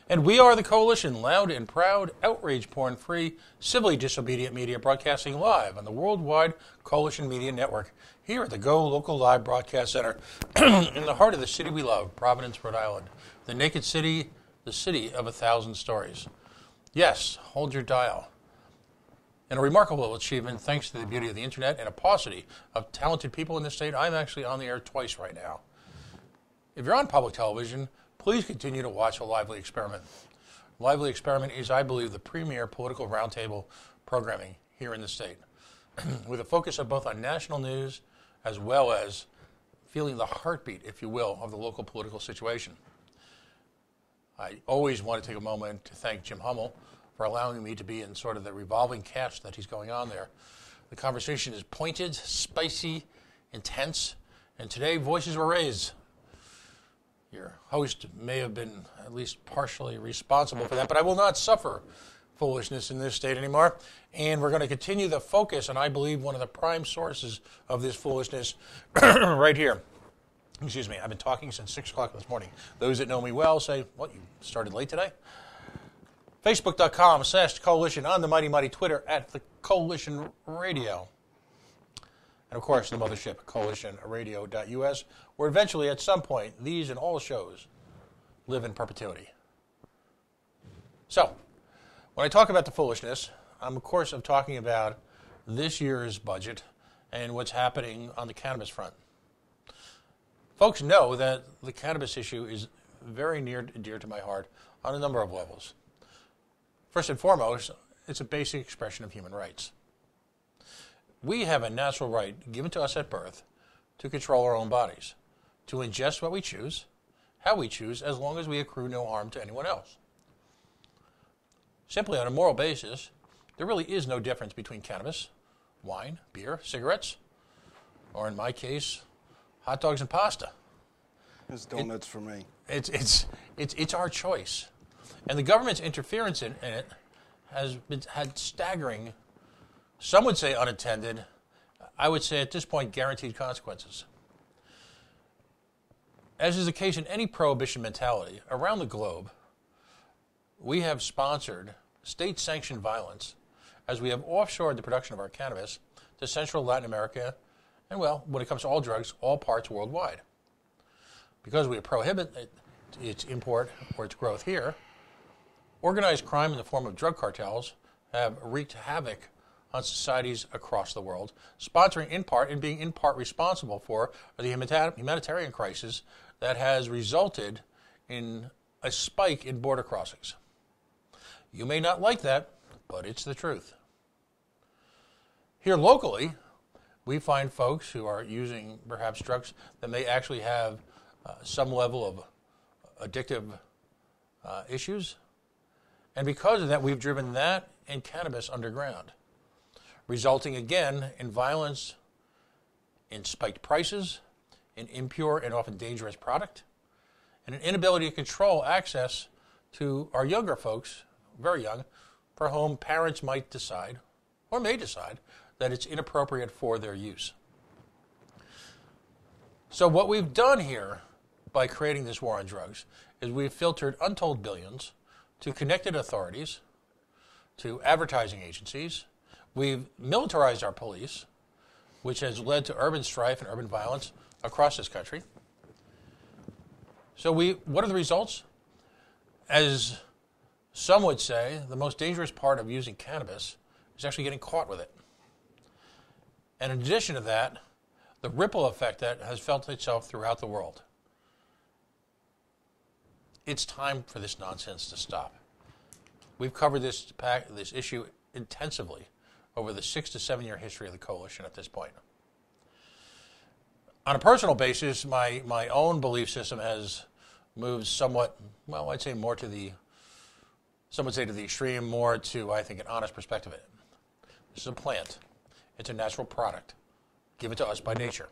And we are the Coalition, loud and proud, outrage porn-free, civilly disobedient media broadcasting live on the worldwide Coalition Media Network here at the GoLocal Live Broadcast Center in the heart of the city we love, Providence, Rhode Island. The naked city, the city of 1,000 stories. Yes, hold your dial. In a remarkable achievement, thanks to the beauty of the internet and a paucity of talented people in this state, I'm actually on the air twice right now. If you're on public television, please continue to watch A Lively Experiment. Lively Experiment is, I believe, the premier political roundtable programming here in the state, with a focus of both on national news as well as feeling the heartbeat, if you will, of the local political situation. I always want to take a moment to thank Jim Hummel for allowing me to be in sort of the revolving cast that he's going on there. The conversation is pointed, spicy, intense, and today voices were raised. Your host may have been at least partially responsible for that, but I will not suffer foolishness in this state anymore. And we're going to continue the focus, and I believe one of the prime sources of this foolishness right here. Excuse me, I've been talking since 6 o'clock this morning. Those that know me well say, what, you started late today? Facebook.com/Coalition, on the mighty, mighty Twitter at the Coalition Radio. And, of course, the mothership, coalitionradio.us, where eventually, at some point, these and all shows live in perpetuity. So, when I talk about the foolishness, I'm, of course, talking about this year's budget and what's happening on the cannabis front. Folks know that the cannabis issue is very near and dear to my heart on a number of levels. First and foremost, it's a basic expression of human rights. We have a natural right given to us at birth to control our own bodies, to ingest what we choose, how we choose, as long as we accrue no harm to anyone else. Simply on a moral basis, there really is no difference between cannabis, wine, beer, cigarettes, or in my case, hot dogs and pasta. It's donuts for me. It's our choice. And the government's interference in it has had staggering, some would say unintended, I would say at this point guaranteed consequences. As is the case in any prohibition mentality, around the globe, we have sponsored state-sanctioned violence as we have offshored the production of our cannabis to Central Latin America and, well, when it comes to all drugs, all parts worldwide. Because we prohibit its import or its growth here, organized crime in the form of drug cartels have wreaked havoc on societies across the world, sponsoring in part and being in part responsible for the humanitarian crisis that has resulted in a spike in border crossings. You may not like that, but it's the truth. Here locally, we find folks who are using perhaps drugs that may actually have some level of addictive issues. And because of that, we've driven that and cannabis underground, resulting again in violence, in spiked prices, in impure and often dangerous product, and an inability to control access to our younger folks, very young, for whom parents might decide, or may decide, that it's inappropriate for their use. So what we've done here by creating this war on drugs is we've filtered untold billions to connected authorities, to advertising agencies. We've militarized our police, which has led to urban strife and urban violence across this country. So what are the results? As some would say, the most dangerous part of using cannabis is actually getting caught with it. And in addition to that, the ripple effect that has felt itself throughout the world. It's time for this nonsense to stop. We've covered this issue intensively over the 6 to 7 year history of the coalition at this point. On a personal basis, my own belief system has moved somewhat, well, I'd say more to the, some would say to the extreme, more to, I think, an honest perspective of it. This is a plant. It's a natural product given to us by nature.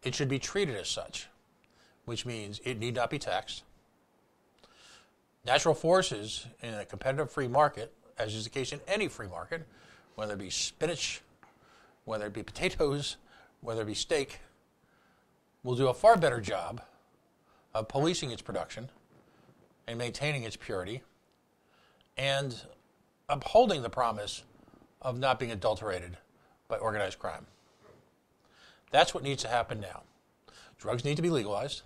It should be treated as such, which means it need not be taxed. Natural forces in a competitive free market, as is the case in any free market, whether it be spinach, whether it be potatoes, whether it be steak, will do a far better job of policing its production and maintaining its purity and upholding the promise of not being adulterated by organized crime. That's what needs to happen now. Drugs need to be legalized.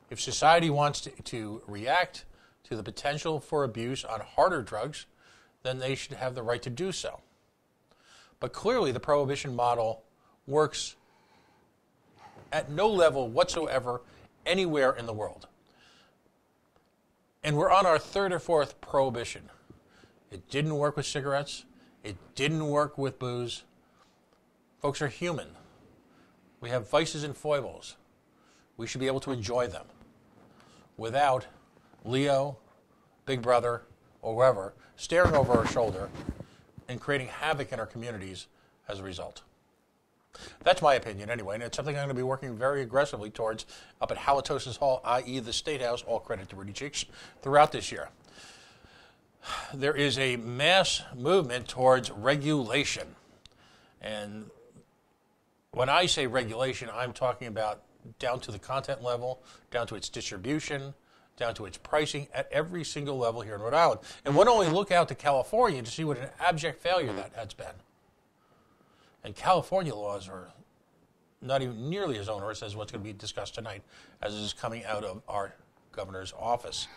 If society wants to react to the potential for abuse on harder drugs, then they should have the right to do so. But clearly the prohibition model works at no level whatsoever anywhere in the world. And we're on our third or fourth prohibition. It didn't work with cigarettes. It didn't work with booze. Folks are human. We have vices and foibles. We should be able to enjoy them without Leo, Big Brother, or whoever staring over our shoulder and creating havoc in our communities as a result. That's my opinion anyway, and it's something I'm going to be working very aggressively towards up at Halitosis Hall, i.e. the State House, all credit to Rudy Cheeks, throughout this year. There is a mass movement towards regulation. And when I say regulation, I'm talking about down to the content level, down to its distribution, down to its pricing at every single level here in Rhode Island. And one only look out to California to see what an abject failure that has been. And California laws are not even nearly as onerous as what's going to be discussed tonight, as is coming out of our governor's office.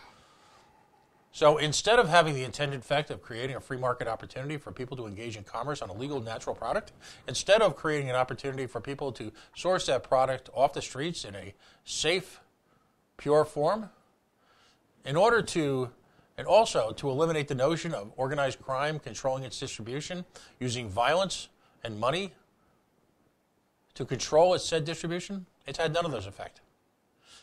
So instead of having the intended effect of creating a free market opportunity for people to engage in commerce on a legal natural product, instead of creating an opportunity for people to source that product off the streets in a safe, pure form, in order to, and also to eliminate the notion of organized crime controlling its distribution, using violence and money to control its said distribution, it's had none of those effects.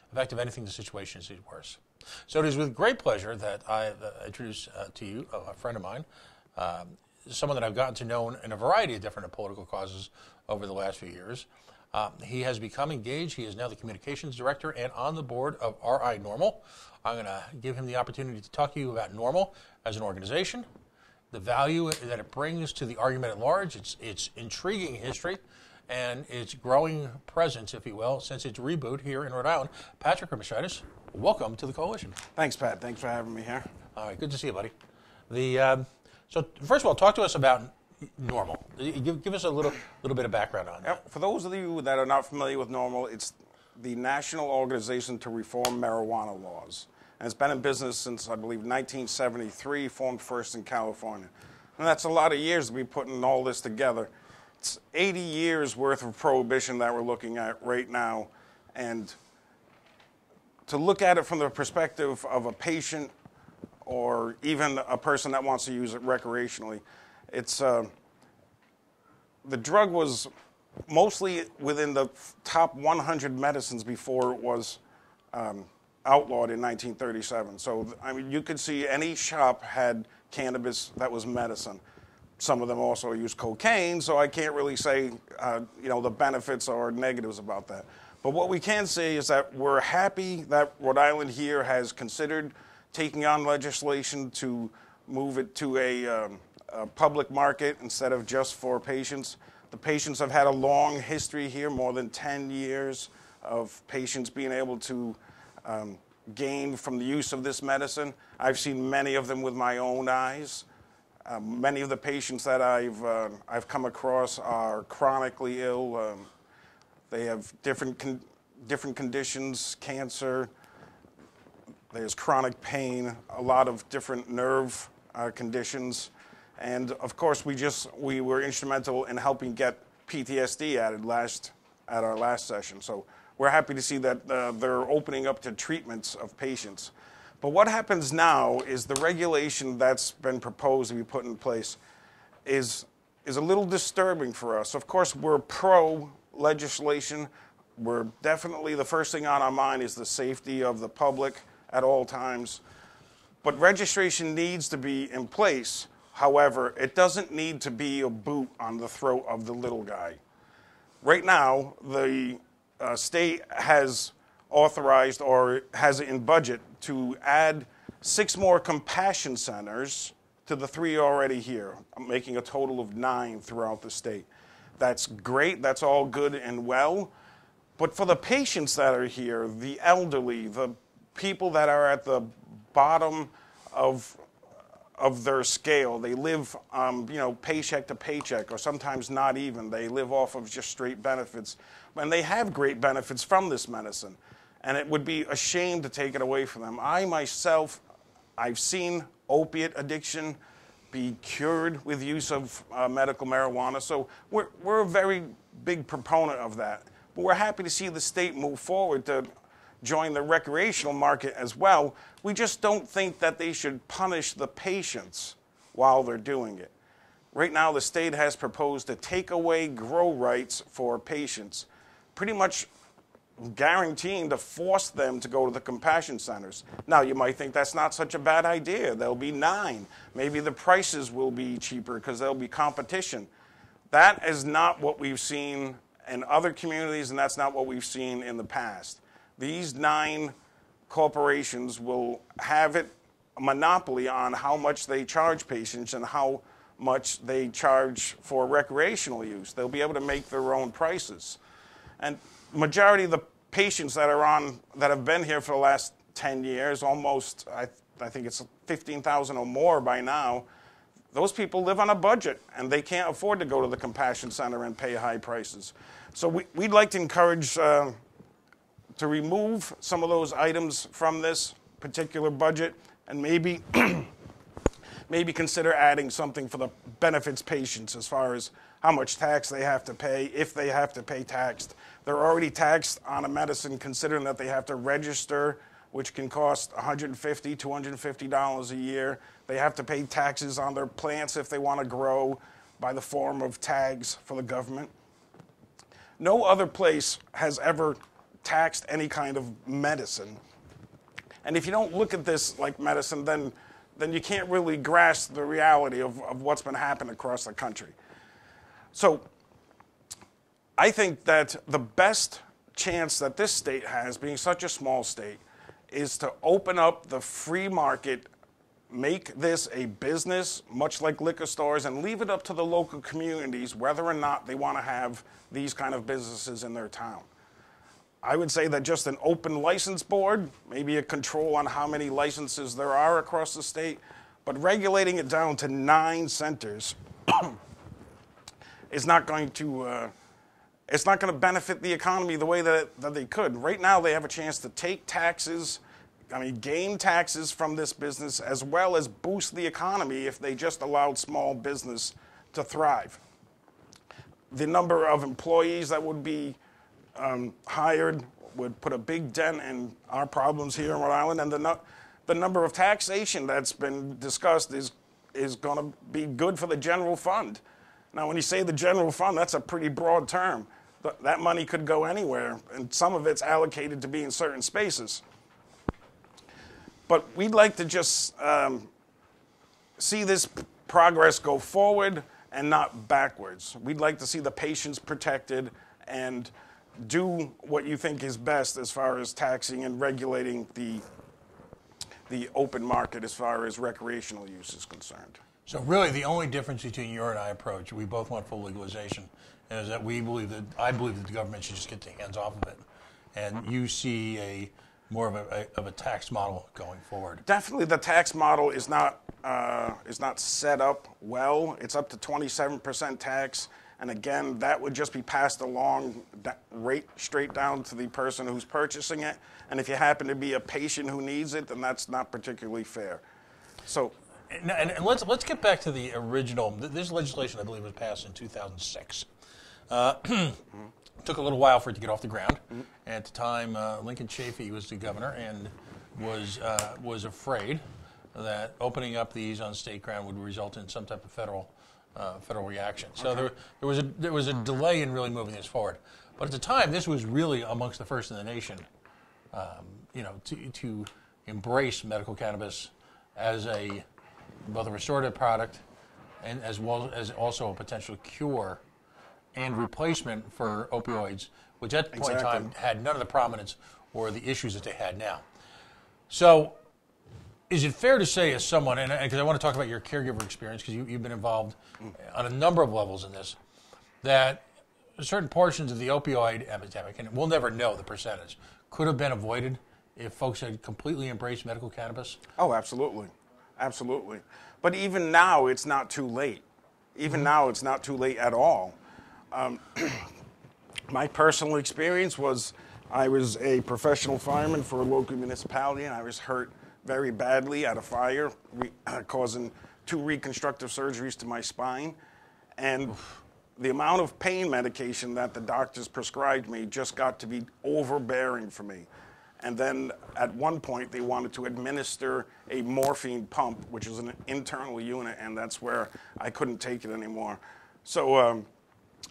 In fact, if anything, the situation is worse. So it is with great pleasure that I introduce to you a friend of mine, someone that I've gotten to know in a variety of different political causes over the last few years. He has become engaged. He is now the communications director and on the board of RI Normal. I'm going to give him the opportunity to talk to you about Normal as an organization, the value that it brings to the argument at large, its intriguing history, and its growing presence, if you will, since its reboot here in Rhode Island. Patrick Hermashidis, welcome to the Coalition. Thanks, Pat. Thanks for having me here. All right, good to see you, buddy. So first of all, talk to us about Normal. Give us a little bit of background on that. For those of you that are not familiar with Normal, it's the National Organization to Reform Marijuana Laws. And it's been in business since, I believe, 1973, formed first in California. And that's a lot of years to be putting all this together. It's 80 years worth of prohibition that we're looking at right now. And to look at it from the perspective of a patient or even a person that wants to use it recreationally, it's the drug was mostly within the top 100 medicines before it was outlawed in 1937. So, I mean, you could see any shop had cannabis that was medicine. Some of them also use cocaine, so I can't really say, the benefits or negatives about that. But what we can say is that we're happy that Rhode Island here has considered taking on legislation to move it to a public market instead of just for patients. The patients have had a long history here, more than 10 years of patients being able to gain from the use of this medicine. I've seen many of them with my own eyes. Many of the patients that I've come across are chronically ill. They have different conditions, cancer. There's chronic pain, a lot of different nerve conditions. And of course, we were instrumental in helping get PTSD added at our last session. So we're happy to see that they're opening up to treatments of patients. But what happens now is the regulation that's been proposed to be put in place is a little disturbing for us. Of course, we're pro legislation. We're definitely, the first thing on our mind is the safety of the public at all times. But registration needs to be in place. However, it doesn't need to be a boot on the throat of the little guy. Right now, the state has authorized or has it in budget to add 6 more compassion centers to the 3 already here, making a total of 9 throughout the state. That's great. That's all good and well. But for the patients that are here, the elderly, the people that are at the bottom of their scale. They live, paycheck to paycheck, or sometimes not even. They live off of just straight benefits. And they have great benefits from this medicine. And it would be a shame to take it away from them. I myself, I've seen opiate addiction be cured with use of medical marijuana. So we're a very big proponent of that. But we're happy to see the state move forward to join the recreational market as well. We just don't think that they should punish the patients while they're doing it. Right now, the state has proposed to take away grow rights for patients, pretty much guaranteeing to force them to go to the compassion centers. Now, you might think that's not such a bad idea. There'll be 9. Maybe the prices will be cheaper because there'll be competition. That is not what we've seen in other communities, and that's not what we've seen in the past. These 9 corporations will have a monopoly on how much they charge patients and how much they charge for recreational use. They'll be able to make their own prices. And majority of the patients that have been here for the last 10 years, almost, I think it's 15,000 or more by now, those people live on a budget, and they can't afford to go to the compassion center and pay high prices. So we'd like to encourage to remove some of those items from this particular budget, and maybe consider adding something for the benefits patients as far as how much tax they have to pay, if they have to pay taxed. They're already taxed on a medicine, considering that they have to register, which can cost $150, $250 a year. They have to pay taxes on their plants if they want to grow by the form of tags for the government. No other place has ever taxed any kind of medicine. And if you don't look at this like medicine, then you can't really grasp the reality of what's been happening across the country. So I think that the best chance that this state has, being such a small state, is to open up the free market, make this a business, much like liquor stores, and leave it up to the local communities whether or not they want to have these kind of businesses in their town. I would say that just an open license board, maybe a control on how many licenses there are across the state, but regulating it down to 9 centers is not going to benefit the economy the way that they could. Right now, they have a chance to take taxes, gain taxes from this business, as well as boost the economy if they just allowed small business to thrive. The number of employees that would be hired would put a big dent in our problems here in Rhode Island, and the number of taxation that's been discussed is going to be good for the general fund. Now, when you say the general fund, that's a pretty broad term. That money could go anywhere, and some of it's allocated to be in certain spaces. But we'd like to just see this progress go forward and not backwards. We'd like to see the patients protected and do what you think is best as far as taxing and regulating the open market as far as recreational use is concerned. So really the only difference between your and I approach, we both want full legalization, is that I believe that the government should just get their hands off of it. And you see more of a tax model going forward. Definitely the tax model is not set up well. It's up to 27% tax. And again, that would just be passed along right straight down to the person who's purchasing it. And if you happen to be a patient who needs it, then that's not particularly fair. So, and let's get back to the original. This legislation, I believe, was passed in 2006. Took a little while for it to get off the ground. Mm-hmm. At the time, Lincoln Chafee was the governor and was afraid that opening up these on state ground would result in some type of federal reaction. So okay. there was a delay in really moving this forward. But at the time, this was really amongst the first in the nation, to embrace medical cannabis as both a restorative product and as well as also a potential cure and replacement for opioids, which at the point in time had none of the prominence or the issues that they had now. So is it fair to say, as someone, and because I want to talk about your caregiver experience, because you've been involved on a number of levels in this, that certain portions of the opioid epidemic, and we'll never know the percentage, could have been avoided if folks had completely embraced medical cannabis? Oh, absolutely. Absolutely. But even now, it's not too late. Even now, it's not too late at all. My personal experience was I was a professional fireman for a local municipality, and I was hurt very badly at a fire, causing 2 reconstructive surgeries to my spine. And the amount of pain medication that the doctors prescribed me just got to be overbearing for me. And then at one point, they wanted to administer a morphine pump, which is an internal unit, and that's where I couldn't take it anymore. So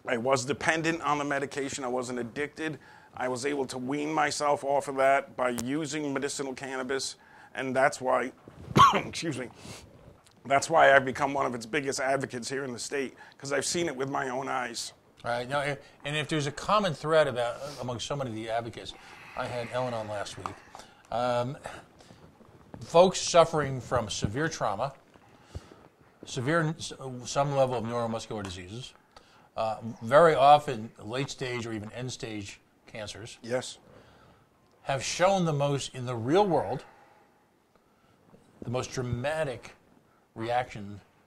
I was dependent on the medication. I wasn't addicted. I was able to wean myself off of that by using medicinal cannabis, and that's why, excuse me, that's why I've become one of its biggest advocates here in the state, because I've seen it with my own eyes. All right. Now, and if there's a common thread among so many of the advocates, I had Ellen on last week. Folks suffering from severe trauma, some level of neuromuscular diseases, very often late-stage or even end-stage cancers. Yes. Have shown the most, in the real world, the most dramatic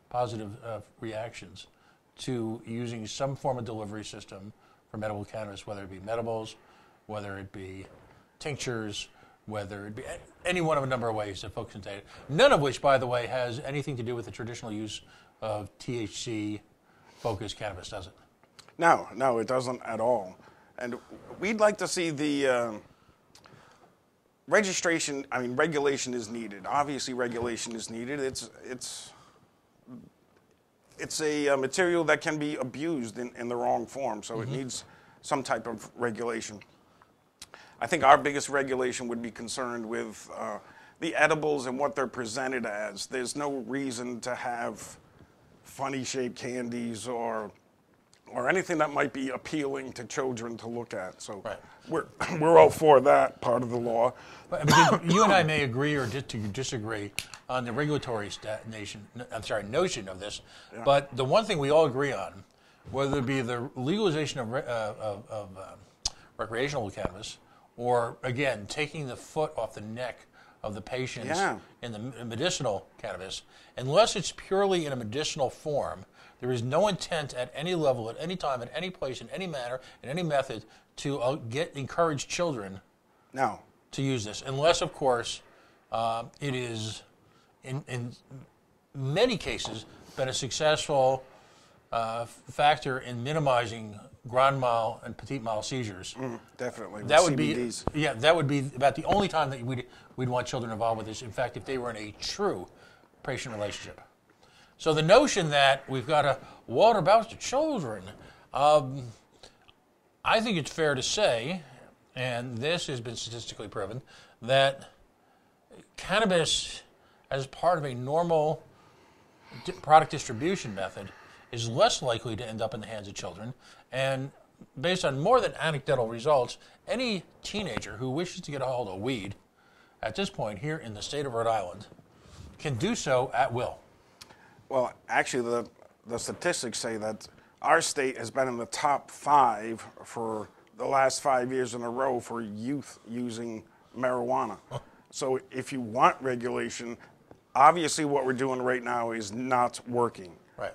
positive reactions to using some form of delivery system for medical cannabis, whether it be medibles, whether it be tinctures, whether it be any one of a number of ways that folks can take it. None of which, by the way, has anything to do with the traditional use of THC-focused cannabis, does it? No, it doesn't at all. And we'd like to see the regulation is needed. Obviously, regulation is needed. It's a material that can be abused in the wrong form, so it needs some type of regulation. I think our biggest regulation would be concerned with the edibles and what they're presented as. There's no reason to have funny-shaped candies or anything that might be appealing to children to look at. So we're all for that part of the law. But, you and I may agree or disagree on the regulatory notion of this, but the one thing we all agree on, whether it be the legalization of recreational cannabis, or again taking the foot off the neck of the patients in the medicinal cannabis, unless it's purely in a medicinal form, there is no intent at any level, at any time, at any place, in any manner, in any method to encourage children to use this, unless, of course, it is, in many cases, been a successful factor in minimizing grand mal and petit mal seizures. Definitely. That would CBDs. that would be about the only time that we'd want children involved with this. In fact, if they were in a true patient relationship. So the notion that we've got to what about the children, I think it's fair to say, and this has been statistically proven, that cannabis as part of a normal product distribution method is less likely to end up in the hands of children. And based on more than anecdotal results, any teenager who wishes to get a hold of weed at this point here in the state of Rhode Island can do so at will. Well, actually, the statistics say that our state has been in the top 5 for the last 5 years in a row for youth using marijuana. So if you want regulation, obviously what we're doing right now is not working. Right.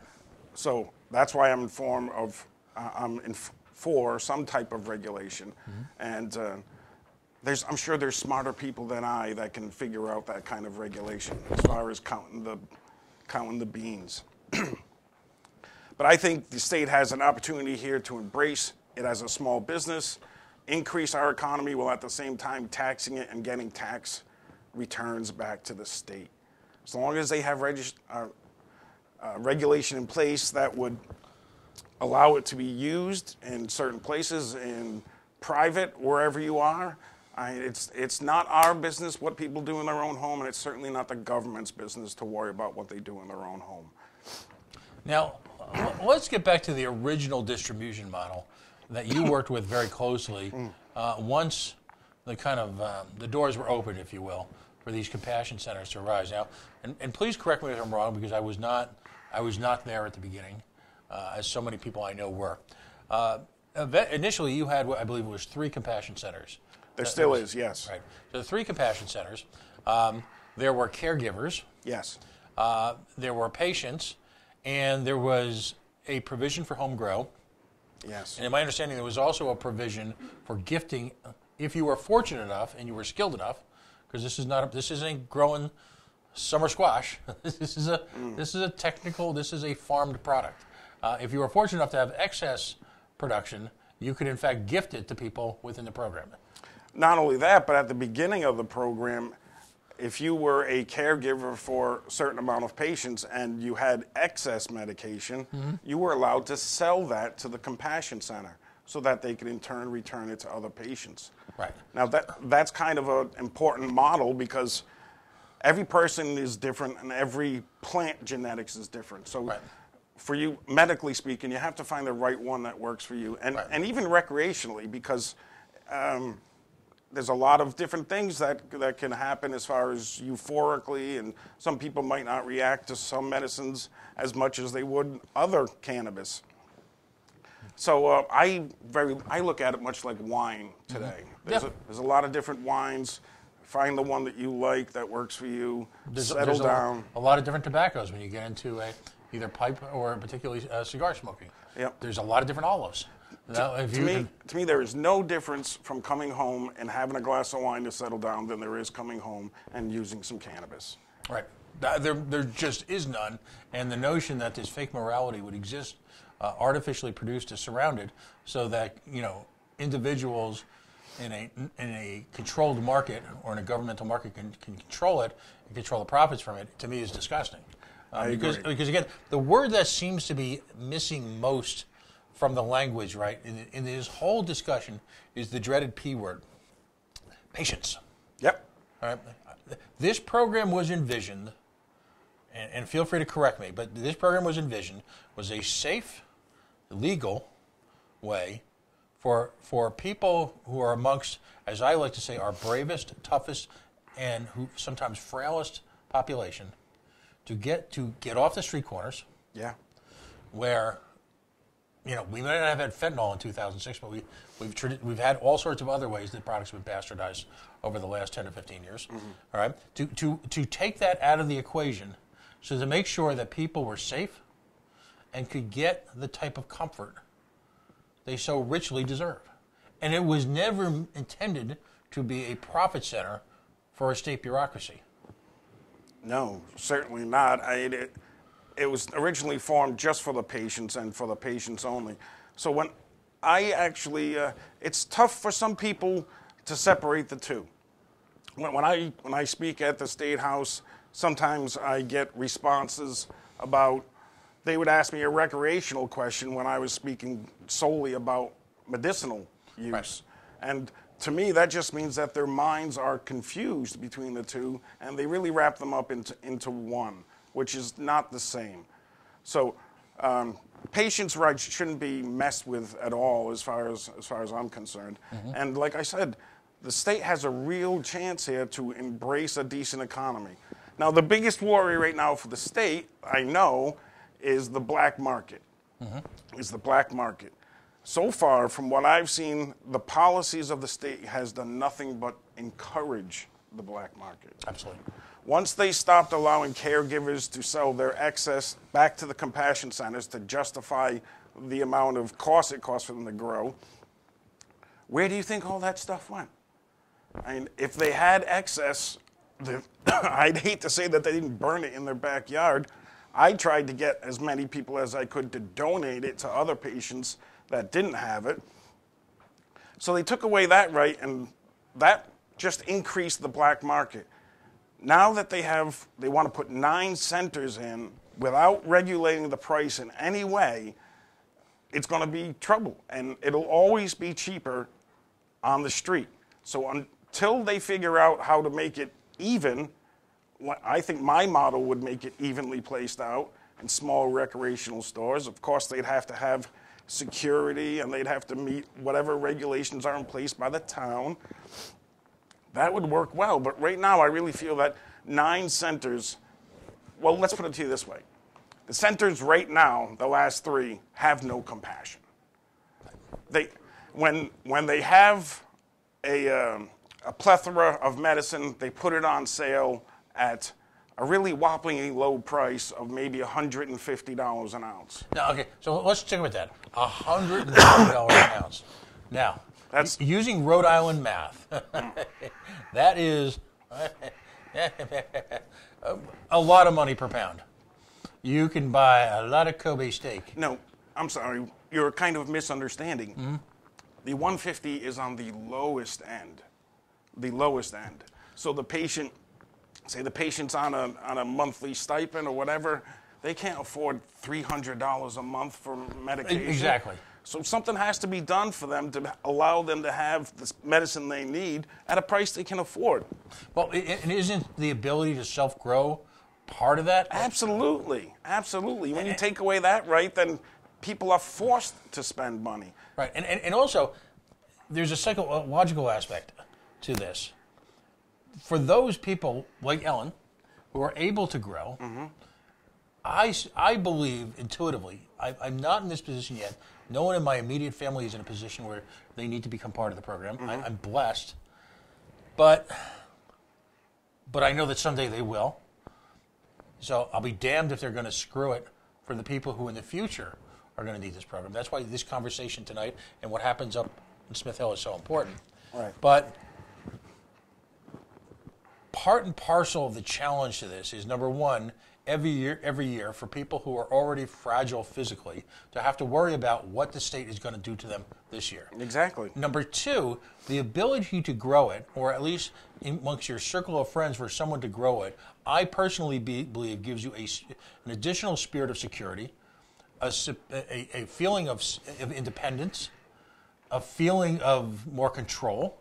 So that's why I'm for some type of regulation. And I'm sure there's smarter people than I that can figure out that kind of regulation as far as counting the beans. But I think the state has an opportunity here to embrace it as a small business, increase our economy while at the same time taxing it and getting tax returns back to the state. As long as they have regulation in place that would allow it to be used in certain places, in private, wherever you are, it's not our business what people do in their own home, and it's certainly not the government's business to worry about what they do in their own home. Now, let's get back to the original distribution model that you worked with very closely once the doors were open, if you will, for these compassion centers to arise. Now, and please correct me if I'm wrong, because I was not there at the beginning, as so many people I know were. Initially, you had what I believe was 3 compassion centers There still is, yes. Right. So the 3 compassion centers, there were caregivers, Yes. there were patients, and there was a provision for home grow. Yes. And in my understanding, there was also a provision for gifting if you were fortunate enough and you were skilled enough, because this isn't growing summer squash. This is a technical. This is a farmed product. If you were fortunate enough to have excess production, you could in fact gift it to people within the program. Not only that, but at the beginning of the program, if you were a caregiver for a certain amount of patients and you had excess medication, you were allowed to sell that to the Compassion Center so that they could in turn return it to other patients. Right. Now that's kind of an important model because every person is different and every plant genetics is different. So for you, medically speaking, you have to find the right one that works for you. And even recreationally, because there's a lot of different things that can happen as far as euphorically, and some people might not react to some medicines as much as they would other cannabis. So I look at it much like wine today. There's a lot of different wines. Find the one that you like that works for you. Settle down. A lot of different tobaccos when you get into either pipe or particularly cigar smoking. Yep. There's a lot of different olives. To me, there is no difference from coming home and having a glass of wine to settle down than there is coming home and using some cannabis. Right. There just is none. And the notion that this fake morality would exist, artificially produced to surround it, so that individuals in a controlled market or in a governmental market can control it and control the profits from it, to me is disgusting. Because again, the word that seems to be missing most from the language, right, in this whole discussion is the dreaded P word, patience. Yep. All right. This program was envisioned, and feel free to correct me, but this program was envisioned was a safe, legal way for people who are amongst, as I like to say, our bravest, toughest, and who sometimes frailest population to get off the street corners. Yeah. Where, we might not have had fentanyl in 2006, but we've had all sorts of other ways that products have been bastardized over the last 10 to 15 years. All right. To take that out of the equation, so to make sure that people were safe and could get the type of comfort they so richly deserve. And it was never intended to be a profit center for a state bureaucracy. No, certainly not. It was originally formed just for the patients and for the patients only. So when I actually, it's tough for some people to separate the two. When I speak at the State House, sometimes I get responses about, they would ask me a recreational question when I was speaking solely about medicinal use. Right. And to me, that just means that their minds are confused between the two, and they really wrap them up into one, which is not the same. So patients' rights shouldn't be messed with at all as far as I'm concerned. And like I said, the state has a real chance here to embrace a decent economy. Now, the biggest worry right now for the state, I know, is the black market. Is the black market. So far, from what I've seen, the policies of the state has done nothing but encourage the black market. Absolutely. Once they stopped allowing caregivers to sell their excess back to the compassion centers to justify the amount of cost it costs for them to grow, where do you think all that stuff went? I mean, if they had excess, I'd hate to say that they didn't burn it in their backyard. I tried to get as many people as I could to donate it to other patients that didn't have it. So they took away that right, and that just increased the black market. Now that they want to put 9 centers in without regulating the price in any way, it's going to be trouble, and it'll always be cheaper on the street. So until they figure out how to make it even, I think my model would make it evenly placed out in small recreational stores. Of course, they'd have to have security, and they'd have to meet whatever regulations are in place by the town. That would work well, but right now I really feel that 9 centers, well, let's put it to you this way. The centers right now, the last 3, have no compassion. When they have a plethora of medicine. They put it on sale at a really whoppingly low price of maybe $150 an ounce. Now, okay, so let's stick with that. $150 an ounce. Now, That's using Rhode Island math, that is a lot of money per pound. You can buy a lot of Kobe steak. no. I'm sorry. You're kind of misunderstanding. Mm-hmm. The 150 is on the lowest end. The lowest end. So the patient, say the patient's on a monthly stipend or whatever, they can't afford $300 a month for medication. Exactly. So something has to be done for them to allow them to have the medicine they need at a price they can afford. Well, and isn't the ability to self-grow part of that? Absolutely. Absolutely. When you take away that right, then people are forced to spend money. Right. And also, there's a psychological aspect to this. For those people like Ellen who are able to grow, mm-hmm. I believe intuitively, I'm not in this position yet. No one in my immediate family is in a position where they need to become part of the program. Mm-hmm. I'm blessed. But I know that someday they will. So I'll be damned if they're going to screw it for the people who in the future are going to need this program. That's why this conversation tonight and what happens up in Smith Hill is so important. Right. But part and parcel of the challenge to this is, number one, every year for people who are already fragile physically to have to worry about what the state is going to do to them this year. Exactly. Number two, the ability to grow it, or at least amongst your circle of friends for someone to grow it, I personally believe gives you an additional spirit of security, a feeling of independence, a feeling of more control.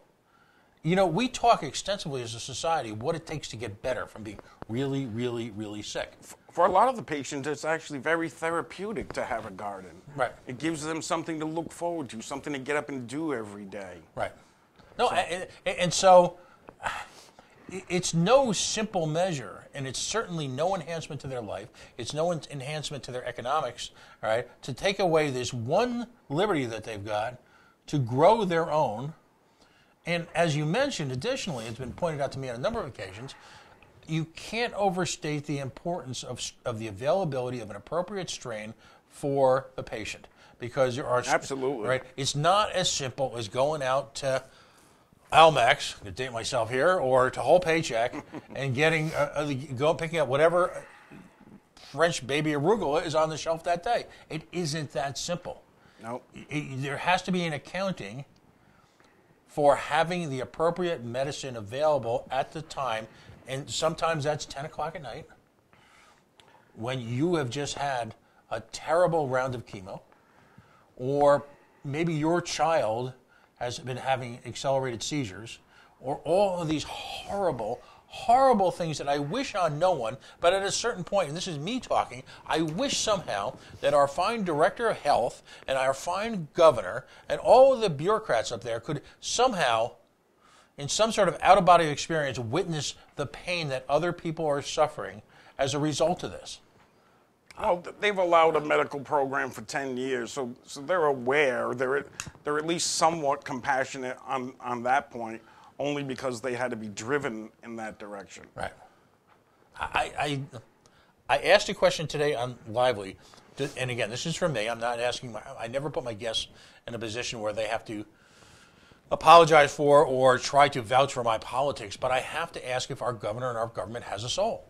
You know, we talk extensively as a society what it takes to get better from being really, really, really sick. For a lot of the patients, it's actually very therapeutic to have a garden. Right. It gives them something to look forward to, something to get up and do every day. Right. No, and so it's no simple measure, and it's certainly no enhancement to their life. It's no enhancement to their economics, all right, to take away this one liberty that they've got to grow their own. And as you mentioned, additionally, it's been pointed out to me on a number of occasions, you can't overstate the importance of the availability of an appropriate strain for the patient. Because there are... Absolutely. Right? It's not as simple as going out to Almax, to date myself here, or to Whole Paycheck, and picking up whatever French baby arugula is on the shelf that day. It isn't that simple. No. There has to be an accounting for having the appropriate medicine available at the time, and sometimes that's 10 o'clock at night, when you have just had a terrible round of chemo, or maybe your child has been having accelerated seizures, or all of these horrible, horrible things that I wish on no one, but at a certain point, and this is me talking, I wish somehow that our fine director of health and our fine governor and all of the bureaucrats up there could somehow, in some sort of out-of-body experience, witness the pain that other people are suffering as a result of this. Well, they've allowed a medical program for 10 years, so they're aware. They're at least somewhat compassionate on that point, only because they had to be driven in that direction. Right. I asked a question today on Lively, and again, this is from me. I'm not asking. I never put my guests in a position where they have to apologize for or try to vouch for my politics, but I have to ask if our governor and our government has a soul.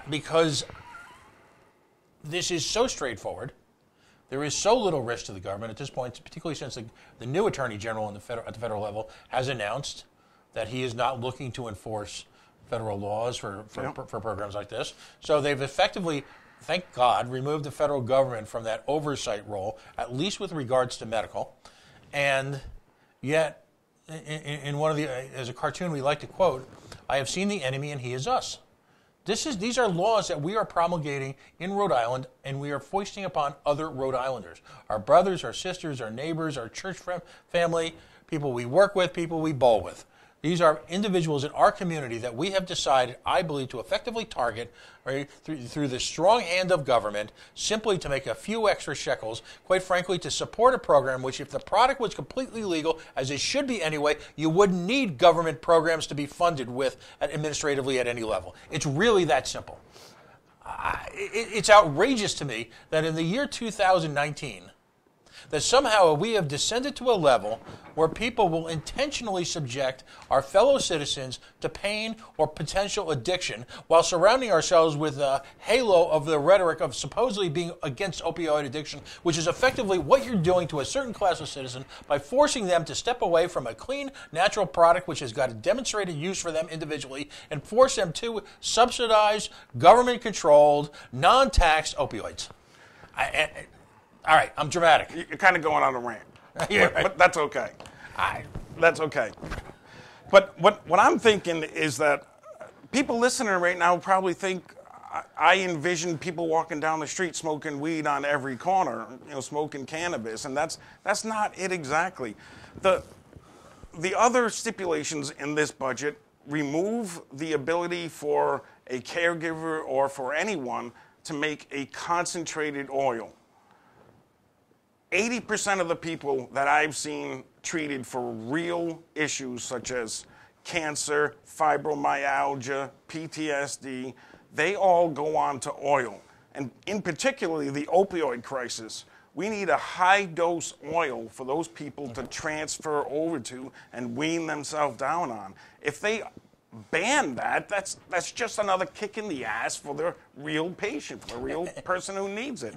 Because this is so straightforward. There is so little risk to the government at this point, particularly since the new Attorney General at the federal level has announced that he is not looking to enforce federal laws for programs like this. So they've effectively, thank God, removed the federal government from that oversight role, at least with regards to medical. And yet, in one of as a cartoon we like to quote, I have seen the enemy and he is us. These are laws that we are promulgating in Rhode Island, and we are foisting upon other Rhode Islanders. Our brothers, our sisters, our neighbors, our church family, people we work with, people we bowl with. These are individuals in our community that we have decided, I believe, to effectively target, right, through the strong hand of government, simply to make a few extra shekels, quite frankly, to support a program which, if the product was completely legal, as it should be anyway, you wouldn't need government programs to be funded with administratively at any level. It's really that simple. It's outrageous to me that in the year 2019, that somehow we have descended to a level where people will intentionally subject our fellow citizens to pain or potential addiction while surrounding ourselves with a halo of the rhetoric of supposedly being against opioid addiction, which is effectively what you're doing to a certain class of citizen by forcing them to step away from a clean, natural product which has got a demonstrated use for them individually and force them to subsidize, government-controlled, non-taxed opioids. All right, I'm dramatic. You're kind of going on a rant. Yeah, but that's okay. That's okay. But what I'm thinking is that people listening right now probably think I envision people walking down the street smoking weed on every corner, smoking cannabis, and that's not it exactly. The other stipulations in this budget remove the ability for a caregiver or for anyone to make a concentrated oil. 80% of the people that I've seen treated for real issues such as cancer, fibromyalgia, PTSD, they all go on to oil. And in particularly the opioid crisis, we need a high-dose oil for those people to transfer over to and wean themselves down on. If they ban that, that's just another kick in the ass for the real patient, for the real person who needs it.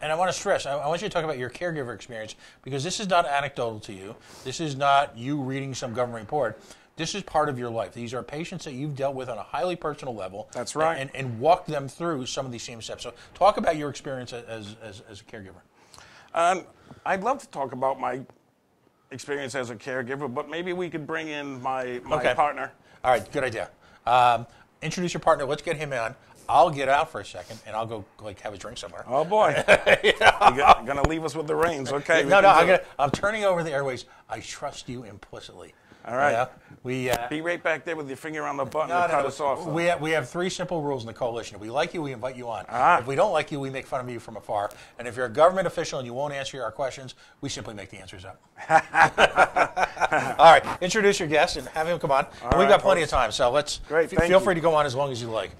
And I want to stress, I want you to talk about your caregiver experience, because this is not anecdotal to you. This is not you reading some government report. This is part of your life. These are patients that you've dealt with on a highly personal level. That's right. And walked them through some of these same steps. So talk about your experience as a caregiver. I'd love to talk about my experience as a caregiver, but maybe we could bring in my partner. All right, good idea. Introduce your partner. Let's get him on. I'll get out for a second, and I'll go have a drink somewhere. Oh, boy. You're going to leave us with the reins. Okay. No, I'm turning over the airways. I trust you implicitly. All right. Be right back there with your finger on the button to cut us off. We have three simple rules in the coalition. If we like you, we invite you on. If we don't like you, we make fun of you from afar. And if you're a government official and you won't answer our questions, we simply make the answers up. All right. Introduce your guest and have him come on. We've got plenty of time, so feel free to go on as long as you like.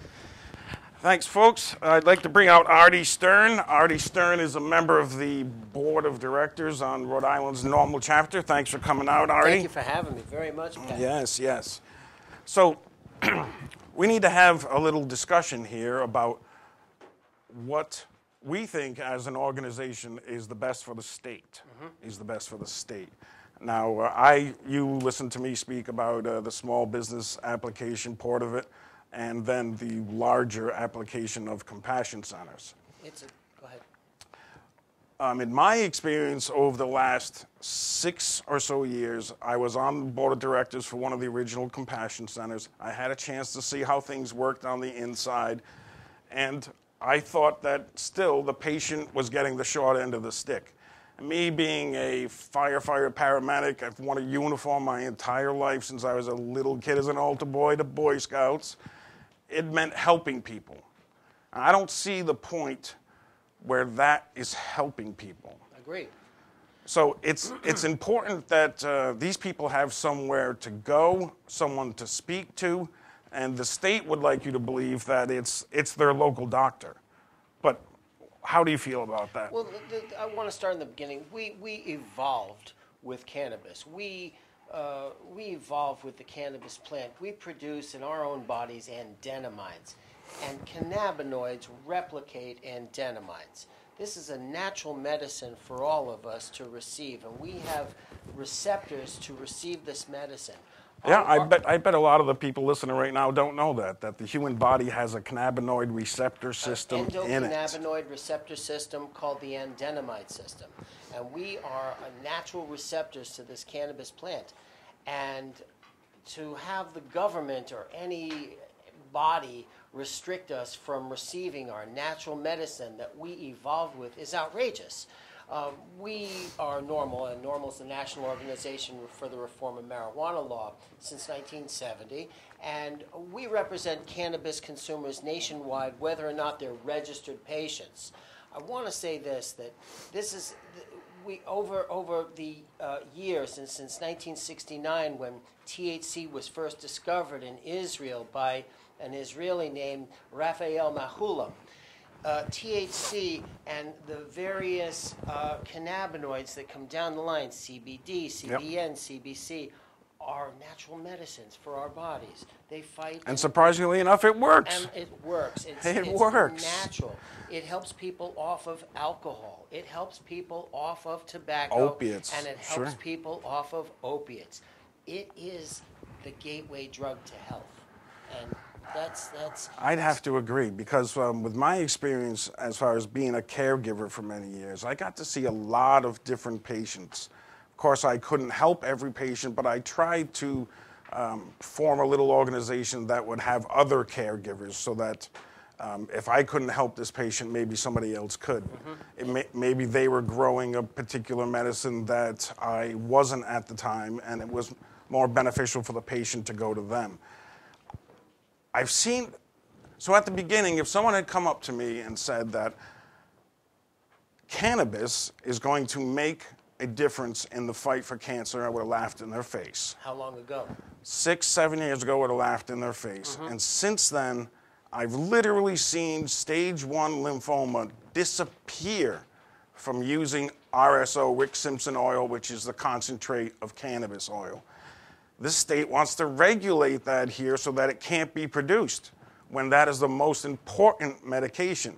Thanks, folks. I'd like to bring out Artie Stern. Artie Stern is a member of the Board of Directors on Rhode Island's Normal Chapter. Thanks for coming out, Artie. Thank you for having me very much, Pat. Yes. So we need to have a little discussion here about what we think as an organization is the best for the state. Now, you listened to me speak about the small business application part of it, and then the larger application of compassion centers. Go ahead. In my experience over the last 6 or so years, I was on the board of directors for one of the original compassion centers. I had a chance to see how things worked on the inside, and I thought that still the patient was getting the short end of the stick. Me being a firefighter paramedic, I've worn a uniform my entire life since I was a little kid as an altar boy to Boy Scouts. It meant helping people. I don't see the point where that is helping people. Agreed. So it's important that these people have somewhere to go, someone to speak to, and the state would like you to believe that it's their local doctor. But how do you feel about that? Well, I want to start in the beginning. We evolved with cannabis. We evolved with the cannabis plant. We produce in our own bodies andenomines, and cannabinoids replicate andenomines. This is a natural medicine for all of us to receive, and we have receptors to receive this medicine. Yeah, I bet a lot of the people listening right now don't know that the human body has a cannabinoid receptor system in it. Endocannabinoid receptor system called the andenomide system. And we are natural receptors to this cannabis plant. And to have the government or any body restrict us from receiving our natural medicine that we evolved with is outrageous. We are Normal, and Normal is the National Organization for the Reform of Marijuana Law since 1970, and we represent cannabis consumers nationwide, whether or not they're registered patients. I want to say this, that this is, we over the years, since 1969, when THC was first discovered in Israel by an Israeli named Raphael Mahulam, THC and the various cannabinoids that come down the line, CBD, CBN, CBC, are natural medicines for our bodies. They fight. And surprisingly enough, it works. And it works. It works. Natural. It helps people off of alcohol. It helps people off of tobacco. Opiates. And it helps people off of opiates. It is the gateway drug to health. And that's I'd have to agree, because with my experience as far as being a caregiver for many years, I got to see a lot of different patients. Of course, I couldn't help every patient, but I tried to form a little organization that would have other caregivers, so that if I couldn't help this patient, maybe somebody else could. Maybe they were growing a particular medicine that I wasn't at the time, and it was more beneficial for the patient to go to them. I've seen, so at the beginning, if someone had come up to me and said that cannabis is going to make a difference in the fight for cancer, I would have laughed in their face. How long ago? 6, 7 years ago, I would have laughed in their face. And since then, I've literally seen stage 1 lymphoma disappear from using RSO, Rick Simpson oil, which is the concentrate of cannabis oil. This state wants to regulate that here so that it can't be produced, when that is the most important medication.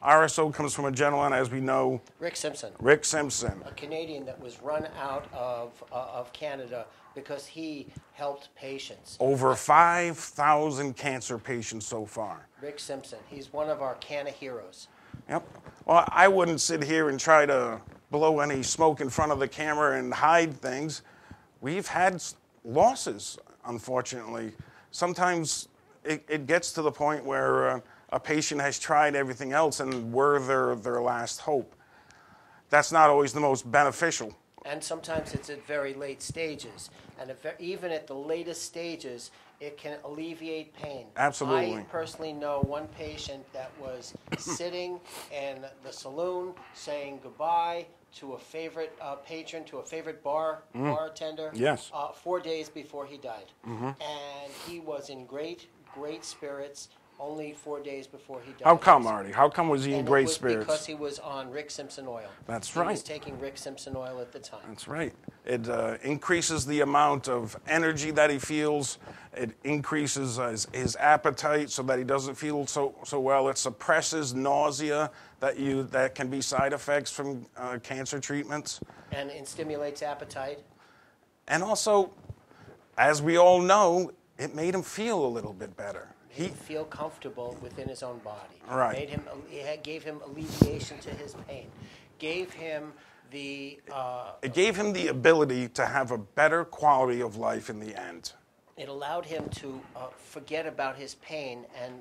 RSO comes from a gentleman, as we know, Rick Simpson. Rick Simpson. A Canadian that was run out of Canada because he helped patients. Over 5,000 cancer patients so far. Rick Simpson. He's one of our Canna heroes. Yep. Well, I wouldn't sit here and try to blow any smoke in front of the camera and hide things. We've had losses, unfortunately. Sometimes it gets to the point where a patient has tried everything else and we're their last hope. That's not always the most beneficial. And sometimes it's at very late stages. And even at the latest stages, it can alleviate pain. Absolutely. I personally know one patient that was sitting in the saloon saying goodbye to a favorite patron, to a favorite bartender. Yes. 4 days before he died. And he was in great spirits only 4 days before he died. How come, Artie? How come was he in great spirits? Because he was on Rick Simpson oil. That's He right. was taking Rick Simpson oil at the time. That's right. It increases the amount of energy that he feels. It increases his appetite so that he doesn't feel so well. It suppresses nausea that can be side effects from cancer treatments. And it stimulates appetite. And also, as we all know, it made him feel a little bit better. He feel comfortable within his own body. Right. It gave him alleviation to his pain. Gave him the. It gave him the ability to have a better quality of life in the end. It allowed him to forget about his pain and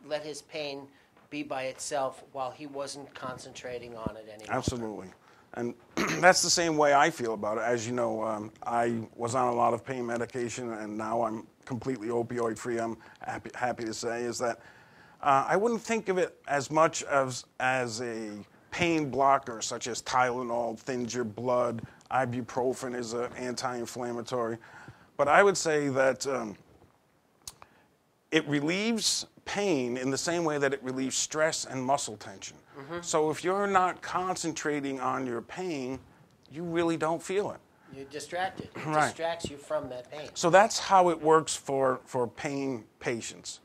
let his pain be by itself while he wasn't concentrating on it anymore. Absolutely. And that's the same way I feel about it. As you know, I was on a lot of pain medication, and now I'm completely opioid-free, I'm happy to say, is that I wouldn't think of it as much as a pain blocker, such as Tylenol thins your blood, ibuprofen is an anti-inflammatory. But I would say that it relieves pain in the same way that it relieves stress and muscle tension. So if you're not concentrating on your pain, you really don't feel it. You're distracted. It Right. distracts you from that pain. So that's how it works for pain patients.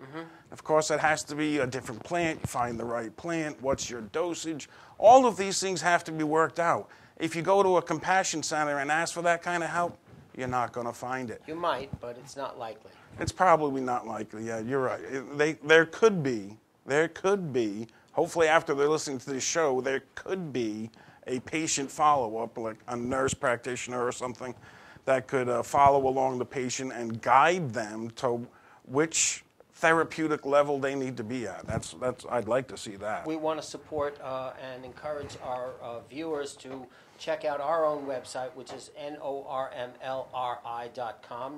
Of course, it has to be a different plant. You find the right plant. What's your dosage? All of these things have to be worked out. If you go to a compassion center and ask for that kind of help, you're not going to find it. You might, but it's not likely. It's probably not likely. Yeah, you're right. There could be, hopefully after they're listening to this show, there could be a patient follow-up, like a nurse practitioner or something, that could follow along the patient and guide them to which therapeutic level they need to be at. I'd like to see that. We want to support and encourage our viewers to check out our own website, which is normlri.com,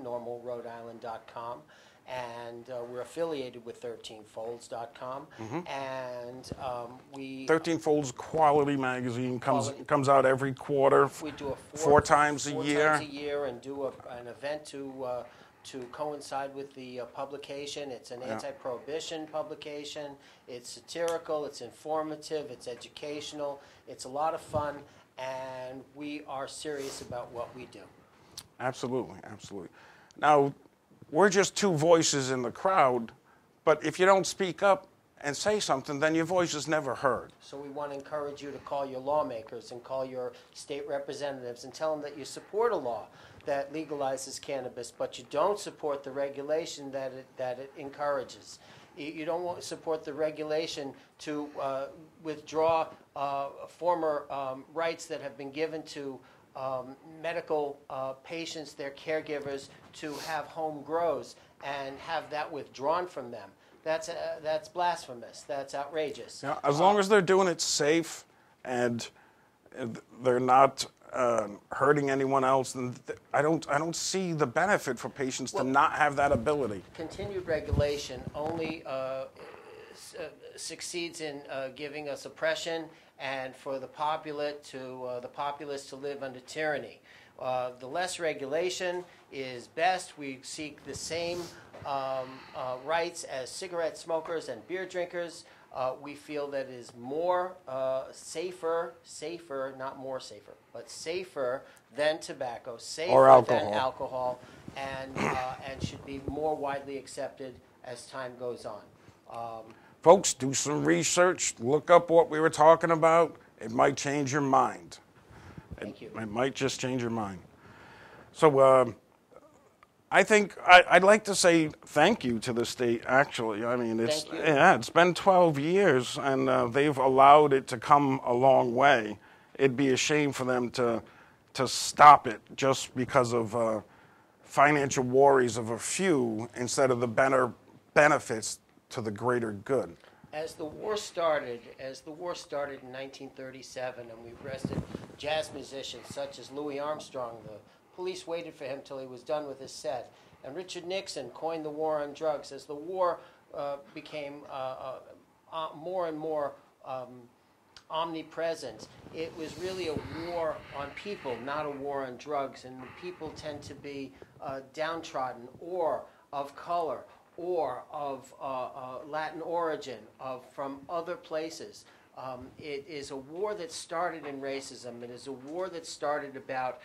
normalrhodeisland.com. And we're affiliated with 13folds.com. And we... 13 Folds Quality Magazine comes out every quarter. We do a four times a year. 4 times a year, and do an event to coincide with the publication. It's an anti-prohibition publication. It's satirical, it's informative, it's educational, it's a lot of fun, and we are serious about what we do. Absolutely, absolutely. Now, we're just two voices in the crowd, but if you don't speak up and say something, then your voice is never heard. So we want to encourage you to call your lawmakers and call your state representatives and tell them that you support a law that legalizes cannabis, but you don't support the regulation that it encourages. You don't want to support the regulation to withdraw former rights that have been given to medical patients, their caregivers, to have home grows and have that withdrawn from them. That's blasphemous. That's outrageous. Yeah, as long as they're doing it safe and they're not hurting anyone else, then I don't see the benefit for patients to not have that ability. Continued regulation only succeeds in giving us oppression and for the populace to live under tyranny. The less regulation is best. We seek the same rights as cigarette smokers and beer drinkers. We feel that it is more safer, not more safer, but safer than tobacco, safer than alcohol, and should be more widely accepted as time goes on. Folks, do some research. Look up what we were talking about. It might change your mind. Thank you. It might just change your mind. So I think I'd like to say thank you to the state, actually. I mean, it's been 12 years, and they've allowed it to come a long way. It'd be a shame for them to stop it just because of financial worries of a few instead of the better benefits to the greater good. As the war started in 1937, and we arrested jazz musicians such as Louis Armstrong, the police waited for him till he was done with his set. And Richard Nixon coined the war on drugs. As the war became more and more omnipresent, it was really a war on people, not a war on drugs. And people tend to be downtrodden or of color or of Latin origin, from other places. It is a war that started in racism. It is a war that started about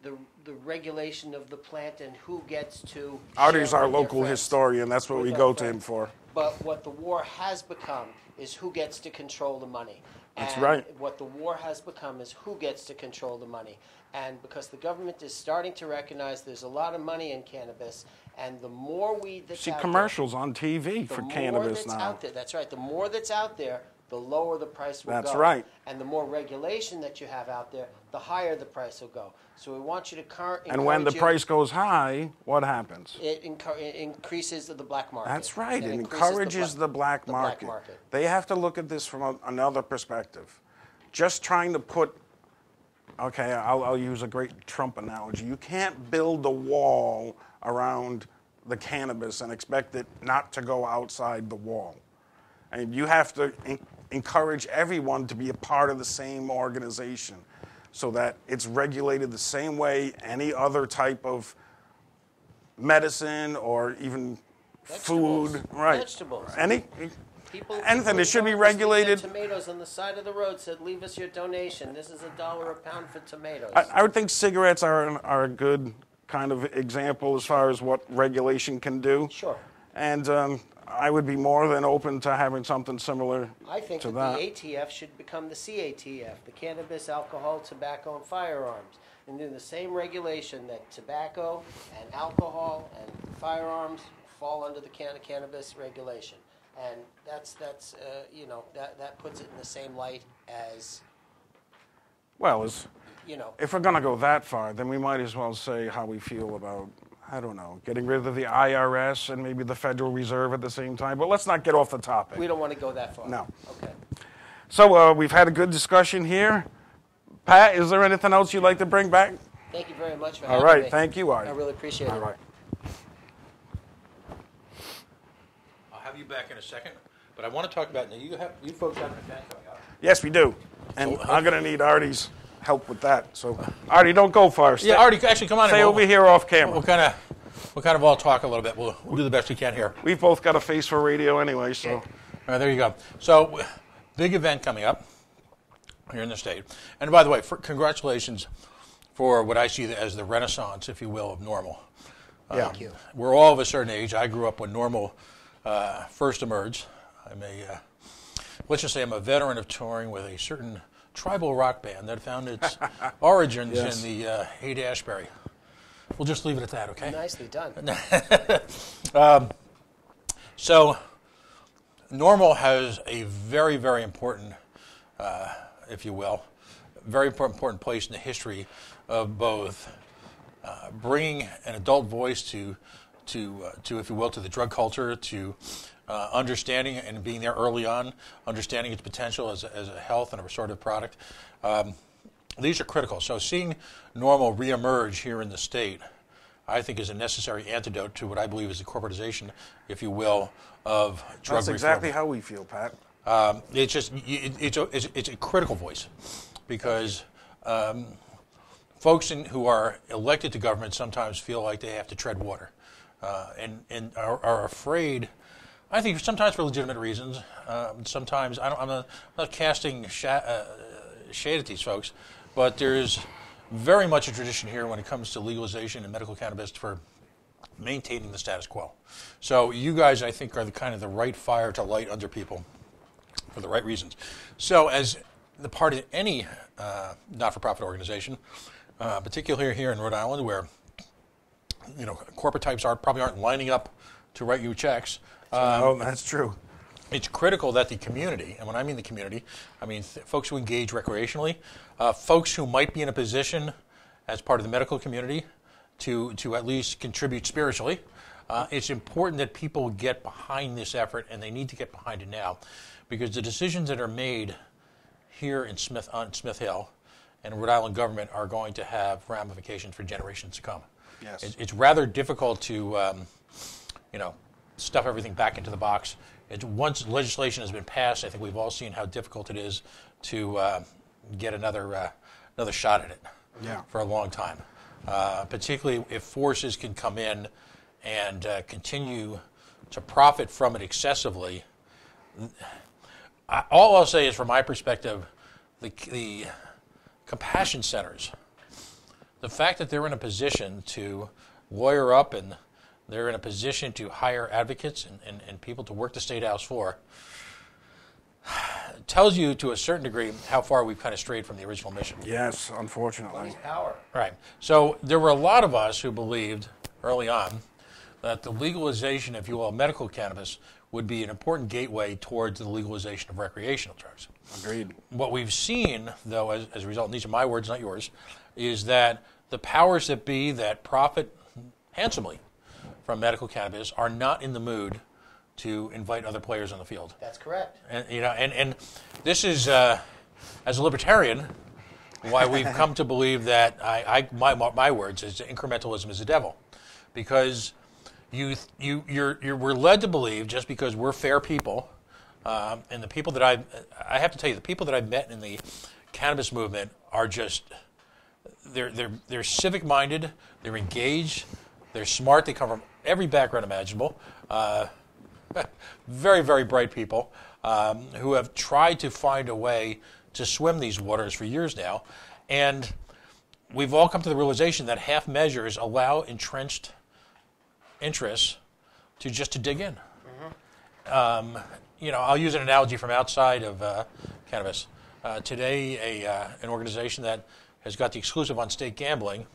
the regulation of the plant and who gets to... Artie's our local historian. That's what we go to him for. But what the war has become is who gets to control the money. That's right. What the war has become is who gets to control the money. And because the government is starting to recognize there's a lot of money in cannabis, and the more weed that's out commercials on TV for cannabis now. That's right. The more that's out there, the lower the price will go. That's right. And the more regulation that you have out there, the higher the price will go. So we want you to encourage And when the price goes high, what happens? It increases the black market. That's right. It encourages the black market. They have to look at this from another perspective. Just trying to put, okay, I'll use a great Trump analogy. You can't build a wall around the cannabis and expect it not to go outside the wall. And you have to encourage everyone to be a part of the same organization so that it's regulated the same way any other type of medicine or even food. Right. Vegetables. Anything. It should be regulated. Tomatoes on the side of the road said, "Leave us your donation. This is $1 a pound for tomatoes." I would think cigarettes are a good kind of example as far as what regulation can do. Sure. And I would be more than open to having something similar to that. I think that the ATF should become the CATF, the Cannabis, Alcohol, Tobacco, and Firearms, and do the same regulation that tobacco and alcohol and firearms fall under the cannabis regulation. And that puts it in the same light as... Well, if we're going to go that far, then we might as well say how we feel about I don't know, getting rid of the IRS and maybe the Federal Reserve at the same time. But let's not get off the topic. We don't want to go that far. No. Okay. So we've had a good discussion here. Pat, is there anything else you'd like to bring back? Thank you very much for having All right. me. Thank you, Artie. I really appreciate it. All right. I'll have you back in a second, but I want to talk about, you folks have an event coming up. Yes, we do. And I'm going to need Artie's help with that. So, Artie, don't go far. Yeah, Artie, actually, come on in. Stay over here off camera. We'll kind of all talk a little bit. We'll do the best we can here. We've both got a face for radio anyway, so. All right, there you go. So, big event coming up here in the state. And by the way, congratulations for what I see as the renaissance, if you will, of normal. Thank you. We're all of a certain age. I grew up when normal first emerged. Let's just say I'm a veteran of touring with a certain tribal rock band that found its origins in the Haight-Ashbury. We'll just leave it at that, okay? Nicely done. So, normal has a very, very important, if you will, very important place in the history of both bringing an adult voice to, if you will, to the drug culture, to understanding and being there early on, understanding its potential as a health and a restorative product. These are critical. So seeing normal reemerge here in the state, I think, is a necessary antidote to what I believe is the corporatization, if you will, of drug That's reform. exactly how we feel, Pat. It's a critical voice because folks who are elected to government sometimes feel like they have to tread water and are afraid. I think sometimes for legitimate reasons. Sometimes I'm not casting shade at these folks, but there's very much a tradition here when it comes to legalization and medical cannabis for maintaining the status quo. So you guys, I think, are the right fire to light under people for the right reasons. So as the part of any not-for-profit organization, particularly here in Rhode Island, where corporate types probably aren't lining up to write you checks. Oh, that's true. It's critical that the community, and when I mean the community, I mean folks who engage recreationally, folks who might be in a position as part of the medical community to at least contribute spiritually. It's important that people get behind this effort, and they need to get behind it now, because the decisions that are made here in Smith Hill and Rhode Island government are going to have ramifications for generations to come. Yes. It's rather difficult to, stuff everything back into the box. Once legislation has been passed, I think we've all seen how difficult it is to get another shot at it for a long time. Particularly if forces can come in and continue to profit from it excessively. All I'll say is, from my perspective, the compassion centers, the fact that they're in a position to lawyer up and they're in a position to hire advocates and people to work the State House for, tells you to a certain degree how far we've kind of strayed from the original mission. Yes, unfortunately. Money's power. Right. So there were a lot of us who believed early on that the legalization, if you will, of medical cannabis would be an important gateway towards the legalization of recreational drugs. Agreed. What we've seen, though, as a result, and these are my words, not yours, is that the powers that be that profit handsomely from medical cannabis are not in the mood to invite other players on the field. That's correct. And this is, as a libertarian, why we've come to believe that my words is incrementalism is the devil, because we're led to believe, just because we're fair people, and the people that I have to tell you, the people that I've met in the cannabis movement are just they're civic minded, they're engaged, they're smart, they come from every background imaginable. Very, very bright people who have tried to find a way to swim these waters for years now. And we've all come to the realization that half measures allow entrenched interests to dig in. Mm-hmm. I'll use an analogy from outside of cannabis. Today, an organization that has got the exclusive on state gambling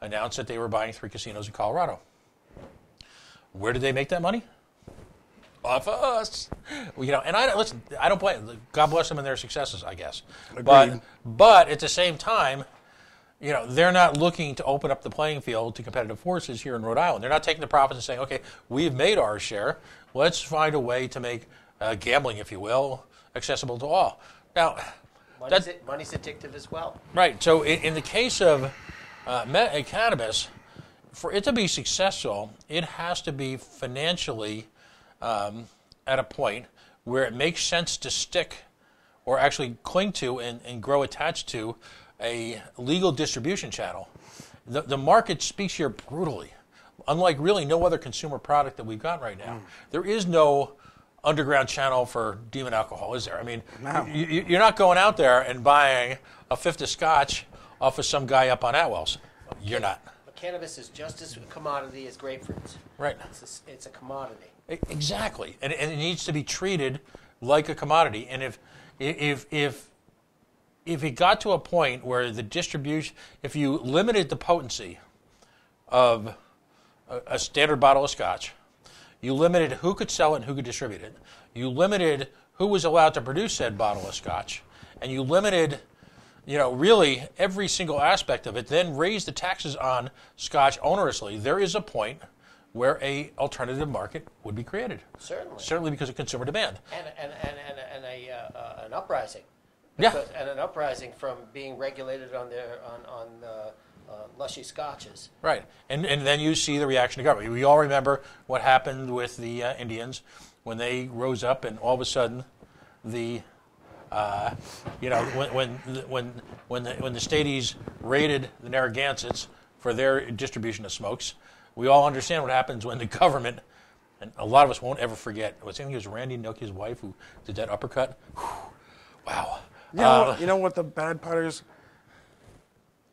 announced that they were buying 3 casinos in Colorado. Where did they make that money? Off of us. And I don't blame them. God bless them and their successes, I guess. Agreed. But at the same time, they're not looking to open up the playing field to competitive forces here in Rhode Island. They're not taking the profits and saying, okay, we've made our share. Let's find a way to make gambling, if you will, accessible to all. Now, money's addictive as well. Right. So in the case of cannabis, for it to be successful, it has to be financially at a point where it makes sense to stick or actually cling to and grow attached to a legal distribution channel. The market speaks here brutally, unlike really no other consumer product that we've got right now. There is no underground channel for demon alcohol, is there? I mean, no. You're not going out there and buying a fifth of scotch off of some guy up on Atwell's. You're not. But cannabis is just as a commodity as grapefruits. Right. It's a commodity. Exactly, and it needs to be treated like a commodity. And if it got to a point where the distribution, if you limited the potency of a standard bottle of scotch, you limited who could sell it and who could distribute it, you limited who was allowed to produce said bottle of scotch, and you limited, really every single aspect of it, then raised the taxes on scotch onerously, there is a point where a alternative market would be created. Certainly because of consumer demand. And an uprising. Yeah. And an uprising from being regulated on lushy scotches. Right. And then you see the reaction of government. We all remember what happened with the Indians when they rose up and all of a sudden the when the Staties raided the Narragansetts for their distribution of smokes. We all understand what happens when the government, and a lot of us won't ever forget, I think it was Randy Nokia's wife who did that uppercut. Whew. Wow. You know what the bad part is?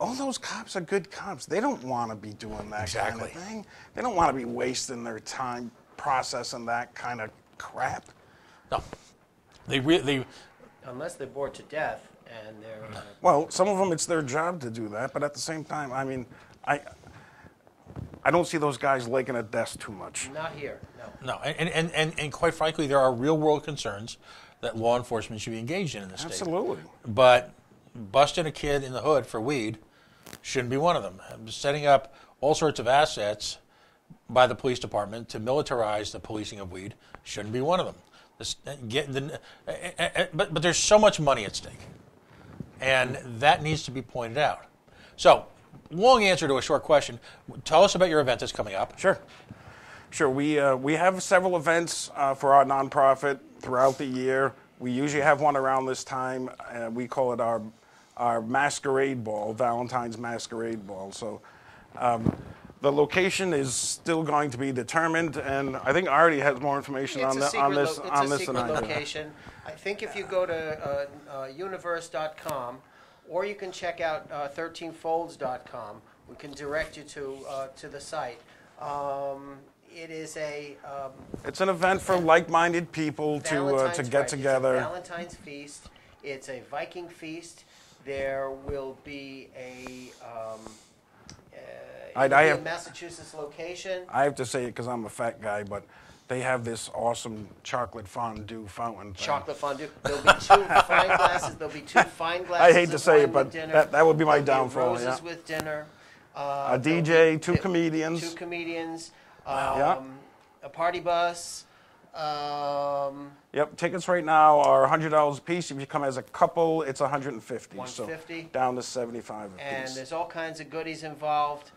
All those cops are good cops. They don't want to be doing that kind of thing. They don't want to be wasting their time processing that kind of crap. No. Unless they're bored to death and they're... Well, some of them, it's their job to do that, but at the same time, I mean, I don't see those guys liking a desk too much. Not here, no. No, and quite frankly, there are real-world concerns that law enforcement should be engaged in the state. Absolutely. But busting a kid in the hood for weed shouldn't be one of them. Setting up all sorts of assets by the police department to militarize the policing of weed shouldn't be one of them. But there's so much money at stake, and that needs to be pointed out. So, long answer to a short question. Tell us about your event that's coming up. Sure. We have several events for our nonprofit throughout the year. We usually have one around this time. We call it our masquerade ball, Valentine's Masquerade Ball. So the location is still going to be determined, and I think Artie has more information on this. It's a secret location. I think if you go to universe.com, or you can check out 13folds.com. We can direct you to the site. It is it's an event for like-minded people to get together. It's a Valentine's feast. It's a Viking feast. There will be a Massachusetts location. I have to say it because I'm a fat guy, but they have this awesome chocolate fondue fountain thing. Chocolate fondue. There'll be two fine glasses. I hate to say it, but that would be my downfall. Roses with dinner. A DJ, two comedians. A party bus. Yep, tickets right now are $100 a piece. If you come as a couple, it's $150. $150. So down to $75 a piece. And there's all kinds of goodies involved.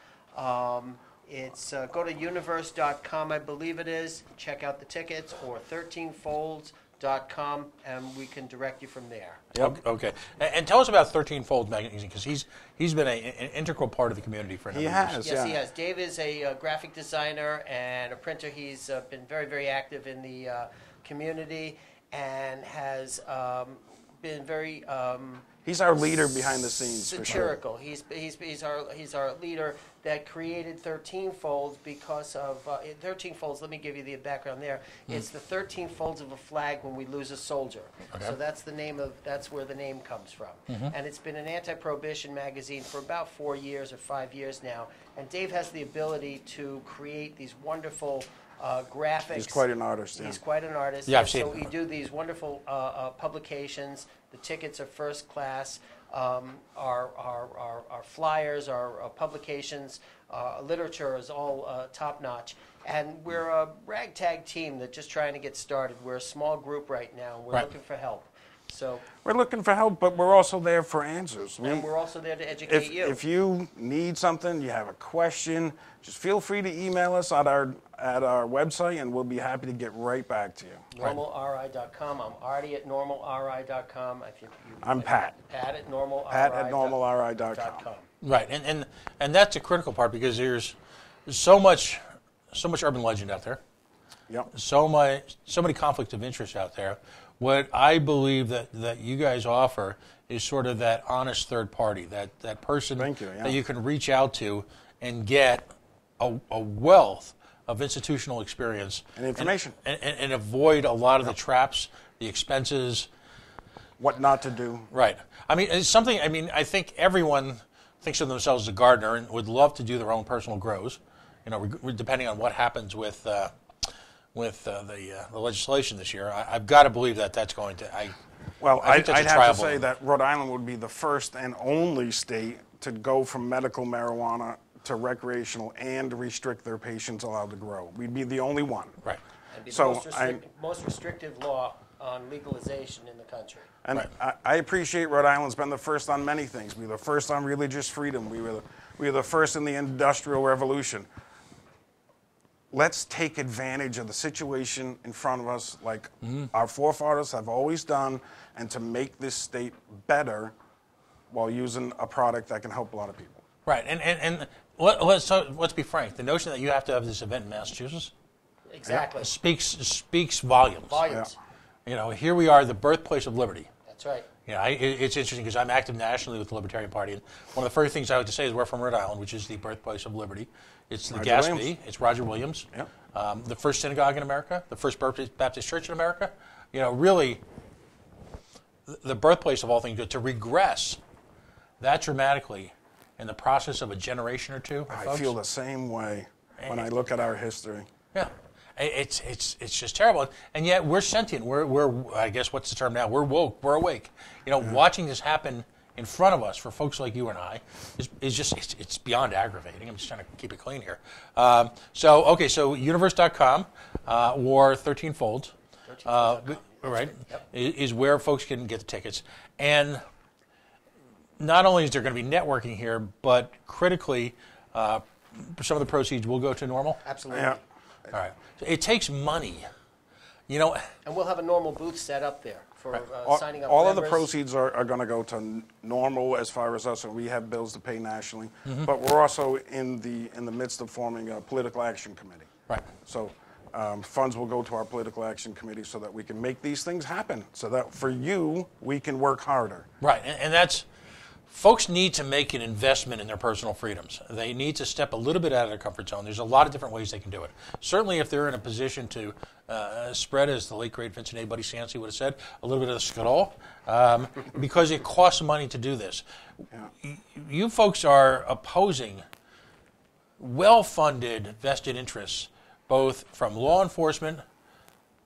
It's go to universe.com, I believe it is. Check out the tickets, or 13folds.com, and we can direct you from there. Yep. Okay. And tell us about 13 Folds Magazine, because he's been an integral part of the community for a number of years. Yes, he has. Dave is a graphic designer and a printer. He's been very, very active in the community and has been very... he's our leader behind the scenes, satirical. For sure. He's our leader that created 13 Folds because of 13 Folds. Let me give you the background there. It's the 13 folds of a flag when we lose a soldier. Okay. So that's where the name comes from. And it's been an anti-prohibition magazine for about 4 years or 5 years now. And Dave has the ability to create these wonderful graphics. He's quite an artist. He's quite an artist. Yeah, I've seen So we do these wonderful publications The tickets are first class. Our flyers, our publications, literature is all top notch. And we're a ragtag team that's just trying to get started. We're a small group right now. We're looking for help. So we're looking for help, but we're also there for answers. And we're also there to educate you. If you need something, you have a question, just feel free to email us at our website, and we'll be happy to get right back to you. NormalRI.com. I'm Artie at NormalRI.com. I'm Pat. Pat at NormalRI.com. Pat at NormalRI.com. Right, and that's a critical part because there's so much urban legend out there. Yep. So many conflicts of interest out there. What I believe that you guys offer is sort of that honest third party, that person that you can reach out to and get a wealth of institutional experience and information, and avoid a lot of the traps, the expenses, what not to do. Right. I mean, it's something. I mean, I think everyone thinks of themselves as a gardener and would love to do their own personal grows. You know, depending on what happens with the legislation this year, I've got to believe that that's going to. I'd have to say that Rhode Island would be the first and only state to go from medical marijuana to recreational and restrict their patients allowed to grow. We'd be the only one. Right. And be the most restrictive law on legalization in the country. And I appreciate Rhode Island's been the first on many things. We were the first on religious freedom. We were the first in the Industrial Revolution. Let's take advantage of the situation in front of us like our forefathers have always done, and to make this state better while using a product that can help a lot of people. Right, and let's be frank. The notion that you have to have this event in Massachusetts speaks volumes. Volumes. You know, here we are, the birthplace of liberty. That's right. You know, it's interesting because I'm active nationally with the Libertarian Party, and one of the first things I like to say is we're from Rhode Island, which is the birthplace of liberty. It's the Gaspee. It's Roger Williams. Yep. The first synagogue in America, the first Baptist church in America. You know, really, the birthplace of all things good. To regress that dramatically in the process of a generation or two. I feel the same way when I look at our history. Yeah. It's just terrible, and yet we're sentient. We're I guess what's the term now? We're woke. We're awake. You know, watching this happen in front of us for folks like you and I is just it's beyond aggravating. I'm just trying to keep it clean here. So universe.com or 13 Folds, right, is where folks can get the tickets. And not only is there going to be networking here, but critically, some of the proceeds will go to Normal. Absolutely. Yeah. All right. So it takes money, you know. And we'll have a Normal booth set up there for signing up. All of the proceeds are going to go to Normal as far as us, and we have bills to pay nationally. But we're also in the midst of forming a political action committee. Right. So funds will go to our political action committee so that we can make these things happen. So that for you, we can work harder. Right, and that's. Folks need to make an investment in their personal freedoms. They need to step a little bit out of their comfort zone. There's a lot of different ways they can do it. Certainly if they're in a position to spread, as the late, great Vincent A. Buddy Sancy would have said, a little bit of the scuttle, because it costs money to do this. Yeah. You folks are opposing well-funded vested interests, both from law enforcement.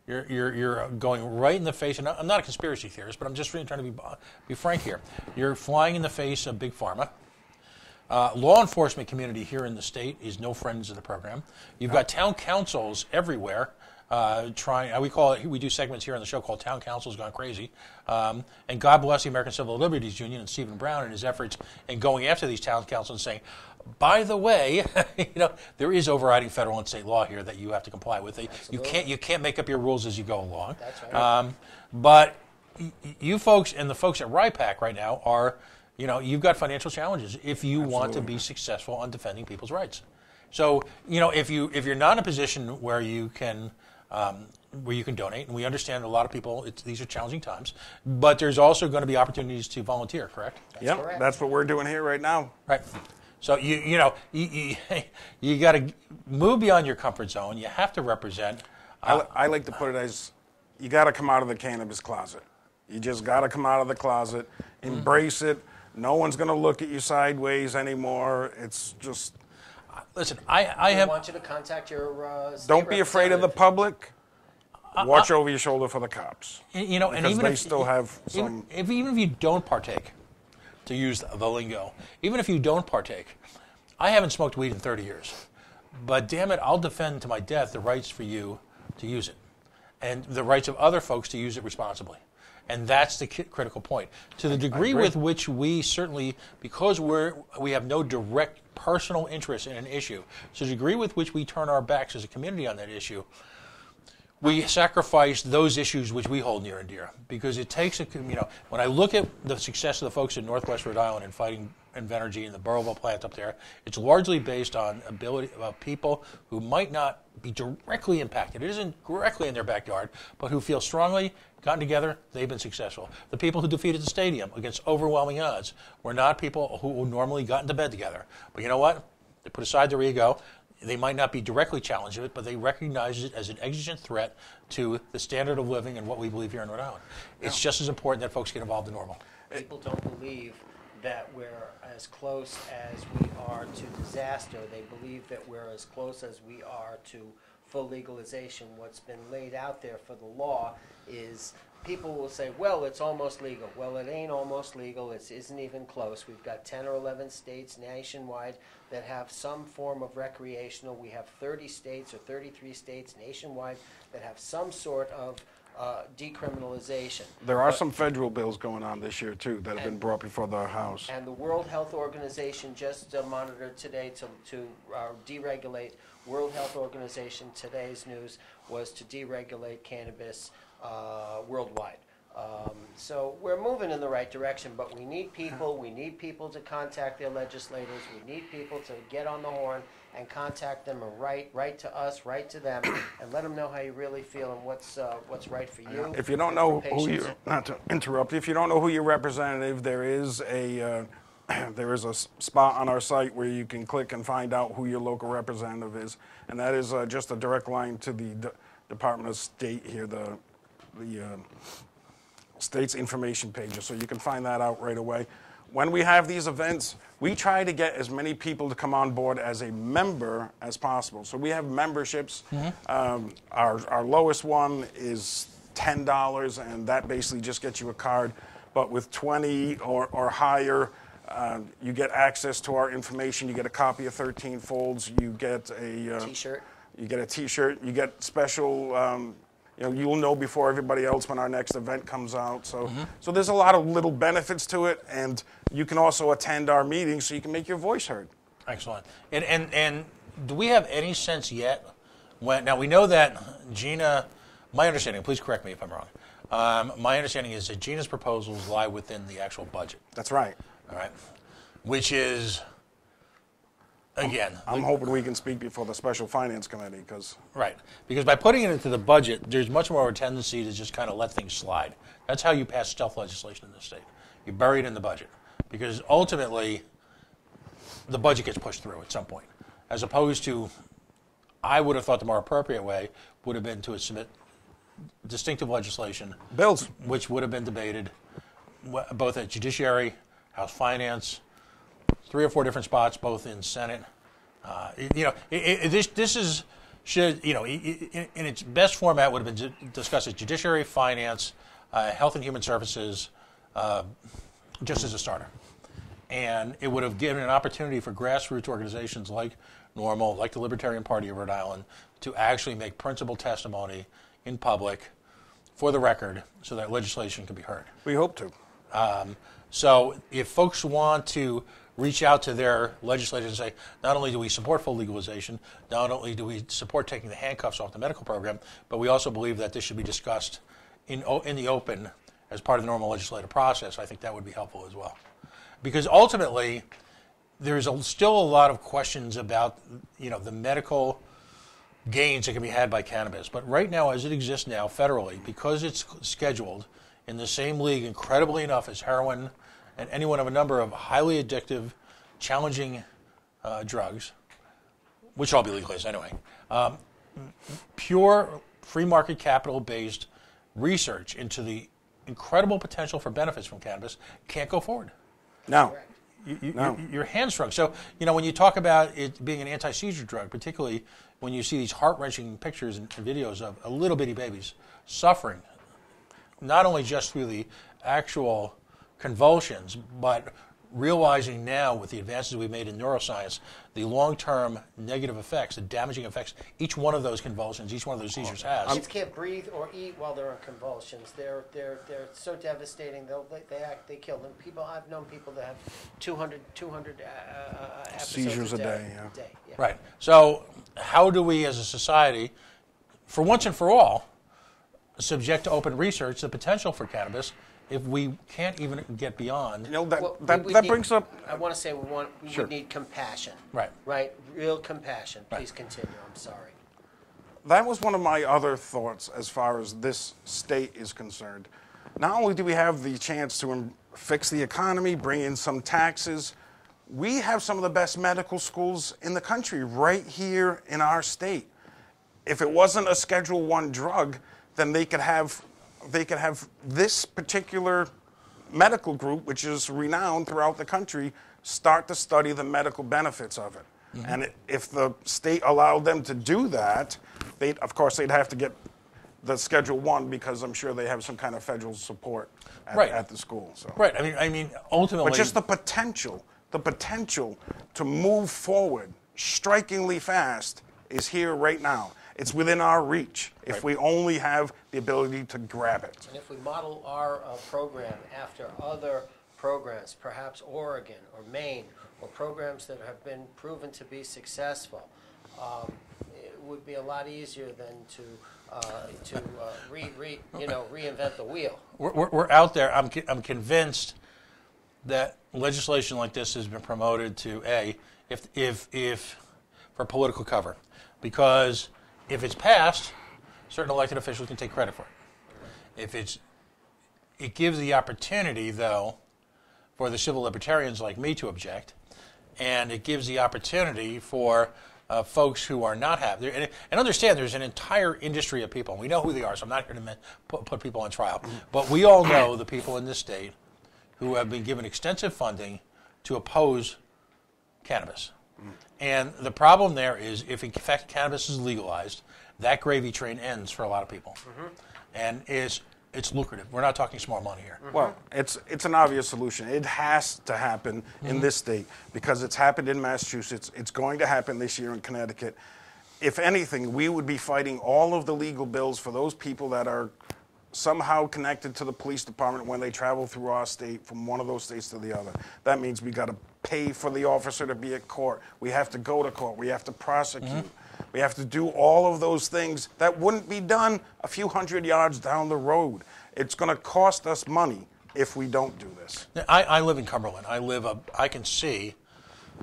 You're going right in the face, and I'm not a conspiracy theorist, but I'm just really trying to be frank here. You're flying in the face of Big Pharma. Law enforcement community here in the state is no friends of the program. You've got town councils everywhere trying. We do segments here on the show called "Town Council's Gone Crazy," and God bless the American Civil Liberties Union and Stephen Brown and his efforts in going after these town councils and saying, by the way, you know, there is overriding federal and state law here that you have to comply with. You can't make up your rules as you go along. That's right. But you folks and the folks at RIPAC right now are, you know, you've got financial challenges if you want to be successful on defending people's rights. So, you know, if you're not in a position where you can donate, and we understand a lot of people, these are challenging times, but there's also going to be opportunities to volunteer, correct? Yep, that's what we're doing here right now. Right. So you got to move beyond your comfort zone. You have to represent. I like to put it as, you got to come out of the cannabis closet. You just got to come out of the closet, embrace it. No one's going to look at you sideways anymore. It's just. Listen, I want you to contact your. Don't be afraid of the public. watch over your shoulder for the cops. You know, and because even they if still have some. even if you don't partake, to use the lingo, even if you don't partake, I haven't smoked weed in 30 years, but damn it, I'll defend to my death the rights for you to use it, and the rights of other folks to use it responsibly. And that's the critical point. To the degree with which we certainly, because we have no direct personal interest in an issue, to the degree with which we turn our backs as a community on that issue, we sacrifice those issues which we hold near and dear. Because it takes when I look at the success of the folks in Northwest Rhode Island in fighting Invenergy and the Burrillville plant up there, it's largely based on ability of people who might not be directly impacted. It isn't directly in their backyard, but who feel strongly, gotten together, they've been successful. The people who defeated the stadium against overwhelming odds were not people who normally got into bed together. But you know what? They put aside their ego. They might not be directly challenged with it, but they recognize it as an exigent threat to the standard of living and what we believe here in Rhode Island. It's just as important that folks get involved in normal. People don't believe that we're as close as we are to disaster. They believe that we're as close as we are to full legalization. What's been laid out there for the law is people will say, well, it's almost legal. Well, it ain't almost legal. It isn't even close. We've got 10 or 11 states nationwide that have some form of recreational. We have 30 states or 33 states nationwide that have some sort of decriminalization. There are some federal bills going on this year, too, that have been brought before the House. And the World Health Organization just monitored today to deregulate. World Health Organization, today's news was to deregulate cannabis worldwide. So we're moving in the right direction, but we need people. We need people to contact their legislators. We need people to get on the horn and contact them and write to us, write to them, and let them know how you really feel and what's right for you. If you don't know who you, not to interrupt, if you don't know who your representative, there is a spot on our site where you can click and find out who your local representative is, and that is just a direct line to the Department of State here, the state's information pages, so you can find that out right away. When we have these events, we try to get as many people to come on board as a member as possible. So we have memberships. Our lowest one is $10, and that basically just gets you a card. But with 20 or higher, you get access to our information. You get a copy of 13 Folds. You get a T-shirt. You get a T-shirt. You get special. You'll know before everybody else when our next event comes out. So, so there's a lot of little benefits to it, and you can also attend our meetings so you can make your voice heard. Excellent. And do we have any sense yet now we know that Gina, my understanding, please correct me if I'm wrong, my understanding is that Gina's proposals lie within the actual budget. That's right. All right. Which is, again, I'm hoping we can speak before the Special Finance Committee, because by putting it into the budget, there's much more of a tendency to just kind of let things slide. That's how you pass stealth legislation in this state. You bury it in the budget, because ultimately the budget gets pushed through at some point, as opposed to, I would have thought the more appropriate way would have been to submit distinctive legislation, bills, which would have been debated both at Judiciary, House Finance, 3 or 4 different spots, both in Senate. This is should in its best format would have been discussed at Judiciary, Finance, Health and Human Services, just as a starter, and it would have given an opportunity for grassroots organizations like NORML, like the Libertarian Party of Rhode Island, to actually make principled testimony in public, for the record, so that legislation can be heard. We hope to. So if folks want to reach out to their legislators and say, not only do we support full legalization, not only do we support taking the handcuffs off the medical program, but we also believe that this should be discussed in the open as part of the normal legislative process, I think that would be helpful as well. Because ultimately, there's still a lot of questions about the medical gains that can be had by cannabis. But right now, as it exists now federally, because it's scheduled in the same league, incredibly enough, as heroin and any one of a number of highly addictive, challenging drugs, which should all be legalized anyway, pure free market capital-based research into the incredible potential for benefits from cannabis can't go forward. No. No. You're hamstrung. So, when you talk about it being an anti-seizure drug, particularly when you see these heart-wrenching pictures and videos of little bitty babies suffering, not only just through the actual convulsions, but realizing now with the advances we've made in neuroscience, the long-term negative effects, the damaging effects each one of those convulsions, each one of those seizures has. Kids can't breathe or eat while they're in convulsions. They're so devastating. They kill them. I've known people that have 200 episodes Seizures a day. Yeah. Right. So how do we as a society, for once and for all, subject to open research the potential for cannabis if we can't even get beyond? That brings up. I want to say we would need compassion. Right. Right. Real compassion. Right. Please continue. I'm sorry. That was one of my other thoughts as far as this state is concerned. Not only do we have the chance to fix the economy, bring in some taxes, we have some of the best medical schools in the country right here in our state. If it wasn't a Schedule I drug, then they could have this particular medical group, which is renowned throughout the country, start to study the medical benefits of it. Mm-hmm. And if the state allowed them to do that, they'd have to get the Schedule I because I'm sure they have some kind of federal support at the school. So. Right. I mean, ultimately, but just the potential to move forward strikingly fast is here right now. It's within our reach if we only have the ability to grab it. And if we model our program after other programs, perhaps Oregon or Maine, or programs that have been proven to be successful, it would be a lot easier than to reinvent the wheel. We're out there. I'm convinced that legislation like this has been promoted to if for political cover, because if it's passed, certain elected officials can take credit for it. It gives the opportunity, though, for the civil libertarians like me to object, and it gives the opportunity for folks who are not happy. And understand there's an entire industry of people, and we know who they are, so I'm not here to put people on trial. But we all know the people in this state who have been given extensive funding to oppose cannabis. And the problem there is, if in fact cannabis is legalized, that gravy train ends for a lot of people. Mm-hmm. And it's lucrative. We're not talking small money here. Mm-hmm. Well, it's an obvious solution. It has to happen in this state because it's happened in Massachusetts. It's going to happen this year in Connecticut. If anything, we would be fighting all of the legal bills for those people that are somehow connected to the police department when they travel through our state from one of those states to the other. That means we got to pay for the officer to be at court. We have to go to court. We have to prosecute. Mm-hmm. We have to do all of those things that wouldn't be done a few hundred yards down the road. It's going to cost us money if we don't do this. I live in Cumberland. I can see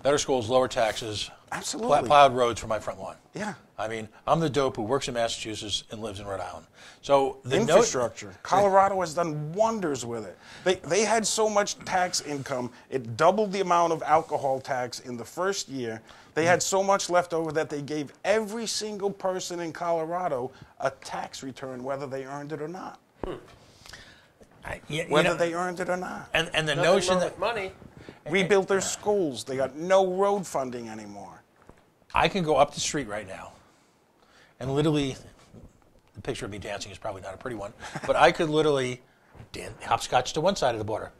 better schools, lower taxes, absolutely plowed roads for my front lawn. Yeah. I mean, I'm the dope who works in Massachusetts and lives in Rhode Island. So the infrastructure. Colorado has done wonders with it. They had so much tax income, it doubled the amount of alcohol tax in the first year. They had so much left over that they gave every single person in Colorado a tax return, whether they earned it or not. Whether they earned it or not. And the Nothing notion wrong that with money. Rebuilt their schools. They got no road funding anymore. I can go up the street right now, and literally, the picture of me dancing is probably not a pretty one, but I could literally hopscotch to one side of the border,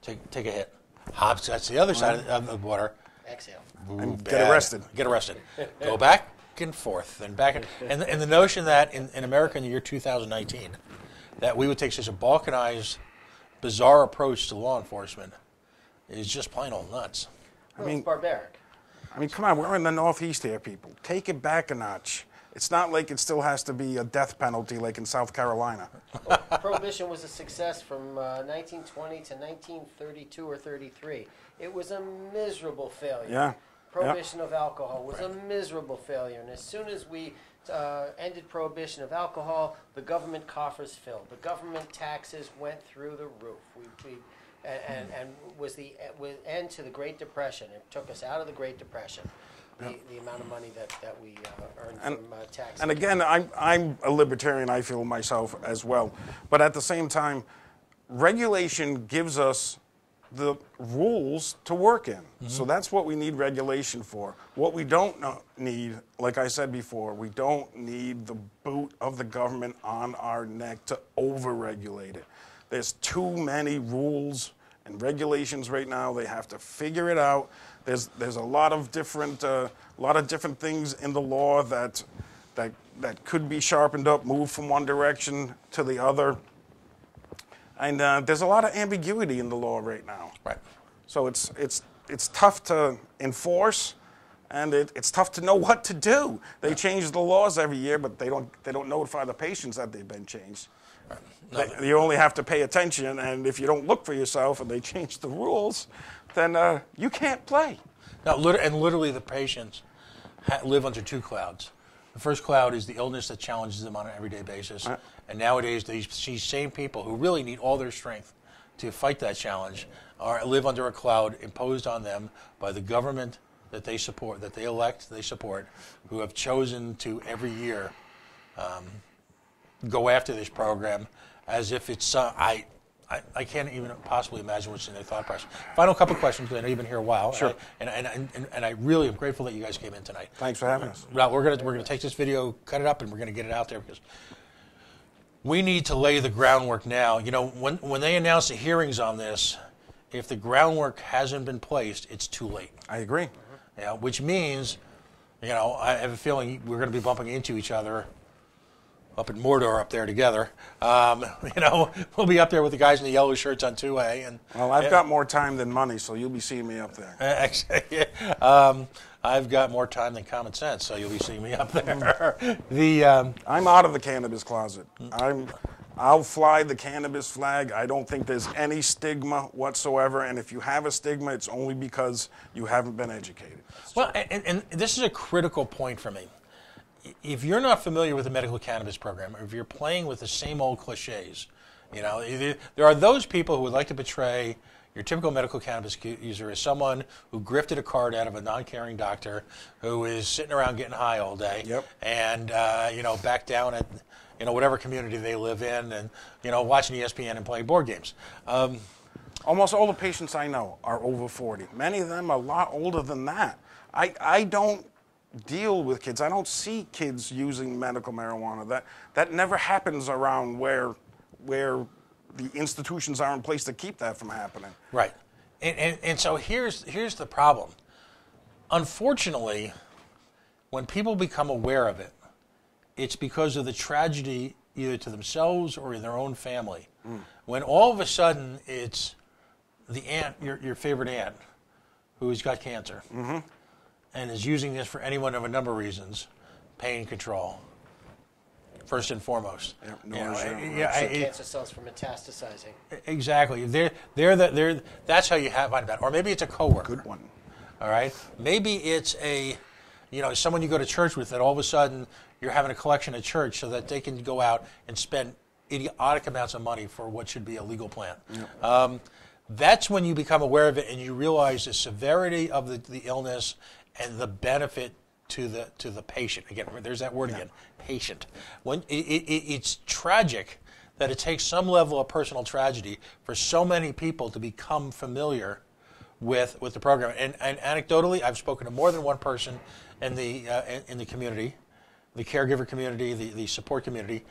take a hit, hopscotch to the other side of the border, Exhale. And get arrested. Go back and forth, and back, and the notion that in America in the year 2019, that we would take such a balkanized, bizarre approach to law enforcement is just plain old nuts. Well, it's barbaric. I mean, come on, we're in the Northeast here, people. Take it back a notch. It's not like it still has to be a death penalty like in South Carolina. Well, Prohibition was a success from 1920 to 1932 or 33. It was a miserable failure. Yeah. Prohibition of alcohol was a miserable failure. And as soon as we ended prohibition of alcohol, the government coffers filled. The government taxes went through the roof. And was the end to the Great Depression. It took us out of the Great Depression. The amount of money that we earned from taxes. And again, I'm a libertarian, I feel myself as well. But at the same time, regulation gives us the rules to work in. So that's what we need regulation for. What we don't need, like I said before, we don't need the boot of the government on our neck to over-regulate it. There's too many rules and regulations right now. They have to figure it out. There's a lot of different things in the law that could be sharpened up, moved from one direction to the other. And there's a lot of ambiguity in the law right now. Right. So it's tough to enforce, and it's tough to know what to do. They change the laws every year, but they don't notify the patients that they've been changed. Right. No. You only have to pay attention, and if you don't look for yourself and they change the rules, then you can't play. Now, literally, the patients live under two clouds. The first cloud is the illness that challenges them on an everyday basis. Right. And nowadays, these same people who really need all their strength to fight that challenge live under a cloud imposed on them by the government that they support, that they elect, they support, who have chosen to every year go after this program as if it's I can't even possibly imagine what's in their thought process. Final couple of questions, because I know you've been here a while. Sure. And I really am grateful that you guys came in tonight. Thanks for having us. Well, we're gonna take this video, cut it up, and we're gonna get it out there because we need to lay the groundwork now. You know, when they announce the hearings on this, if the groundwork hasn't been placed, it's too late. I agree. Yeah, which means, you know, I have a feeling we're going to be bumping into each other up in Mordor up there together. You know, we'll be up there with the guys in the yellow shirts on 2A. And well, I've got more time than money, so you'll be seeing me up there. I've got more time than common sense, so you'll be seeing me up there. I'm out of the cannabis closet. I'll fly the cannabis flag. I don't think there's any stigma whatsoever, and if you have a stigma, it's only because you haven't been educated. Well, and this is a critical point for me. If you're not familiar with the medical cannabis program, or if you're playing with the same old cliches, you know, there are those people who would like to portray your typical medical cannabis user as someone who grifted a card out of a non-caring doctor who is sitting around getting high all day, yep. And you know, back down at whatever community they live in, and watching ESPN and playing board games. Almost all the patients I know are over 40. Many of them are a lot older than that. I don't deal with kids. I don't see kids using medical marijuana. That never happens around where the institutions are in place to keep that from happening. Right. And so here's the problem. Unfortunately, when people become aware of it, it's because of the tragedy either to themselves or in their own family. When all of a sudden it's the aunt, your favorite aunt, who's got cancer, and is using this for any one of a number of reasons, pain control, first and foremost. Cancer cells from metastasizing. Exactly. That's how you find about it. Or maybe it's a coworker. Good one. All right. Maybe it's someone you go to church with that all of a sudden you're having a collection at church so that they can go out and spend idiotic amounts of money for what should be a legal plan. Yep. That's when you become aware of it and you realize the severity of the illness and the benefit to the patient. Again, there's that word again, patient. When it's tragic that it takes some level of personal tragedy for so many people to become familiar with the program. And anecdotally, I've spoken to more than one person in the community, the caregiver community, the support community,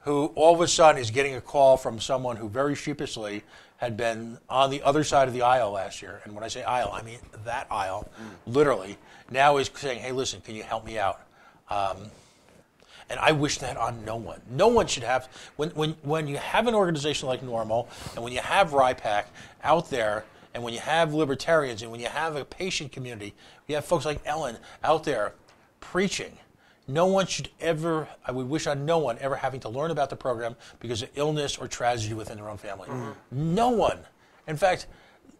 who all of a sudden is getting a call from someone who very sheepishly had been on the other side of the aisle last year. And when I say aisle, I mean that aisle, literally, now is saying, hey, listen, can you help me out? And I wish that on no one. No one should have, when you have an organization like Normal, and when you have RIPAC out there, and when you have libertarians, and when you have a patient community, you have folks like Ellen out there preaching. No one should ever, I would wish on no one ever having to learn about the program because of illness or tragedy within their own family. No one. In fact,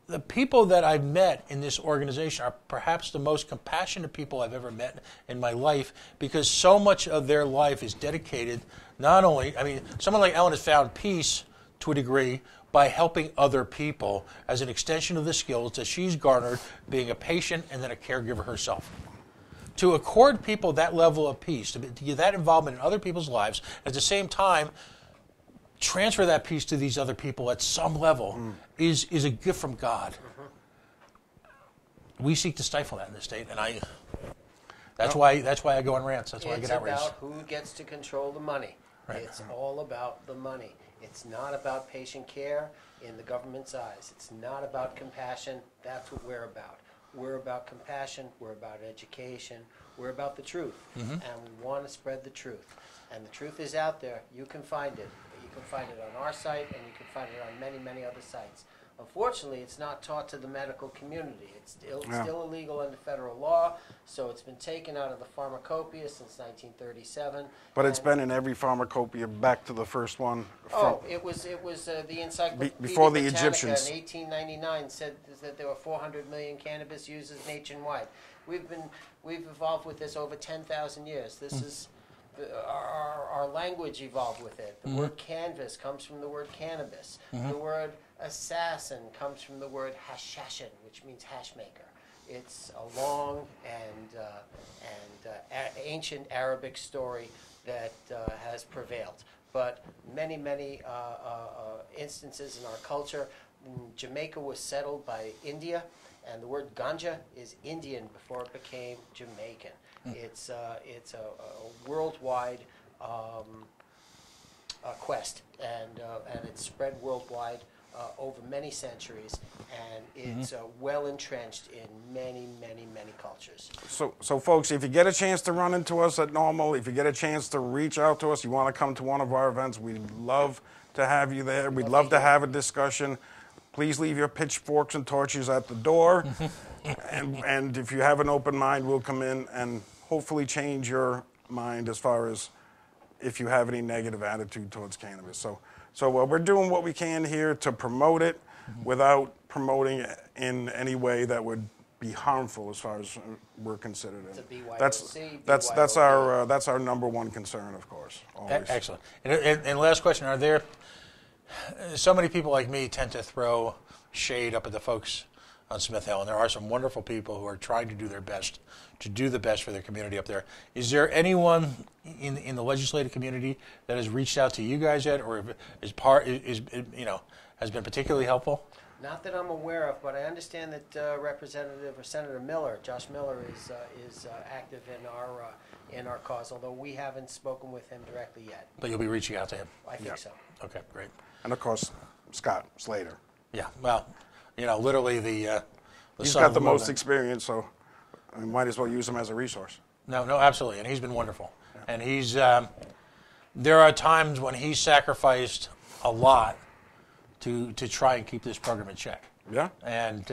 the people that I've met in this organization are perhaps the most compassionate people I've ever met in my life because so much of their life is dedicated not only, someone like Ellen has found peace to a degree by helping other people as an extension of the skills that she's garnered being a patient and then a caregiver herself. To accord people that level of peace, to get that involvement in other people's lives, at the same time transfer that peace to these other people at some level is a gift from God. We seek to stifle that in this state, and that's why I go on rants. That's why I get outraged. It's about who gets to control the money. Right. It's all about the money. It's not about patient care in the government's eyes. It's not about compassion. That's what we're about. We're about compassion. We're about education. We're about the truth. And we want to spread the truth. And the truth is out there. You can find it. You can find it on our site, and you can find it on many, many other sites. Unfortunately, it's not taught to the medical community. It's still illegal under federal law, so it's been taken out of the pharmacopoeia since 1937. But it's been in every pharmacopoeia back to the first one. It was the Encyclopedia before the Britannica Egyptians. in 1899 said that there were 400 million cannabis users nationwide. We've evolved with this over 10,000 years. This is our language evolved with it. The word canvas comes from the word cannabis. The word assassin comes from the word hashashin, which means hash maker. It's a long and ancient Arabic story that has prevailed. But many instances in our culture, Jamaica was settled by India, and the word ganja is Indian before it became Jamaican. It's a worldwide quest, and it's spread worldwide over many centuries, and it's well entrenched in many cultures. So folks, if you get a chance to run into us at Normal, if you get a chance to reach out to us, you want to come to one of our events, we'd love to have you there. We'd love to have a discussion. Please leave your pitchforks and torches at the door. and if you have an open mind, we'll come in and hopefully change your mind as far as if you have any negative attitude towards cannabis. So we're doing what we can here to promote it without promoting it in any way that would be harmful as far as we're considered. That's our number one concern, of course. Always. Excellent. And last question: are there so many people like me tend to throw shade up at the folks on Smith Hill, and there are some wonderful people who are trying to do their best to do the best for their community up there. Is there anyone in the legislative community that has reached out to you guys yet, or has been particularly helpful? Not that I'm aware of, but I understand that Representative or Senator Miller, Josh Miller, is active in our cause, although we haven't spoken with him directly yet. But you'll be reaching out to him. I think so. Okay, great. And of course, Scott Slater. Yeah, well, literally the he's got the most experience, so we might as well use him as a resource. No, absolutely, and he's been wonderful. Yeah. And he's there are times when he's sacrificed a lot to try and keep this program in check. Yeah. And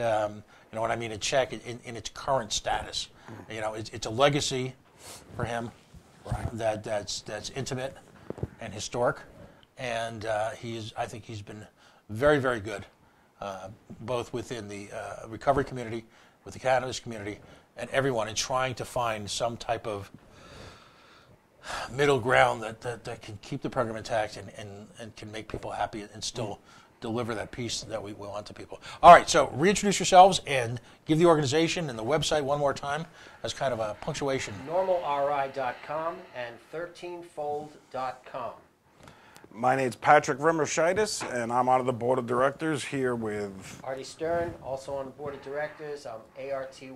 what I mean in check in its current status. It's a legacy for him, right, that's intimate and historic, and I think he's been very, very good, both within the recovery community, with the cannabis community, and everyone, in trying to find some type of middle ground that can keep the program intact and can make people happy and still deliver that peace that we want to people. All right, so reintroduce yourselves and give the organization and the website one more time as kind of a punctuation. NormalRI.com and 13fold.com. My name's Patrick Rimmershitis, and I'm on the board of directors here with Artie Stern, also on the board of directors. I'm ARTY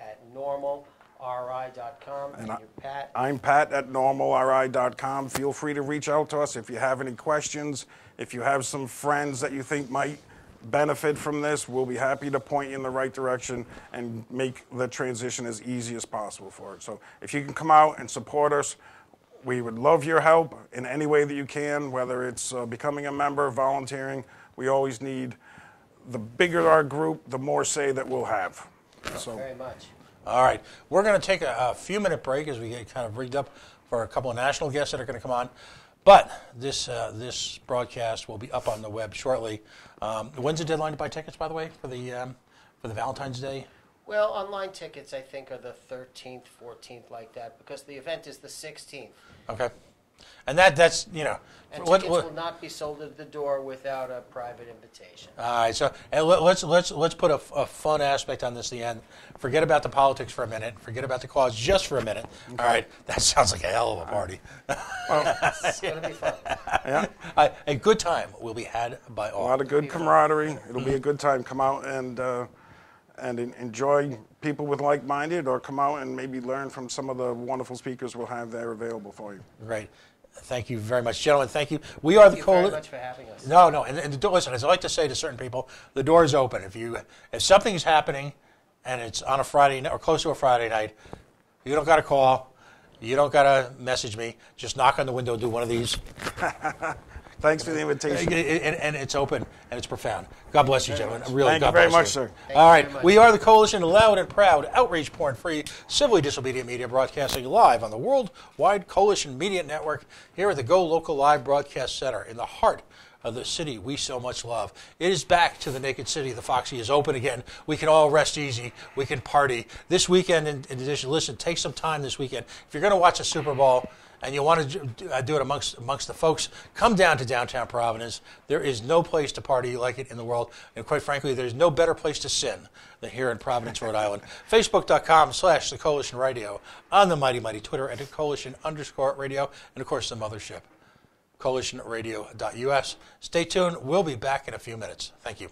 at NormalRI.com. And you're Pat? I'm Pat at NormalRI.com. Feel free to reach out to us if you have any questions. If you have some friends that you think might benefit from this, we'll be happy to point you in the right direction and make the transition as easy as possible for it. So if you can come out and support us, we would love your help in any way that you can, whether it's becoming a member, volunteering. We always need, the bigger our group, the more say that we'll have. So. Very much. All right. We're going to take a few-minute break as we get kind of rigged up for a couple of national guests that are going to come on. But this broadcast will be up on the web shortly. When's the deadline to buy tickets, by the way, for the Valentine's Day? Well, online tickets, I think, are the 13th, 14th, like that, because the event is the 16th. Okay. And that's. And tickets will not be sold at the door without a private invitation. All right, so and let's put a fun aspect on this at the end. Forget about the politics for a minute. Forget about the cause just for a minute. Okay. All right, that sounds like a hell of a party. Well, it's going to be fun. Yeah. A good time will be had by A all. lot of good camaraderie. It'll be a good time. Come out and enjoy people with like-minded, or come out and maybe learn from some of the wonderful speakers we'll have there available for you. Great. Thank you very much, gentlemen. Thank you. We are the Thank you very coalition. much for having us. No, and the door, listen, as I like to say to certain people, the door is open. If something's happening and it's on a Friday night or close to a Friday night, you don't got to call. You don't got to message me. Just knock on the window, do one of these. Thanks for the invitation. And it's open and it's profound. God bless you, gentlemen. Really, Thank God you very bless much, you. sir. All you right, very much. we are the coalition of loud and proud, outrage porn-free, civilly disobedient media, broadcasting live on the worldwide coalition media network here at the Go Local Live Broadcast Center in the heart of the city we so much love. It is back to the Naked City. The Foxy is open again. We can all rest easy. We can party. This weekend, in addition, listen, take some time this weekend. If you're going to watch a Super Bowl and you want to do it amongst the folks, come down to downtown Providence. There is no place to party like it in the world. And quite frankly, there's no better place to sin than here in Providence, Rhode Island. Facebook.com/The Coalition Radio, on the mighty Twitter, and at Coalition_Radio, and of course the mothership, coalitionradio.us. Stay tuned. We'll be back in a few minutes. Thank you.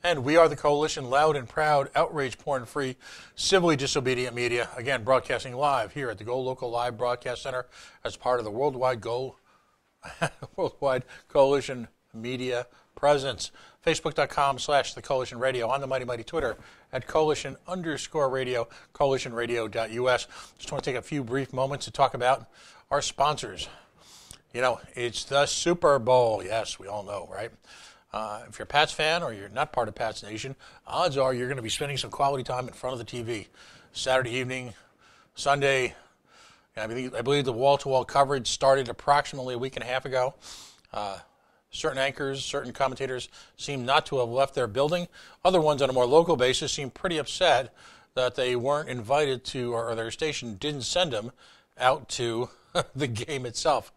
And we are the Coalition, loud and proud, outrage porn-free, civilly disobedient media. Again, broadcasting live here at the GoLocal Live Broadcast Center as part of the worldwide Coalition Media Presence. Facebook.com/The Coalition Radio. On the mighty Twitter at Coalition_radio, coalitionradio.us. Just want to take a few brief moments to talk about our sponsors. You know, it's the Super Bowl. Yes, we all know, right? If you're a Pats fan or you're not part of Pats Nation, odds are you're going to be spending some quality time in front of the TV. Saturday evening, Sunday. I believe the wall-to-wall coverage started approximately a week and a half ago. Certain anchors, certain commentators seem not to have left their building. Other ones on a more local basis seem pretty upset that they weren't invited to, or their station didn't send them out to the game itself.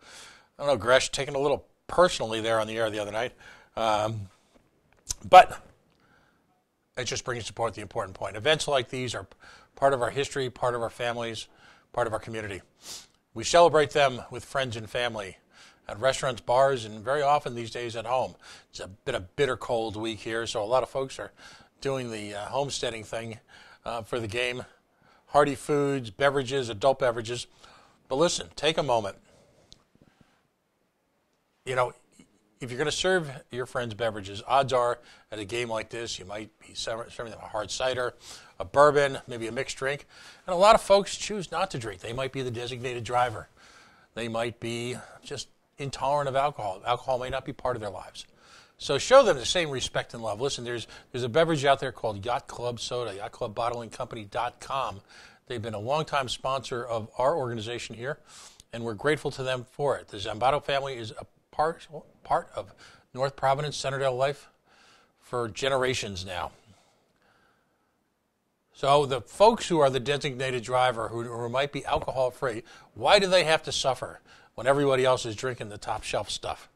I don't know, Gresh, taking a little personally there on the air the other night. But it just brings to the important point. Events like these are part of our history, part of our families, part of our community. We celebrate them with friends and family at restaurants, bars, and very often these days at home. It's been a bitter cold week here, so a lot of folks are doing the homesteading thing for the game. Hearty foods, beverages, adult beverages. But listen, take a moment. You know, if you're going to serve your friends beverages, odds are at a game like this, you might be serving them a hard cider, a bourbon, maybe a mixed drink. And a lot of folks choose not to drink. They might be the designated driver. They might be just intolerant of alcohol. Alcohol may not be part of their lives. So show them the same respect and love. Listen, there's a beverage out there called Yacht Club Soda, yachtclubbottlingcompany.com. They've been a longtime sponsor of our organization here, and we're grateful to them for it. The Zambato family is a part of North Providence, Centerdale life for generations now. So the folks who are the designated driver, who might be alcohol-free, why do they have to suffer when everybody else is drinking the top shelf stuff?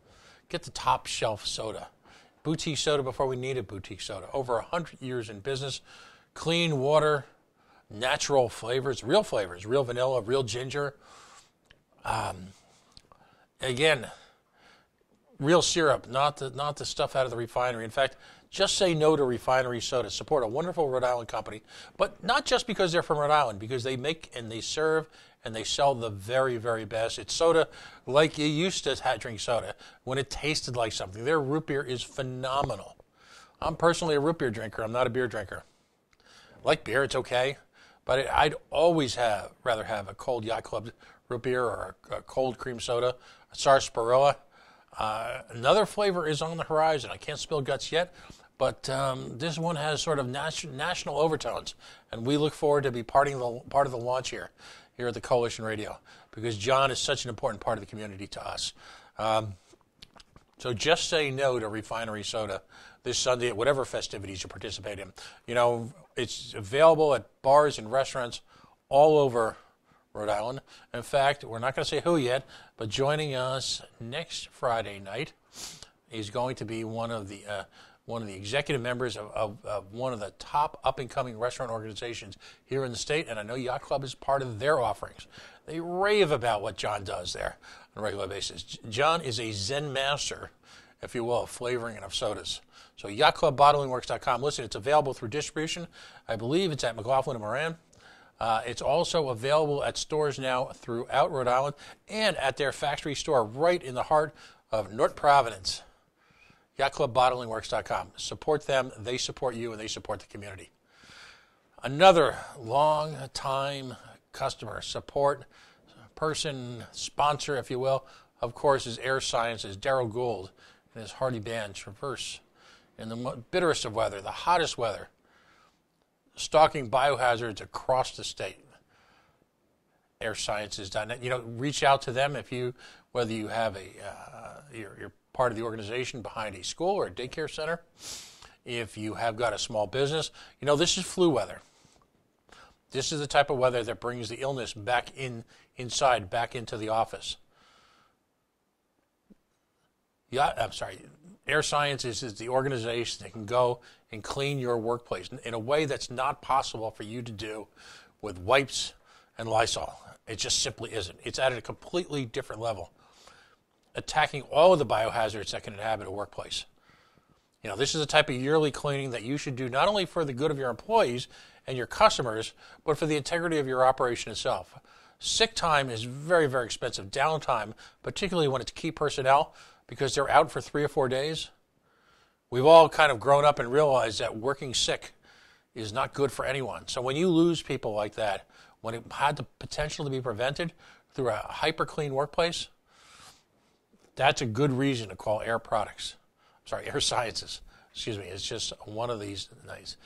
Get the top shelf soda. Boutique soda before we needed boutique soda. Over 100 years in business. Clean water, natural flavors, real vanilla, real ginger. Again, real syrup, not the stuff out of the refinery. In fact, just say no to refinery soda. Support a wonderful Rhode Island company, but not just because they're from Rhode Island, because they make and they serve and they sell the very, very best. It's soda like you used to drink soda when it tasted like something. Their root beer is phenomenal. I'm personally a root beer drinker. I'm not a beer drinker. I like beer, it's okay, but I'd always rather have a cold Yacht Club root beer or a cold cream soda, a sarsaparilla. Another flavor is on the horizon. I can't spill guts yet, but this one has sort of national overtones, and we look forward to be part of the launch here at the Coalition Radio, because John is such an important part of the community to us. So just say no to refinery soda this Sunday at whatever festivities you participate in. You know, it's available at bars and restaurants all over Rhode Island. In fact, we're not going to say who yet, but joining us next Friday night is going to be one of the executive members of one of the top up-and-coming restaurant organizations here in the state, and I know Yacht Club is part of their offerings. They rave about what John does there on a regular basis. John is a Zen master, if you will, of flavoring and of sodas. So yachtclubbottlingworks.com. Listen, it's available through distribution. I believe it's at McLaughlin and Moran. It's also available at stores now throughout Rhode Island and at their factory store right in the heart of North Providence. yachtclubbottlingworks.com. Support them, they support you, and they support the community. Another long-time customer support person, sponsor, if you will, of course, is Air Sciences. Daryl Gould and his hardy band traverse in the bitterest of weather, the hottest weather, stalking biohazards across the state. AirSciences.net. You know, reach out to them whether you have you're part of the organization behind a school or a daycare center. If you have got a small business, you know, this is flu weather. This is the type of weather that brings the illness back inside, back into the office. Air Sciences is the organization that can go and clean your workplace in a way that's not possible for you to do with wipes and Lysol. It just simply isn't. It's at a completely different level, attacking all of the biohazards that can inhabit a workplace. This is the type of yearly cleaning that you should do not only for the good of your employees and your customers, but for the integrity of your operation itself. Sick time is very, very expensive. Downtime, particularly when it's key personnel, because they're out for 3 or 4 days. We've all kind of grown up and realized that working sick is not good for anyone. So when you lose people like that, when it had the potential to be prevented through a hyper clean workplace, that's a good reason to call Air Sciences. It's just one of these nice.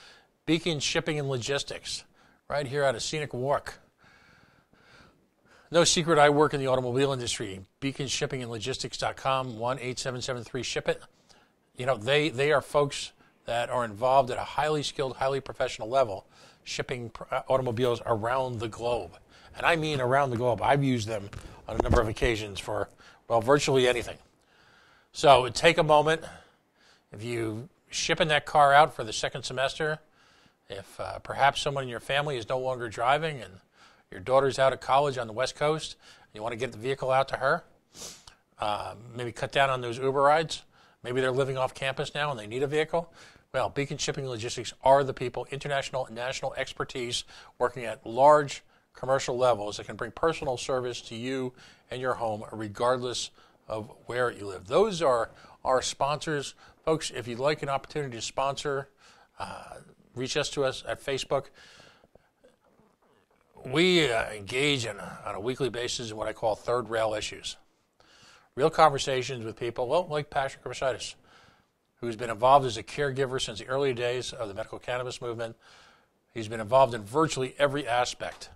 Beacon Shipping and Logistics, right here out of Scenic Walk. No secret I work in the automobile industry. BeaconShippingAndLogistics.com, 1-8773-SHIP-IT. They are folks that are involved at a highly skilled, highly professional level, shipping automobiles around the globe. And I mean around the globe. I've used them on a number of occasions for, virtually anything. So take a moment. If you shipping that car out for the second semester, if perhaps someone in your family is no longer driving and your daughter's out of college on the West Coast, and you want to get the vehicle out to her, maybe cut down on those Uber rides. Maybe they're living off campus now and they need a vehicle. Well, Beacon Shipping Logistics are the people, international and national expertise, working at large commercial levels that can bring personal service to you and your home regardless of where you live. Those are our sponsors. Folks, if you'd like an opportunity to sponsor, reach us to us at Facebook. We engage on a weekly basis in what I call third rail issues. Real conversations with people, like Patrick Rashidis, who's been involved as a caregiver since the early days of the medical cannabis movement. He's been involved in virtually every aspect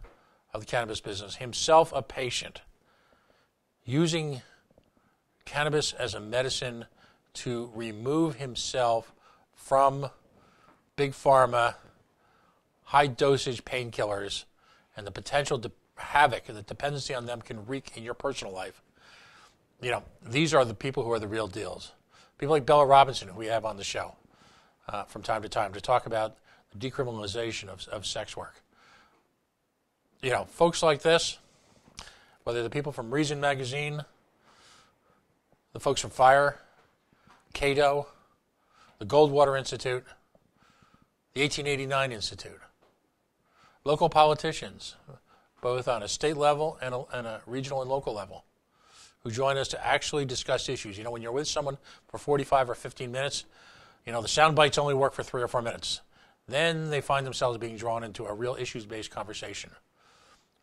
of the cannabis business, himself a patient, using cannabis as a medicine to remove himself from big pharma, high-dosage painkillers, and the potential havoc and the dependency on them can wreak in your personal life. These are the people who are the real deals. People like Bella Robinson, who we have on the show from time to time to talk about the decriminalization of sex work. Folks like this, whether the people from Reason Magazine, the folks from FIRE, Cato, the Goldwater Institute, the 1889 Institute, local politicians, both on a state level and a regional and local level, who join us to actually discuss issues. When you're with someone for 45 or 15 minutes, the sound bites only work for 3 or 4 minutes. Then they find themselves being drawn into a real issues-based conversation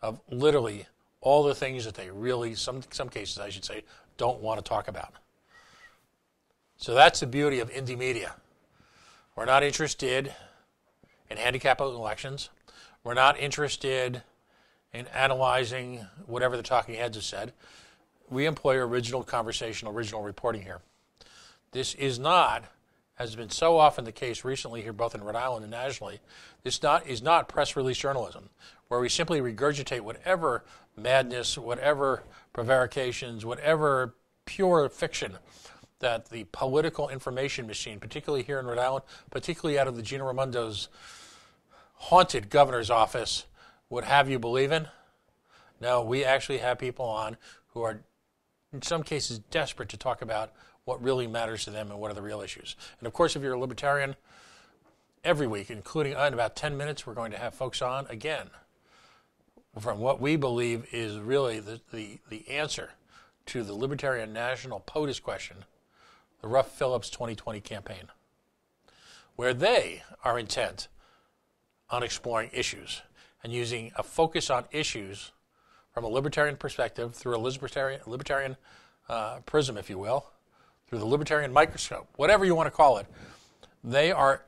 of literally all the things that they really, some cases I should say, don't want to talk about. So that's the beauty of indie media. We're not interested in handicap elections. We're not interested in analyzing whatever the talking heads have said. We employ original conversation, original reporting here. This is not, as has been so often the case recently here, both in Rhode Island and nationally, this is not press release journalism, where we simply regurgitate whatever madness, whatever prevarications, whatever pure fiction that the political information machine, particularly here in Rhode Island, particularly out of the Gina Raimondo's haunted governor's office, would have you believe in. No, we actually have people on who are, in some cases, desperate to talk about what really matters to them and what are the real issues. And of course, if you're a libertarian, every week, including in about 10 minutes, we're going to have folks on again from what we believe is really the answer to the Libertarian National POTUS question, the Ruff Phillips 2020 campaign, where they are intent on exploring issues and using a focus on issues from a libertarian perspective through a libertarian prism, if you will, through the libertarian microscope, whatever you want to call it. They are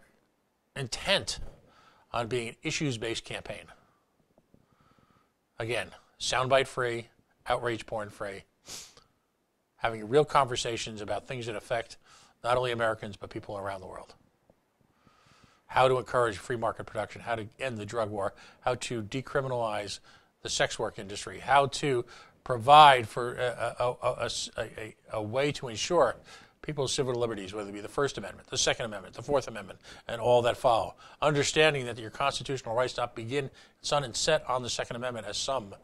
intent on being an issues-based campaign. Again, soundbite-free, outrage porn-free, having real conversations about things that affect not only Americans but people around the world. How to encourage free market production, how to end the drug war, how to decriminalize the sex work industry, how to provide for a way to ensure people's civil liberties, whether it be the First Amendment, the Second Amendment, the Fourth Amendment, and all that follow. Understanding that your constitutional rights not begin, sun and set on the Second Amendment, as some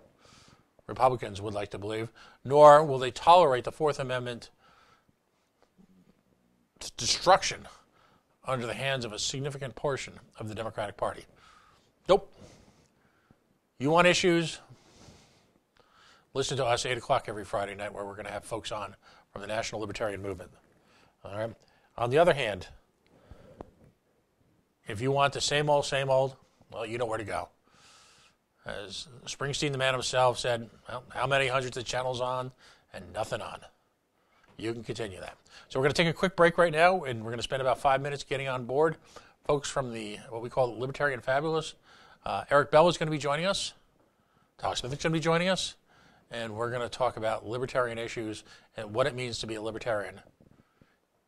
Republicans would like to believe, nor will they tolerate the Fourth Amendment destruction under the hands of a significant portion of the Democratic Party. Nope. You want issues? Listen to us 8 o'clock every Friday night, where we're going to have folks on from the National Libertarian Movement. All right. On the other hand, if you want the same old, well, you know where to go. As Springsteen, the man himself, said, well, how many hundreds of channels on and nothing on? You can continue that. So we're going to take a quick break right now, and we're going to spend about 5 minutes getting on board folks from the what we call the Libertarian Fabulous. Eric Bell is going to be joining us. Tyler Smith is going to be joining us. And we're going to talk about libertarian issues and what it means to be a libertarian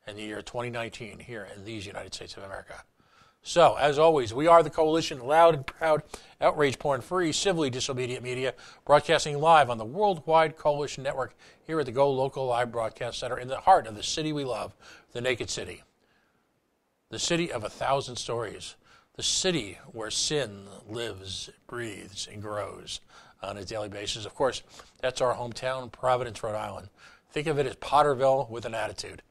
in the year 2019 here in these United States of America. So, as always, we are the Coalition, loud and proud, outrage porn-free, civilly disobedient media, broadcasting live on the Worldwide Coalition Network here at the GoLocal Live Broadcast Center in the heart of the city we love, the Naked City. The city of 1,000 stories. The city where sin lives, breathes, and grows on a daily basis. Of course, that's our hometown, Providence, Rhode Island. Think of it as Potterville with an attitude.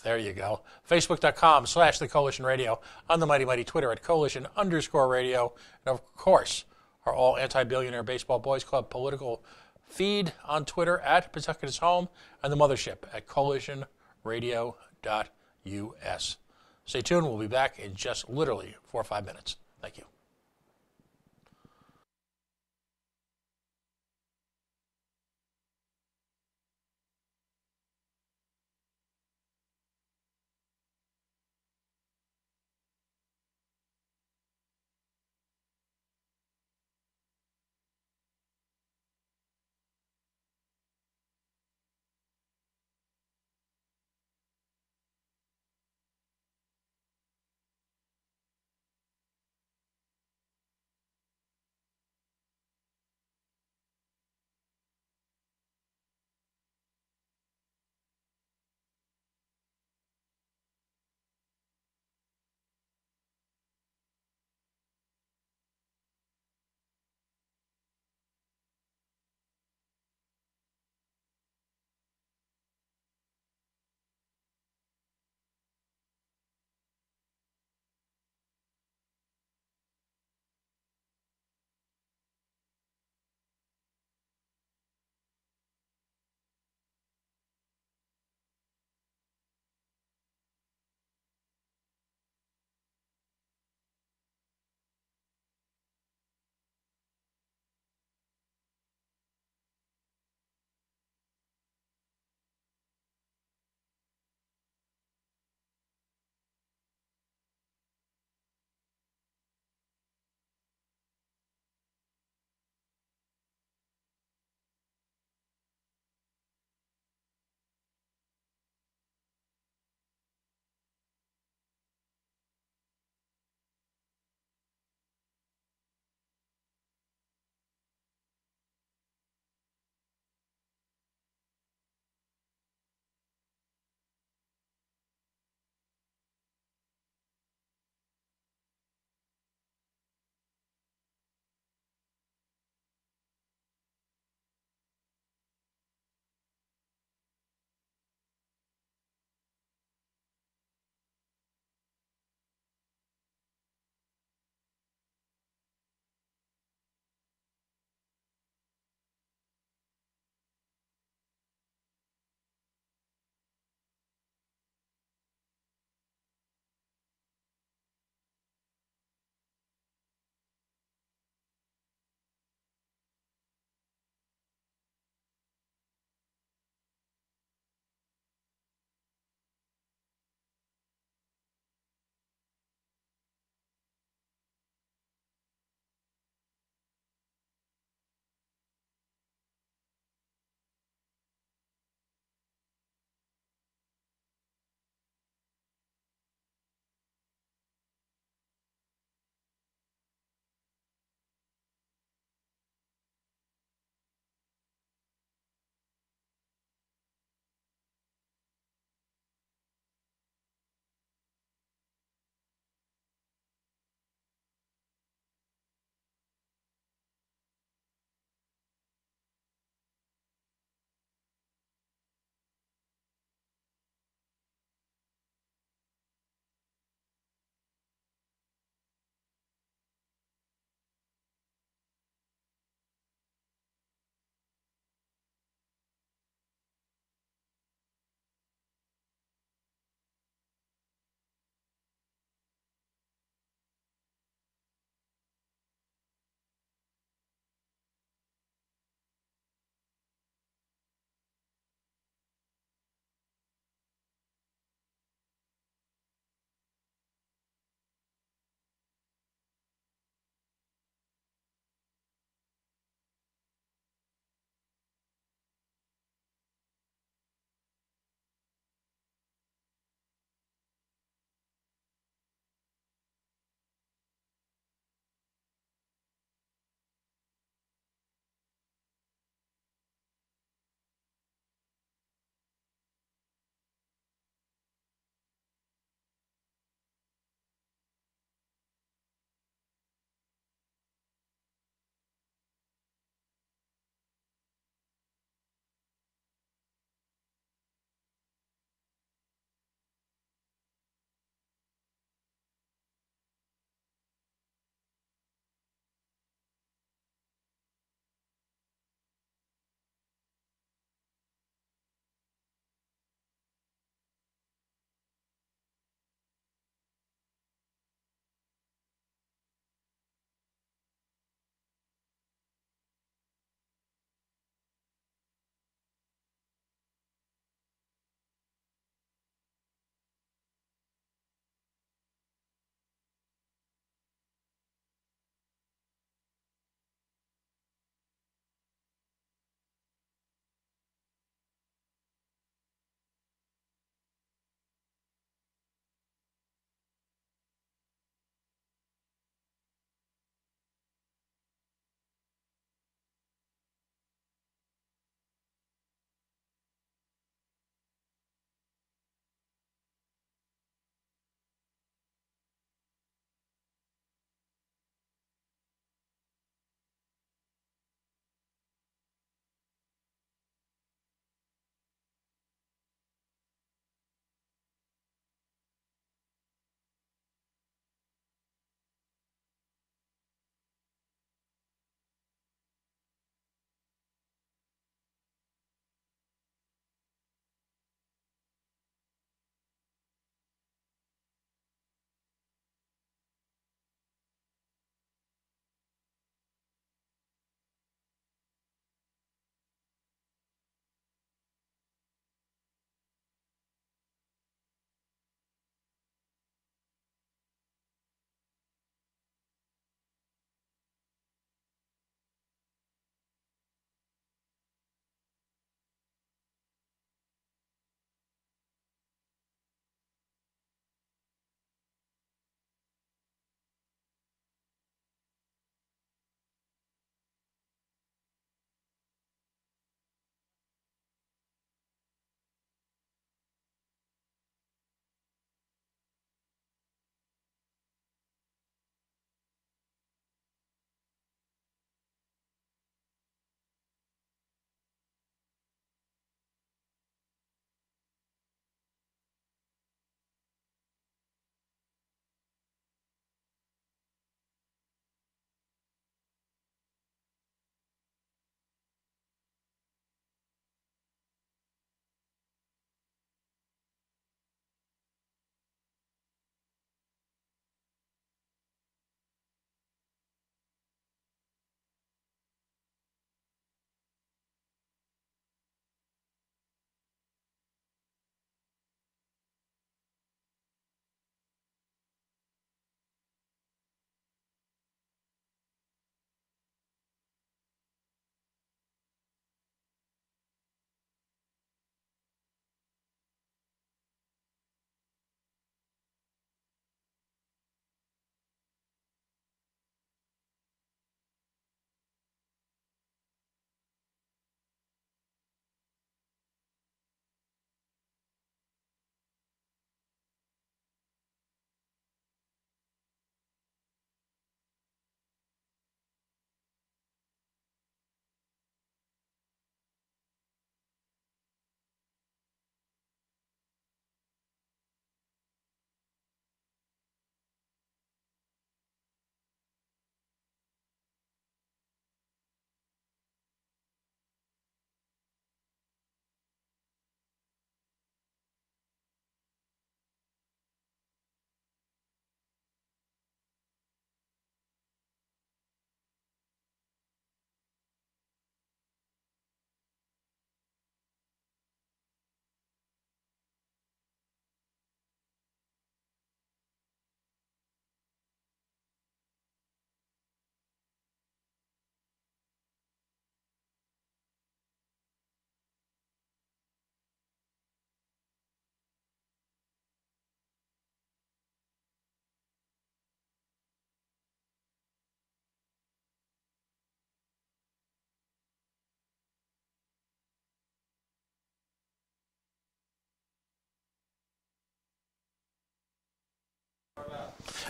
There you go. Facebook.com/The Coalition Radio. On the mighty Twitter at Coalition_radio. And of course, our all anti-billionaire baseball boys club political feed on Twitter at Pawtucket's Home, and the mothership at coalitionradio.us. Stay tuned. We'll be back in just literally 4 or 5 minutes. Thank you.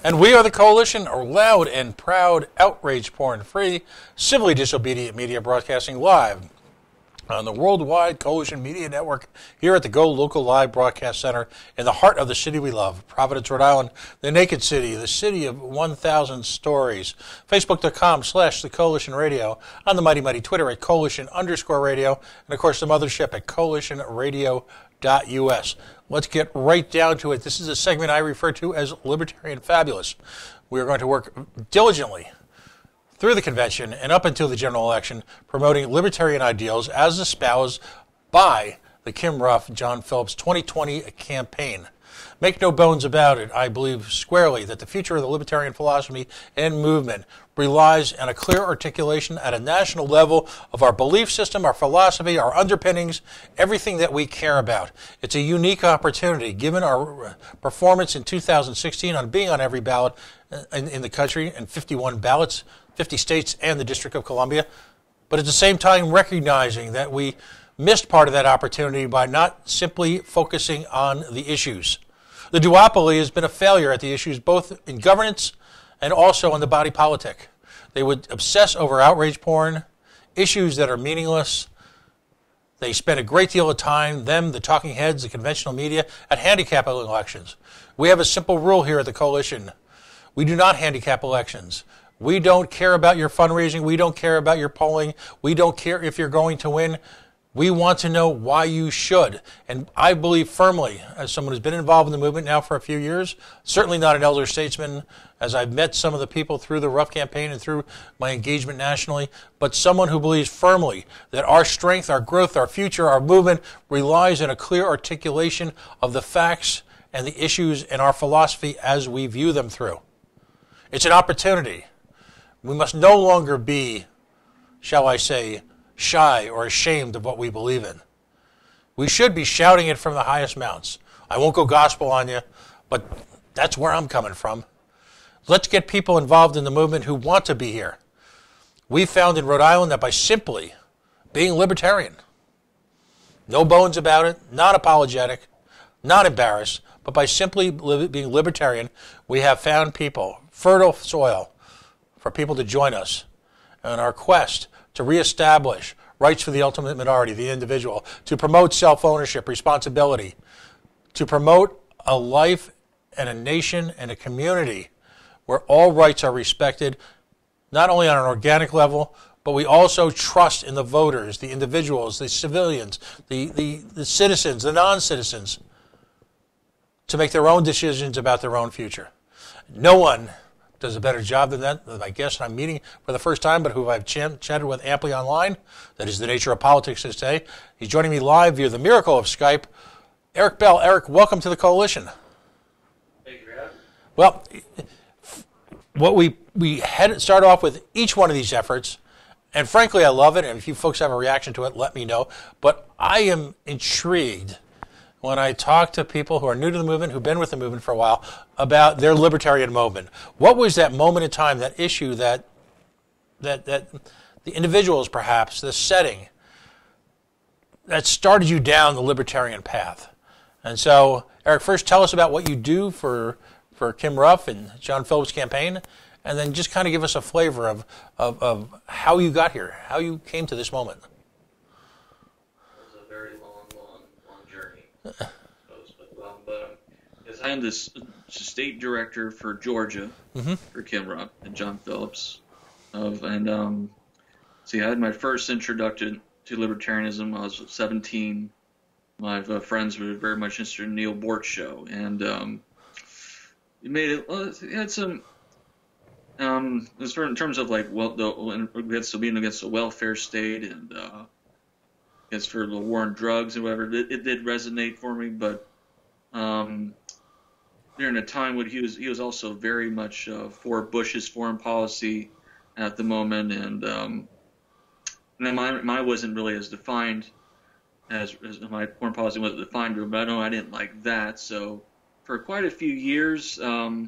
And we are the Coalition, or loud and proud, outrage porn-free, civilly disobedient media broadcasting live on the worldwide Coalition Media Network here at the GoLocal Live Broadcast Center in the heart of the city we love, Providence, Rhode Island, the naked city, the city of 1,000 stories. Facebook.com/The Coalition Radio, on the mighty Twitter at Coalition_radio, and of course the mothership at CoalitionRadio.us. Let's get right down to it. This is a segment I refer to as Libertarian Fabulous. We are going to work diligently through the convention and up until the general election, promoting libertarian ideals as espoused by the Kim Ruff, John Phillips 2020 campaign. Make no bones about it, I believe squarely that the future of the libertarian philosophy and movement relies on a clear articulation at a national level of our belief system, our philosophy, our underpinnings, everything that we care about. It's a unique opportunity, given our performance in 2016 on being on every ballot in the country, and 51 ballots, 50 states and the District of Columbia, but at the same time recognizing that we missed part of that opportunity by not simply focusing on the issues. The duopoly has been a failure at the issues both in governance and also in the body politic. They would obsess over outrage porn, issues that are meaningless. They spend a great deal of time, the talking heads, the conventional media, at handicapping elections. We have a simple rule here at the Coalition. We do not handicap elections. We don't care about your fundraising. We don't care about your polling. We don't care if you're going to win. We want to know why you should. And I believe firmly, as someone who's been involved in the movement now for a few years, certainly not an elder statesman, as I've met some of the people through the Ruff campaign and through my engagement nationally, but someone who believes firmly that our strength, our growth, our future, our movement relies on a clear articulation of the facts and the issues in our philosophy as we view them through. It's an opportunity. We must no longer be, shall I say, shy or ashamed of what we believe in. We should be shouting it from the highest mounts. I won't go gospel on you, but that's where I'm coming from. Let's get people involved in the movement who want to be here. We found in Rhode Island that by simply being libertarian, no bones about it, not apologetic, not embarrassed, but by simply being libertarian, we have found people, fertile soil, for people to join us in our quest to reestablish rights for the ultimate minority, the individual, to promote self-ownership, responsibility, to promote a life and a nation and a community where all rights are respected, not only on an organic level, but we also trust in the voters, the individuals, the civilians, the citizens, the non-citizens, to make their own decisions about their own future. No one does a better job than that, than my guest I'm meeting for the first time, but who I've chatted with amply online. That is the nature of politics this day. He's joining me live via the miracle of Skype. Eric Bell. Eric, welcome to the Coalition. Thank you for having me. Well, what we start off with each one of these efforts, and frankly I love it, and if you folks have a reaction to it, let me know, but I am intrigued when I talk to people who are new to the movement, who've been with the movement for a while, about their libertarian moment. What was that moment in time, that issue, that the individuals perhaps, the setting, that started you down the libertarian path? And so, Eric, first tell us about what you do for Kim Ruff and John Phillips' campaign, and then just kind of give us a flavor of how you got here, how you came to this moment. Yes, I am this state director for Georgia for Kim Ruff and John Phillips. I had my first introduction to libertarianism when I was 17. My friends were very much interested in Neil Bort's show, and it had some in terms of like being against the welfare state and against for the war on drugs and whatever. It did resonate for me, but during a time when he was also very much for Bush's foreign policy at the moment, and then mine wasn't really as defined as my foreign policy wasn't defined, but I didn't like that. So for quite a few years, I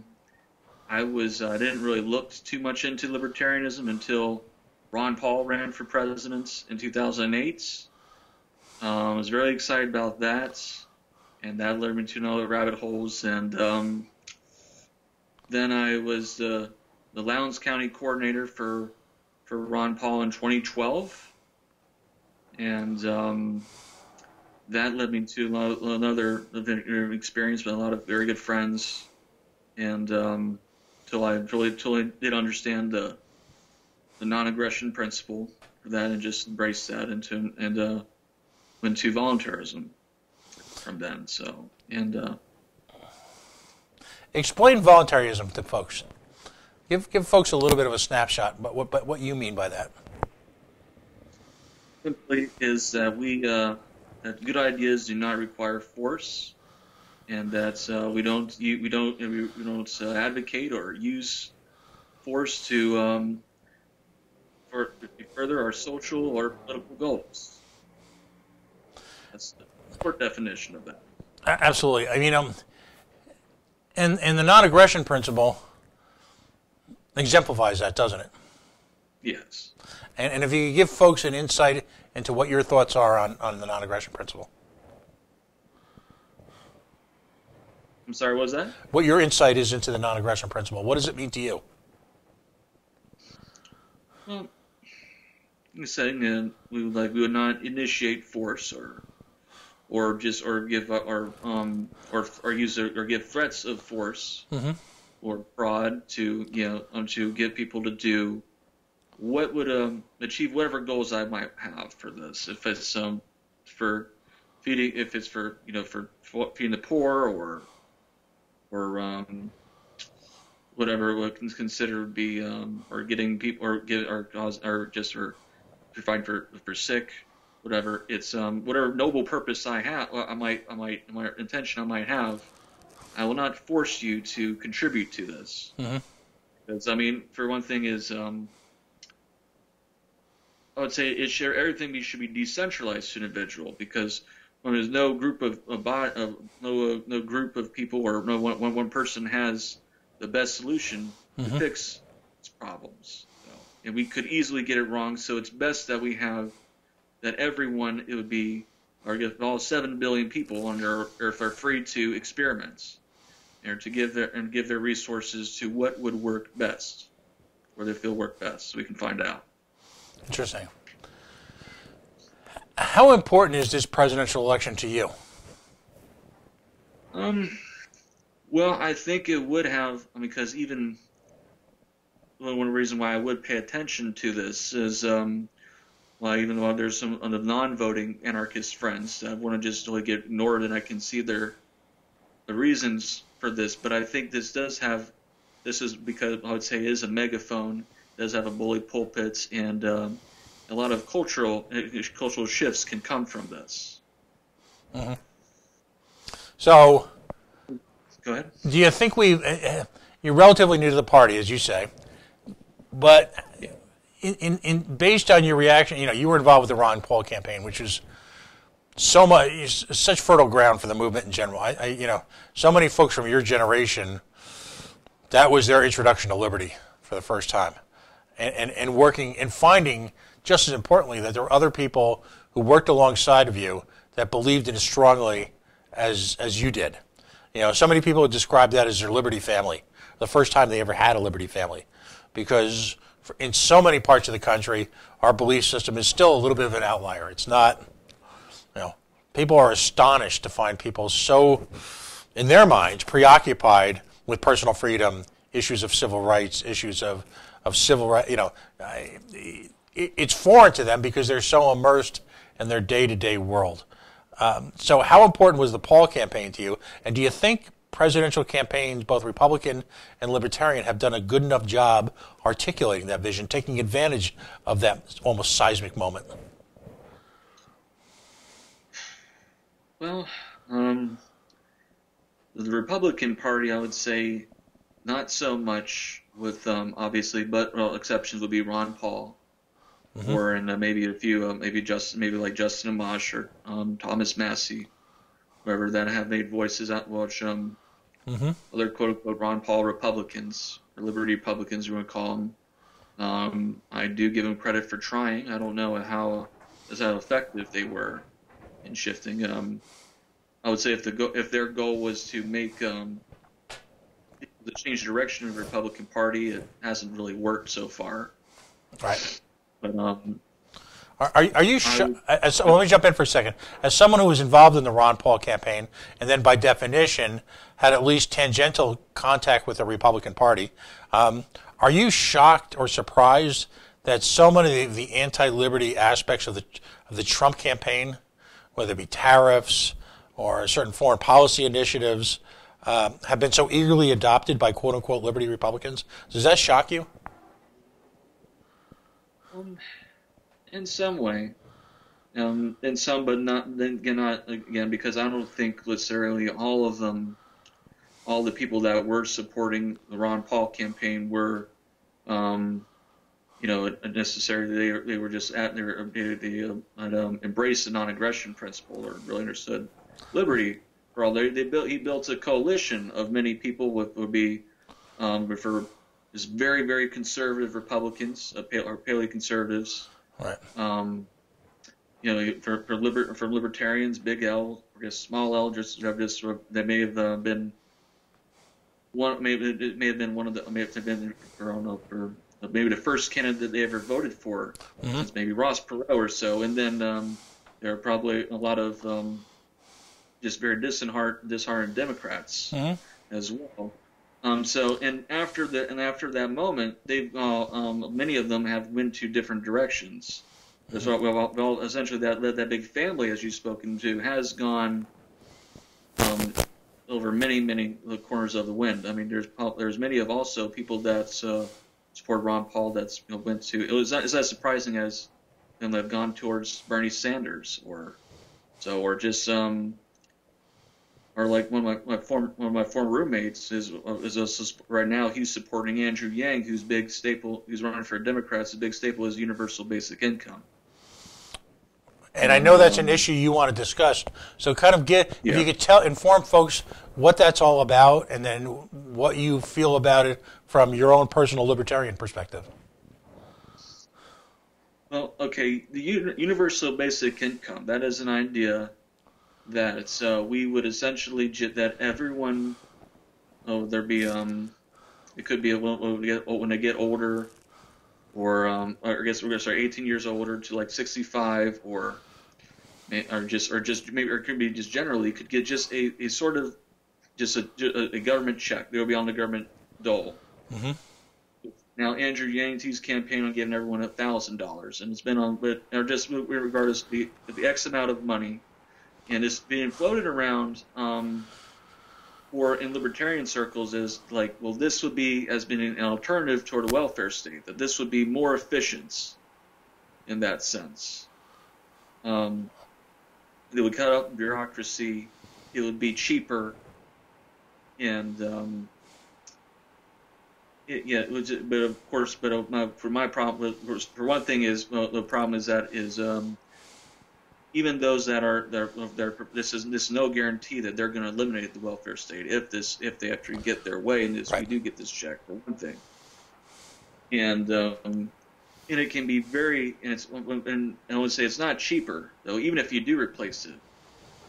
didn't really look too much into libertarianism until Ron Paul ran for president in 2008. I was very excited about that, and that led me to other rabbit holes. And then I was the Lowndes County coordinator for Ron Paul in 2012, and that led me to another experience with a lot of very good friends, and till I did understand the non-aggression principle for that, and just embraced that, and went to voluntarism from then. So, and Explain voluntarism to folks. Give folks a little bit of a snapshot, but what you mean by that. simply is that that good ideas do not require force, and that we don't advocate or use force to further our social or political goals. That's the short definition of that. Absolutely. I mean, and the non-aggression principle exemplifies that, doesn't it? Yes. And if you could give folks an insight into what your thoughts are on the non-aggression principle. I'm sorry, what was that? What your insight is into the non-aggression principle. What does it mean to you? Well, you're saying we would not initiate force or give give threats of force or fraud to get people to do what would achieve whatever goals I might have for this. If it's for feeding, if it's for feeding the poor or whatever what is considered to be or getting people or just for providing for sick, whatever. It's whatever noble purpose I have, my intention I might have. I will not force you to contribute to this. Because I mean, for one thing, is I would say everything should be decentralized to an individual, because when there's no group of no group of people, or no one person has the best solution to fix its problems, and we could easily get it wrong. So it's best that we have that everyone, it would be, or if all 7 billion people on Earth are free to experiment, or to give their resources to what would work best, where they feel work best, so we can find out. Interesting. How important is this presidential election to you? Well, I think it would have, because even one reason why I would pay attention to this is, even though there's some of the non-voting anarchist friends that want to just get ignored, and I can see the reasons for this, but I think this is because I would say it is a megaphone, does have a bully pulpit, and a lot of cultural shifts can come from this. So, go ahead. Do you think you're relatively new to the party, as you say, but based on your reaction, you were involved with the Ron Paul campaign, which is such fertile ground for the movement in general. So many folks from your generation, that was their introduction to liberty for the first time, and working and finding, just as importantly, that there were other people who worked alongside of you that believed in it strongly as you did. So many people would describe that as their liberty family, the first time they ever had a liberty family, because in so many parts of the country, our belief system is still a little bit of an outlier. It's not, people are astonished to find people so, in their minds, preoccupied with personal freedom, issues of civil rights, issues of civil rights. It's foreign to them because they're so immersed in their day-to-day world. So how important was the Paul campaign to you? And do you think presidential campaigns, both Republican and Libertarian, have done a good enough job articulating that vision, taking advantage of that almost seismic moment? Well, the Republican Party, I would say, not so much with, obviously, but exceptions would be Ron Paul, or maybe a few, maybe like Justin Amash or Thomas Massey, whoever that have made voices out, which other quote-unquote Ron Paul Republicans, or Liberty Republicans, you want to call them. I do give them credit for trying. I don't know how effective they were in shifting. I would say if their goal was to make the change of direction of the Republican Party. It hasn't really worked so far. Right. But Are you let me jump in for a second. As someone who was involved in the Ron Paul campaign, and then by definition had at least tangential contact with the Republican Party, are you shocked or surprised that so many of the anti-liberty aspects of the Trump campaign, whether it be tariffs or certain foreign policy initiatives, have been so eagerly adopted by quote-unquote liberty Republicans? Does that shock you? In some way, in some, but not then again, not again, because I don't think necessarily all of them, all the people that were supporting the Ron Paul campaign were, necessarily they were just they embraced the non-aggression principle or really understood liberty. For all he built a coalition of many people would be for just very, very conservative Republicans, or paleoconservatives. Right. For libertarians, big L, I guess small L, they may have been one. Maybe it may have been one of the. May have been for maybe the first candidate that they ever voted for, since maybe Ross Perot or so. And then there are probably a lot of just very disheartened Democrats as well. After that moment, they've many of them have went to different directions. So, essentially, that big family, as you've spoken to, has gone over many corners of the wind. I mean, there's many of also people that support Ron Paul that's went to. It's not surprising as them that have gone towards Bernie Sanders or just or like one of my former roommates is right now he's supporting Andrew Yang, who's running for Democrats. The big staple is universal basic income. And I know that's an issue you want to discuss. So kind of if you could inform folks what that's all about, and then what you feel about it from your own personal libertarian perspective. Well, okay, the universal basic income, that is an idea that we would essentially that everyone, it could be when they get older, or I guess we're gonna start 18 years older to like 65, or it could be just generally could get just a sort of just a government check. They'll be on the government dole. Mm-hmm. Now Andrew Yang's campaign on giving everyone $1,000, and it's been on, just regardless the X amount of money. And it's being floated around, or in libertarian circles, is like, well, this would be has been an alternative toward a welfare state. That this would be more efficient, in that sense. It would cut out bureaucracy. It would be cheaper, and it was. But of course, for my problem, for one thing is the problem is that even those that are this is no guarantee that they're going to eliminate the welfare state if they actually get their way, and we do get this check for one thing, and it can be and I would say it's not cheaper though, even if you do replace it,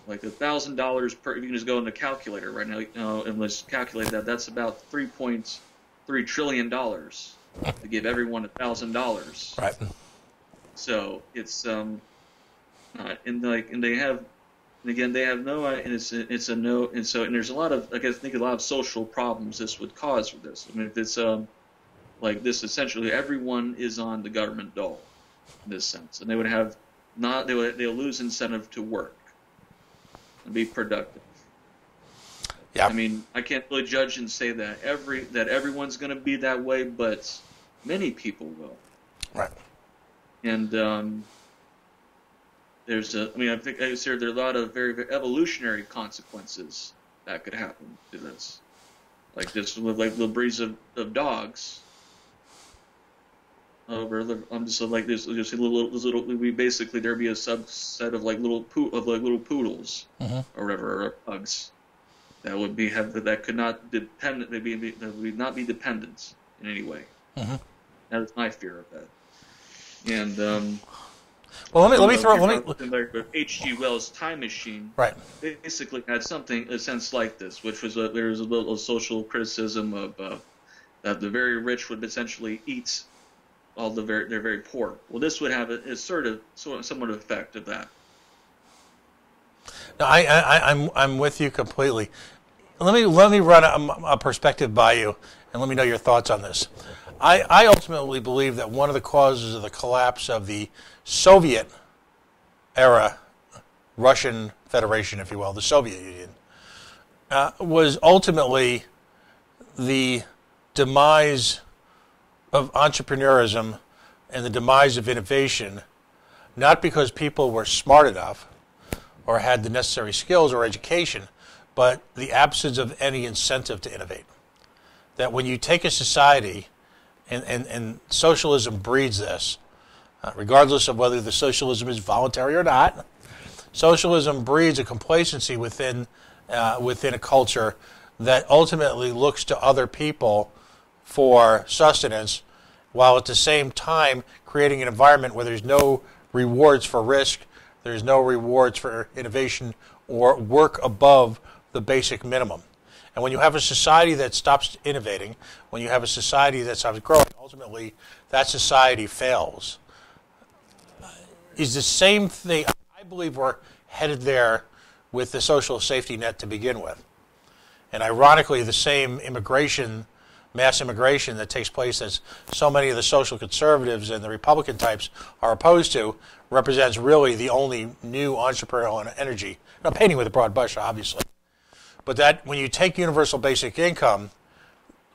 like $1,000 per. You can just go in the calculator right now and let's calculate that. That's about $3.3 trillion to give everyone $1,000. Right. So it's they have no, and it's a no, and there's a lot of, I think a lot of social problems this would cause for this. I mean, if it's like this, essentially everyone is on the government dole in this sense, and they would have they'll lose incentive to work and be productive. Yeah. I mean, I can't really judge and say that everyone's going to be that way, but many people will. Right. And I think there are a lot of very, very evolutionary consequences that could happen to this. Like this, with like the breeds of dogs. I'm just like this. Just little. We basically there'd be a subset of like little poodles or whatever, or pugs that would that could not dependent. That would not be dependent in any way. That is my fear of that. And Well, let me throw. Like H.G. Wells' Time Machine, Right. basically had something a sense like this, which was there was a little social criticism of that the very rich would essentially eat all they're very poor. Well, this would have a somewhat of effect of that. No, I'm with you completely. Let me run a perspective by you, and let me know your thoughts on this. I ultimately believe that one of the causes of the collapse of the Soviet era Russian Federation, if you will, the Soviet Union, was ultimately the demise of entrepreneurism and the demise of innovation, not because people were smart enough or had the necessary skills or education, but the absence of any incentive to innovate. That when you take a society, and socialism breeds this, regardless of whether the socialism is voluntary or not, socialism breeds a complacency within a culture that ultimately looks to other people for sustenance, while at the same time creating an environment where there's no rewards for risk, there's no rewards for innovation or work above the basic minimum. And when you have a society that stops innovating, when you have a society that stops growing, ultimately that society fails. Is the same thing, I believe we're headed there with the social safety net to begin with. And ironically, the same mass immigration that takes place as so many of the social conservatives and the Republican types are opposed to represents really the only new entrepreneurial energy. Now, painting with a broad brush, obviously. But that when you take universal basic income,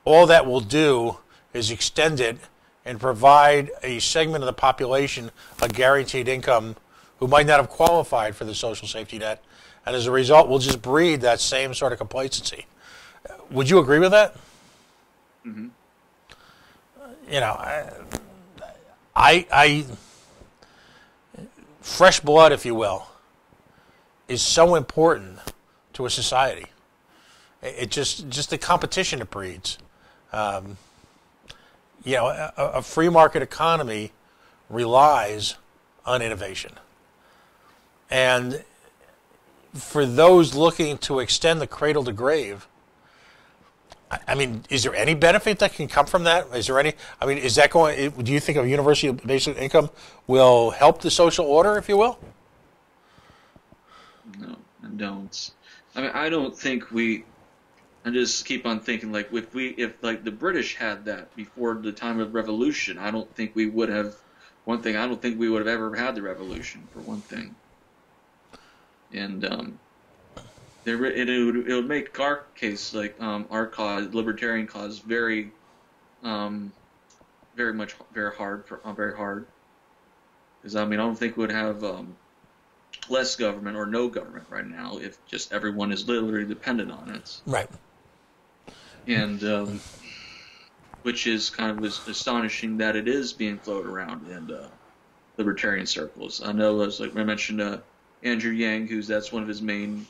all that will do is extend it and provide a segment of the population a guaranteed income who might not have qualified for the social safety net. And as a result, we'll just breed that same sort of complacency. Would you agree with that? Mm-hmm. You know, I fresh blood, if you will, is so important to a society. It just the competition it breeds. You know, a free market economy relies on innovation. And for those looking to extend the cradle to grave, I mean, is there any benefit that can come from that? Is there any? I mean, is that going? Do you think a universal basic income will help the social order, if you will? No, I don't. I mean, I don't think we. I just keep on thinking like if like the British had that before the time of revolution, I don't think we would have. One thing, I don't think we would have ever had the revolution, for one thing. And it would make our case, like our cause, libertarian cause, very hard. Because I mean, I don't think we would have less government or no government right now if just everyone is literally dependent on it. Right. And which is kind of astonishing that it is being floated around in libertarian circles. I know, as like I mentioned, Andrew Yang, that's one of his main,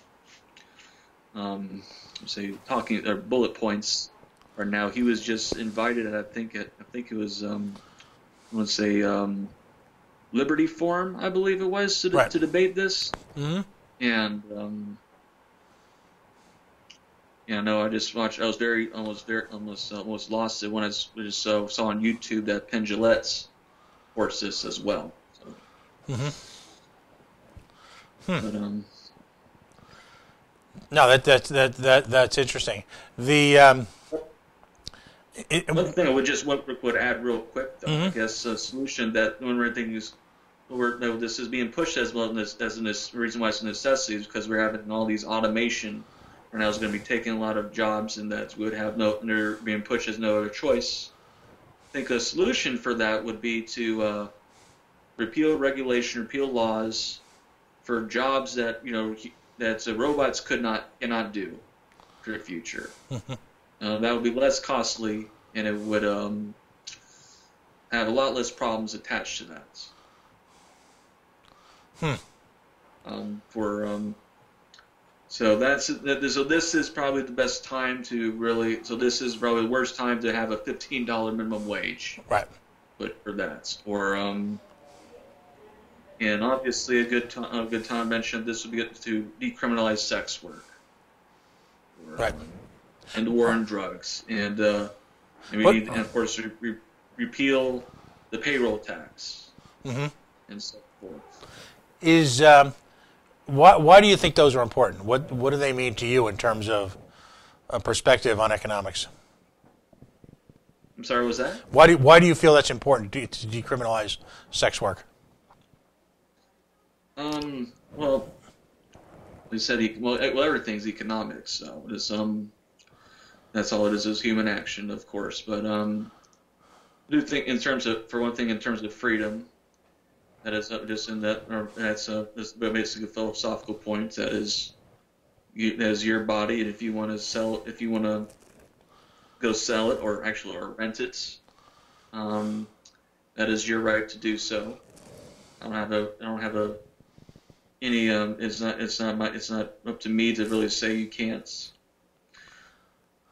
bullet points. Or now he was just invited. I think it was Liberty Forum, I believe it was, to debate this. Mm-hmm. And I just watched. I was almost lost it when I just saw on YouTube that Penn Jillette's supports this as well. So. Mm-hmm. But no, that's interesting. The one thing I would add real quick, though, mm-hmm. I guess a solution that one of the things this is being pushed as well as this reason why it's a necessity is because we're having all these automation. And now is going to be taking a lot of jobs, and that they're being pushed as no other choice. I think a solution for that would be to repeal regulation, repeal laws for jobs that robots cannot do for the future. That would be less costly, and it would have a lot less problems attached to that. So this is probably the best time to really. So this is probably the worst time to have a $15 minimum wage. Right. But for that, or And obviously, a good time mentioned this would be to decriminalize sex work, Right. And the war on drugs, and we need, and of course, repeal the payroll tax, and so forth. Is why do you think those are important? What do they mean to you in terms of a perspective on economics? I'm sorry, what was that? Why do you feel that's important to decriminalize sex work? Well, we said everything's economics, so it's that's all it is human action, of course. But I do think, for one thing, in terms of freedom, that is just in that, or that's basically a philosophical point. That is your body, and if you want to go sell it, or rent it, that is your right to do so. I don't have any. It's not up to me to really say you can't.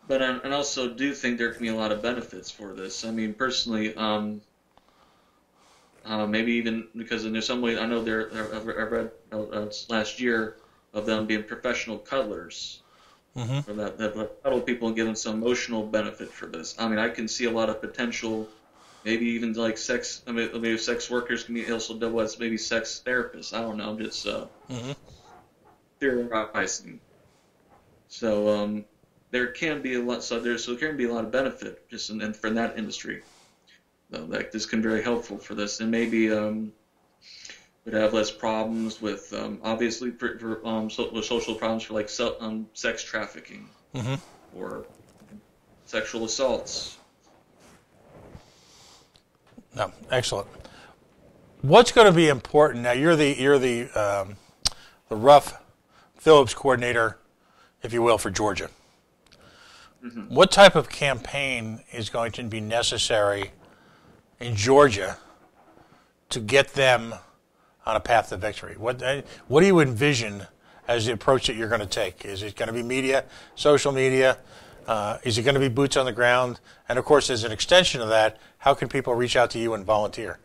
But I also do think there can be a lot of benefits for this. I mean, personally, maybe even because there's some way I know I read last year of them being professional cuddlers. For that cuddle people and give them some emotional benefit for this. I mean, I can see a lot of potential, maybe even like sex. I mean, maybe sex workers can be also double as maybe sex therapists. I don't know. I'm just theorizing. So there can be a lot. So there can be a lot of benefit just for that industry. So that this can be very helpful for this, and maybe would have less problems with obviously with social problems for like sex trafficking or sexual assaults. No, excellent. What's going to be important now? You're the Rough Phillips coordinator, if you will, for Georgia. What type of campaign is going to be necessary in Georgia to get them on a path to victory? What do you envision as the approach that you're going to take? Is it going to be media, social media? Is it going to be boots on the ground? And of course, as an extension of that, how can people reach out to you and volunteer?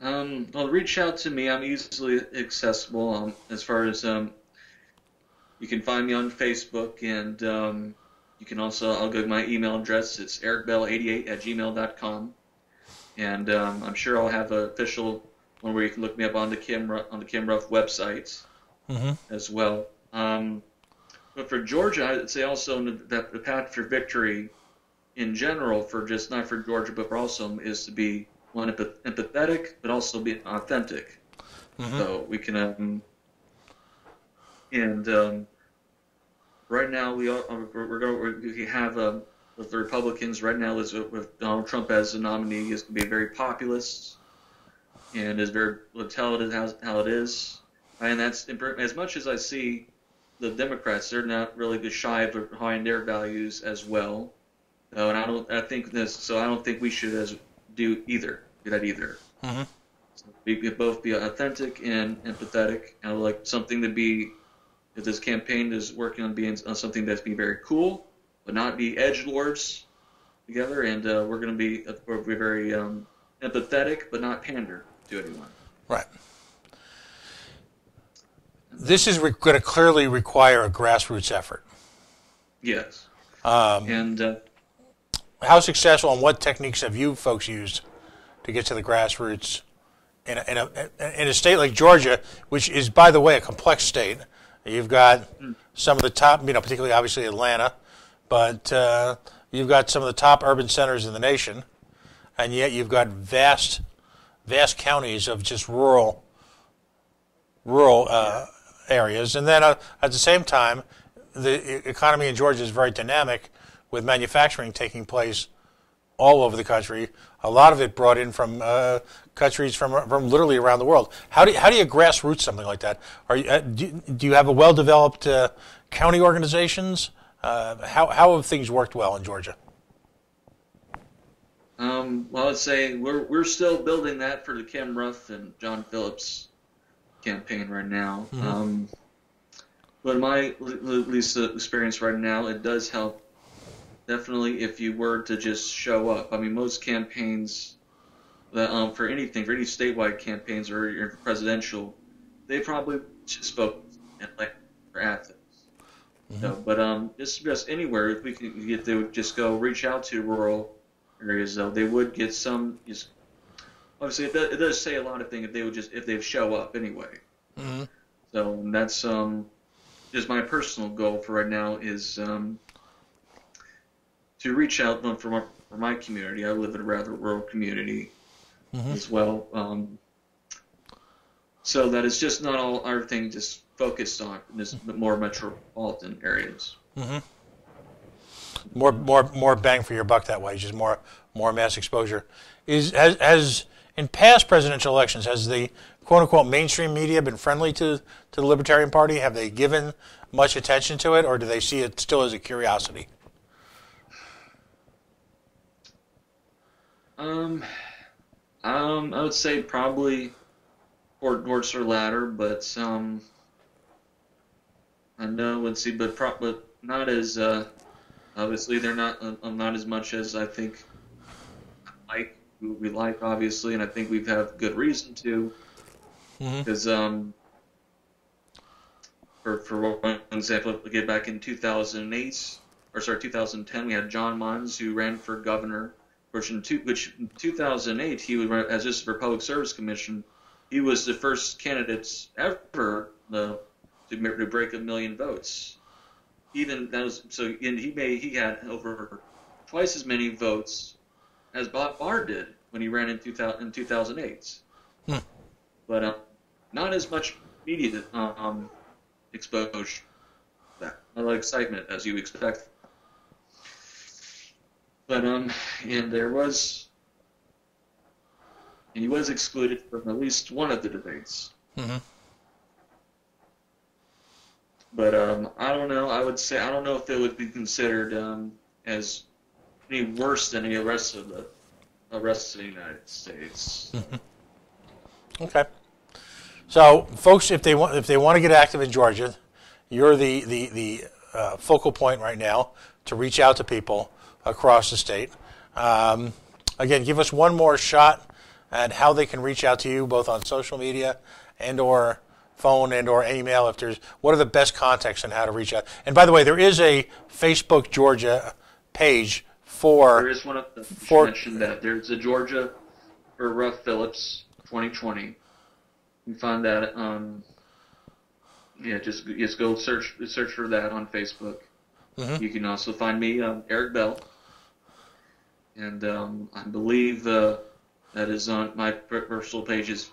Well, reach out to me. I'm easily accessible. As far as you can find me on Facebook, and you can also, I'll give my email address. It's ericbell88@gmail.com. And I'm sure I'll have an official one where you can look me up on the Kim Ruff website as well. But for Georgia, I'd say also that the path for victory in general, for just not for Georgia, but for also is to be one empathetic, but also be authentic. So we can right now we have with the Republicans right now is with Donald Trump as the nominee is going to be very populist and is very tell it how it is, and that's as much as I see the Democrats, they're not really shy behind their values as well. And I don't think we should do that either. So we could both be authentic and empathetic, and I'd like something to be. If this campaign is working on being something that's be very cool, but not be edgelords together, and we're going to be very empathetic, but not pander to anyone. Right. This is going to clearly require a grassroots effort. Yes. And how successful and what techniques have you folks used to get to the grassroots in a state like Georgia, which is, by the way, a complex state? You've got some of the top, particularly obviously Atlanta, but you've got some of the top urban centers in the nation, and yet you've got vast counties of just rural areas. And then at the same time, the economy in Georgia is very dynamic, with manufacturing taking place all over the country. A lot of it brought in from countries from literally around the world. How do you grassroots something like that? Do you have a well-developed county organizations? How have things worked well in Georgia? Well, I'd say we're still building that for the Kim Ruff and John Phillips campaign right now. But my at least experience right now, it does help. Definitely, if you were to just show up. I mean, most campaigns, for any statewide campaigns or presidential, they probably just focus for Athens. Mm-hmm. So, but just anywhere, if we could get, they would just go reach out to rural areas. Though they would get some. Just obviously, it does say a lot of things if they show up anyway. Mm-hmm. So that's just my personal goal for right now is to reach out for my community. I live in a rather rural community as well, so that it's just not all everything just focused on this more metropolitan areas. Mm-hmm. More bang for your buck that way, just more mass exposure. Has in past presidential elections, has the quote unquote mainstream media been friendly to the Libertarian Party? Have they given much attention to it, or do they see it still as a curiosity? I would say probably towards the latter, but I know but not as obviously they're not as much as I think we like obviously, and I think we've had good reason to, because for one example, we get back in 2010, we had John Mons who ran for governor. Which in 2008 he was as just for Public Service Commission. He was the first candidate ever to break 1 million votes. Even that was so, and he had over twice as many votes as Bob Barr did when he ran in 2008. But not as much media exposure, that excitement as you expect. But and he was excluded from at least one of the debates. Mm-hmm. But I don't know. I would say I don't know if it would be considered as any worse than the rest of the United States. Mm-hmm. Okay. So, folks, if they want to get active in Georgia, you're the focal point right now to reach out to people across the state. Again, give us one more shot at how they can reach out to you, both on social media and or phone and or email. What are the best contacts on how to reach out? And by the way, there is a Facebook Georgia page for. There is one of the mentioned that there's a Georgia for Ruff Phillips 2020. You can find that. Just go search for that on Facebook. Mm-hmm. You can also find me, Eric Bell. And I believe that is on my personal page is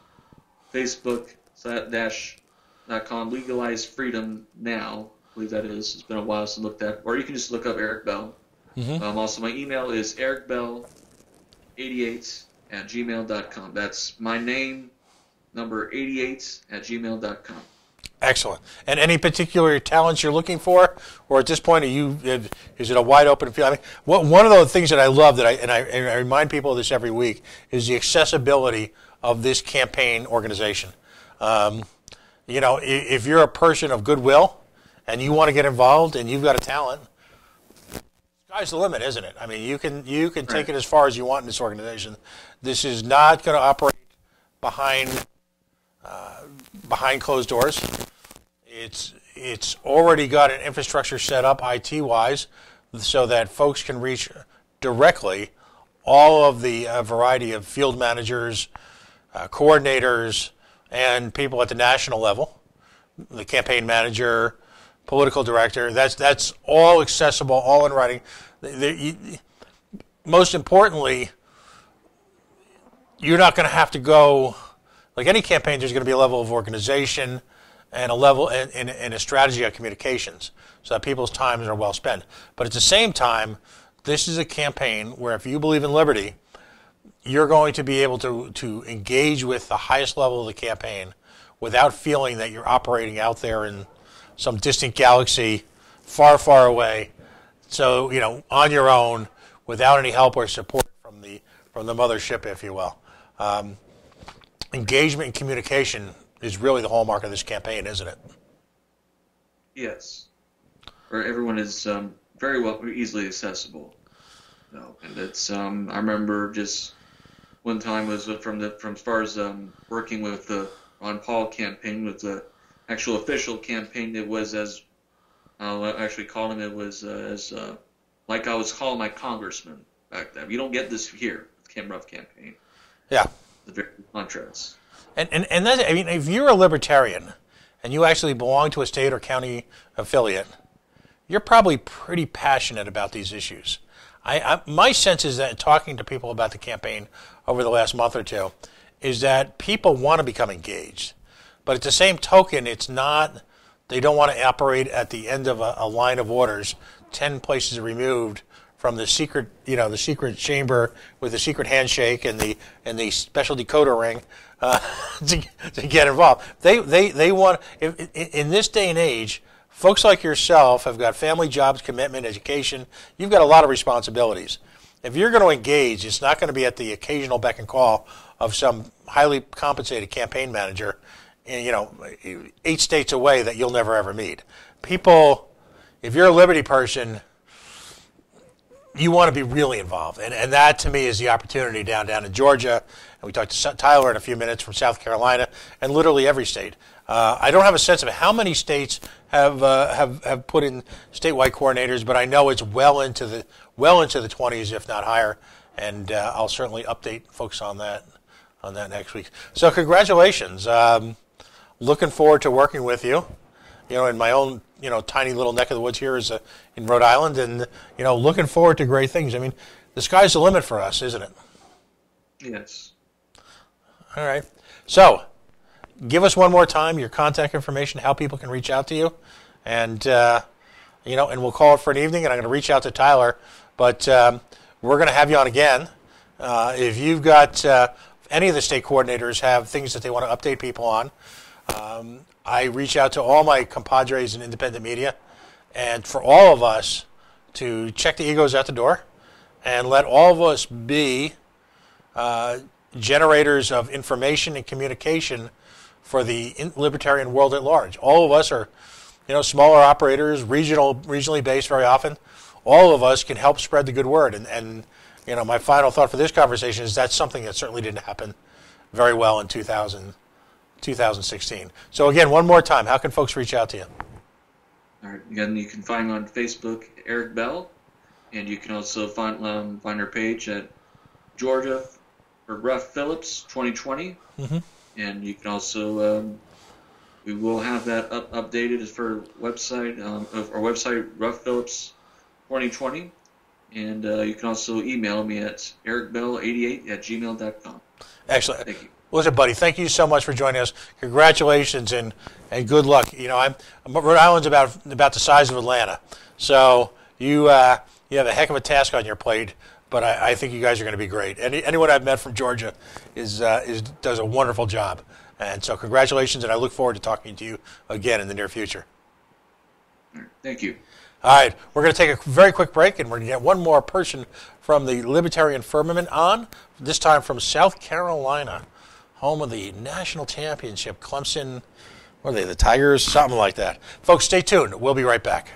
Facebook.com Legalize Freedom Now. I believe that is. It's been a while since I looked at. Or you can just look up Eric Bell. Mm-hmm. Also, my email is ericbell88@gmail.com. That's my name, number 88@gmail.com. Excellent. And any particular talents you're looking for, or at this point, is it a wide open field? I mean, one of the things that I love I remind people of this every week is the accessibility of this campaign organization. If you're a person of goodwill and you want to get involved and you've got a talent, sky's the limit, isn't it? I mean, you can take it as far as you want in this organization. This is not going to operate behind closed doors. It's already got an infrastructure set up IT-wise so that folks can reach directly all of the variety of field managers, coordinators, and people at the national level, the campaign manager, political director. That's all accessible, all in writing. Most importantly, you're not going to have to go, like any campaign, there's going to be a level of organization and a level and a strategy of communications so that people's times are well spent. But at the same time, this is a campaign where if you believe in liberty, you're going to be able to engage with the highest level of the campaign without feeling that you're operating out there in some distant galaxy far, far away. So, on your own, without any help or support from the mothership, if you will. Engagement and communication is really the hallmark of this campaign, isn't it? Yes. Where everyone is very easily accessible. And it's I remember just one time was from as far as working with the Ron Paul campaign, with the actual official campaign. It was as I'll actually call him. It was as like I was calling my congressman back then. You don't get this here, Cam Ruff campaign. Yeah. The very contrast. And that, I mean, if you're a libertarian and you actually belong to a state or county affiliate, you're probably pretty passionate about these issues. My sense is that talking to people about the campaign over the last month or two is that people want to become engaged. But at the same token, it's not, they don't want to operate at the end of a line of orders, 10 places removed from the secret, the secret chamber with the secret handshake and the special decoder ring to get involved. They want, in this day and age, folks like yourself have got family, jobs, commitment, education. You've got a lot of responsibilities. If you're going to engage, it's not going to be at the occasional beck and call of some highly compensated campaign manager, 8 states away that you'll never ever meet. People, if you're a Liberty person, you want to be really involved. And that, to me, is the opportunity down in Georgia. And we talked to Tyler in a few minutes from South Carolina, and literally every state. I don't have a sense of how many states have put in statewide coordinators, but I know it's well into the 20s, if not higher. And I'll certainly update folks on that next week. So congratulations. Looking forward to working with you. In my own, tiny little neck of the woods here is in Rhode Island, and looking forward to great things. I mean, the sky's the limit for us, isn't it? Yes. All right. So, give us one more time your contact information, how people can reach out to you, and and we'll call it for an evening. And I'm going to reach out to Tyler, but we're going to have you on again. If you've got any of the state coordinators have things that they want to update people on. I reach out to all my compadres in independent media, and for all of us to check the egos at the door and let all of us be generators of information and communication for the libertarian world at large. All of us are, smaller operators, regionally based very often. All of us can help spread the good word. And my final thought for this conversation is that's something that certainly didn't happen very well in 2016. So again, one more time, how can folks reach out to you? All right. Again, you can find me on Facebook, Eric Bell, and you can also find our page at Georgia for Ruff Phillips 2020. Mm-hmm. And you can also we will have that updated as for website of our website, Ruff Phillips 2020. And you can also email me at ericbell88@gmail.com. Excellent. Thank you. Listen, buddy, thank you so much for joining us. Congratulations and good luck. Rhode Island's about the size of Atlanta, so you have a heck of a task on your plate. But I think you guys are going to be great. Anyone I've met from Georgia does a wonderful job, and so congratulations. And I look forward to talking to you again in the near future. All right, thank you. All right, we're going to take a very quick break, and we're going to get one more person from the Libertarian Firmament on. This time from South Carolina, home of the national championship, Clemson. What are they, the Tigers? Something like that. Folks, stay tuned. We'll be right back.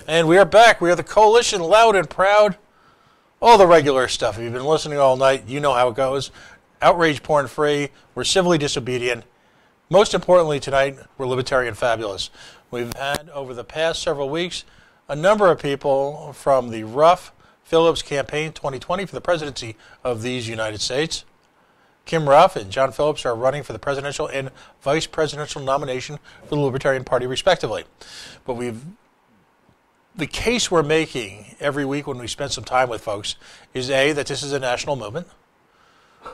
And we are back. We are the Coalition, loud and proud. All the regular stuff. If you've been listening all night, you know how it goes. Outrage porn free. We're civilly disobedient. Most importantly tonight, we're libertarian fabulous. We've had, over the past several weeks, a number of people from the Ruff Phillips campaign 2020 for the presidency of these United States. Kim Ruff and John Phillips are running for the presidential and vice presidential nomination for the Libertarian Party, respectively. But the case we're making every week when we spend some time with folks is, A, that this is a national movement,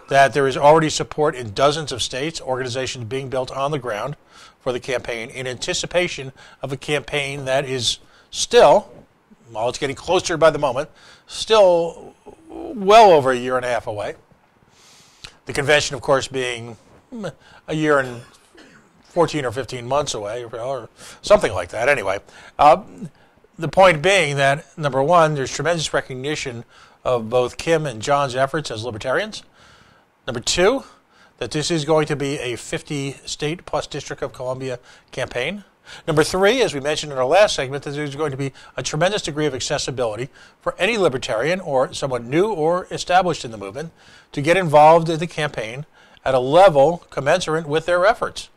that there is already support in dozens of states, organizations being built on the ground for the campaign in anticipation of a campaign that is still, while it's getting closer by the moment, still well over a year and a half away. The convention, of course, being a year and 14 or 15 months away, or something like that. Anyway, the point being that, number one, there's tremendous recognition of both Kim and John's efforts as libertarians. Number two, that this is going to be a 50-state plus District of Columbia campaign. Number three, as we mentioned in our last segment, that there's going to be a tremendous degree of accessibility for any libertarian or someone new or established in the movement to get involved in the campaign at a level commensurate with their efforts.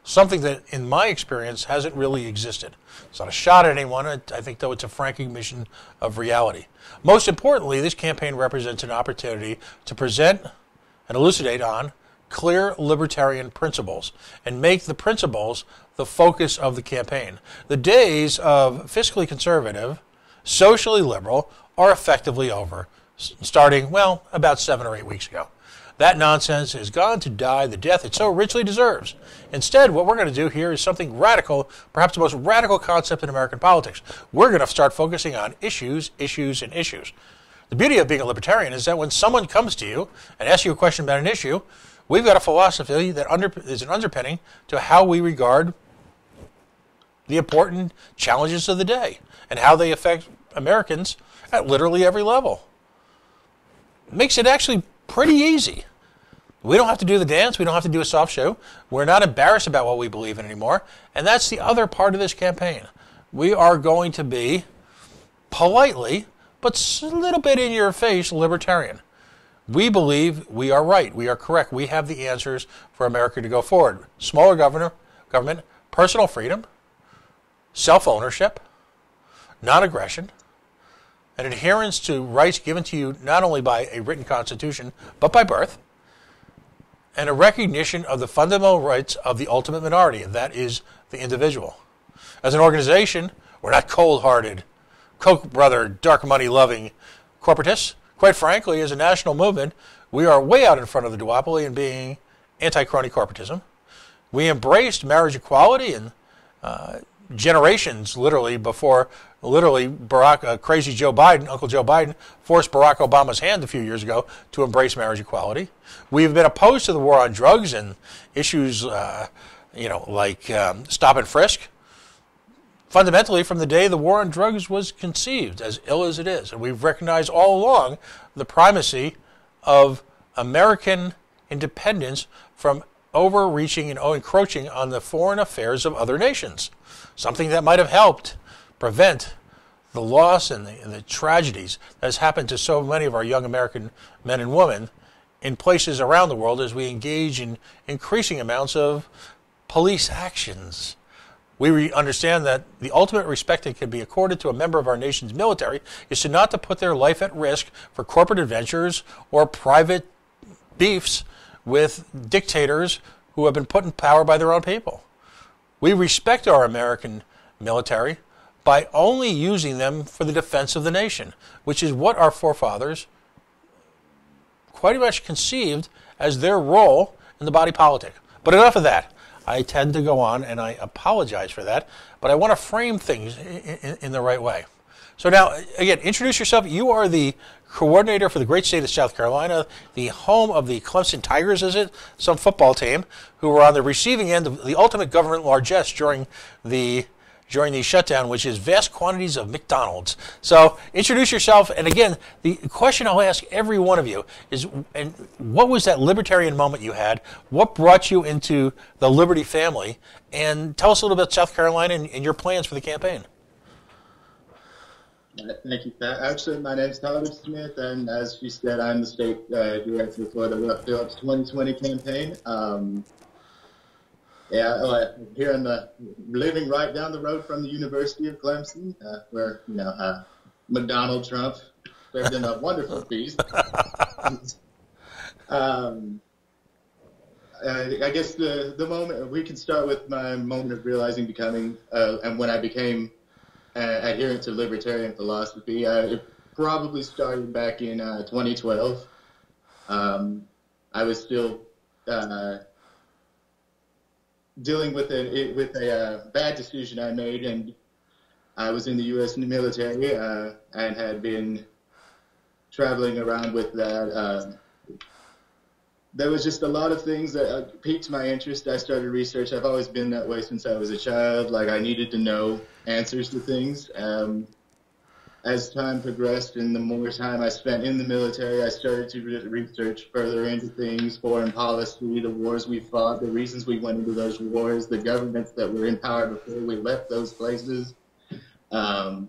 Something that, in my experience, hasn't really existed. It's not a shot at anyone. I think, though, it's a frank admission of reality. Most importantly, this campaign represents an opportunity to present and elucidate on clear libertarian principles and make the principles the focus of the campaign. The days of fiscally conservative, socially liberal are effectively over, starting, well, about 7 or 8 weeks ago. That nonsense has gone to die the death it so richly deserves. Instead, what we're going to do here is something radical, perhaps the most radical concept in American politics. We're going to start focusing on issues, issues, and issues. The beauty of being a libertarian is that when someone comes to you and asks you a question about an issue, we've got a philosophy that is an underpinning to how we regard the important challenges of the day and how they affect Americans at literally every level. It makes it actually pretty easy. We don't have to do the dance. We don't have to do a soft show. We're not embarrassed about what we believe in anymore. And that's the other part of this campaign. We are going to be politely, but a little bit in your face, libertarian. We believe we are right. We are correct. We have the answers for America to go forward. Smaller government, personal freedom, self-ownership, non-aggression, an adherence to rights given to you not only by a written constitution, but by birth, and a recognition of the fundamental rights of the ultimate minority, and that is the individual. As an organization, we're not cold-hearted, Koch brother, dark money-loving corporatists. Quite frankly, as a national movement, we are way out in front of the duopoly in being anti-crony corporatism. We embraced marriage equality and generations, literally, before crazy Joe Biden, Uncle Joe Biden, forced Barack Obama's hand a few years ago to embrace marriage equality. We've been opposed to the war on drugs and issues, like stop and frisk, fundamentally from the day the war on drugs was conceived, as ill as it is. And we've recognized all along the primacy of American independence from overreaching and encroaching on the foreign affairs of other nations. Something that might have helped prevent the loss and the tragedies that has happened to so many of our young American men and women in places around the world as we engage in increasing amounts of police actions. We understand that the ultimate respect that can be accorded to a member of our nation's military is to not to put their life at risk for corporate adventures or private beefs with dictators who have been put in power by their own people. We respect our American military by only using them for the defense of the nation, which is what our forefathers quite much conceived as their role in the body politic. But enough of that. I tend to go on, and I apologize for that, but I want to frame things in the right way. So now, again, introduce yourself. You are the coordinator for the great state of South Carolina, the home of the Clemson Tigers, is it? Some football team, who were on the receiving end of the ultimate government largesse during the shutdown, which is vast quantities of McDonald's. So introduce yourself, and again, the question I'll ask every one of you is, and what was that libertarian moment you had? What brought you into the Liberty family? And tell us a little bit about South Carolina and your plans for the campaign. Thank you, Pat. Actually, my name's Tyler Smith, and as you said, I'm the state director for the Rough Phillips 2020 campaign. Here living right down the road from the University of Clemson, where McDonald Trump served him a wonderful feast. I guess the moment we can start with my moment of realizing becoming and when I became adherent to libertarian philosophy. It probably started back in 2012. I was still dealing with a bad decision I made, and I was in the U.S. military and had been traveling around with that. There was just a lot of things that piqued my interest. I started research. I've always been that way since I was a child. Like, I needed to know answers to things. As time progressed and the more time I spent in the military, I started to research further into things, foreign policy, the wars we fought, the reasons we went into those wars, the governments that were in power before we left those places, whether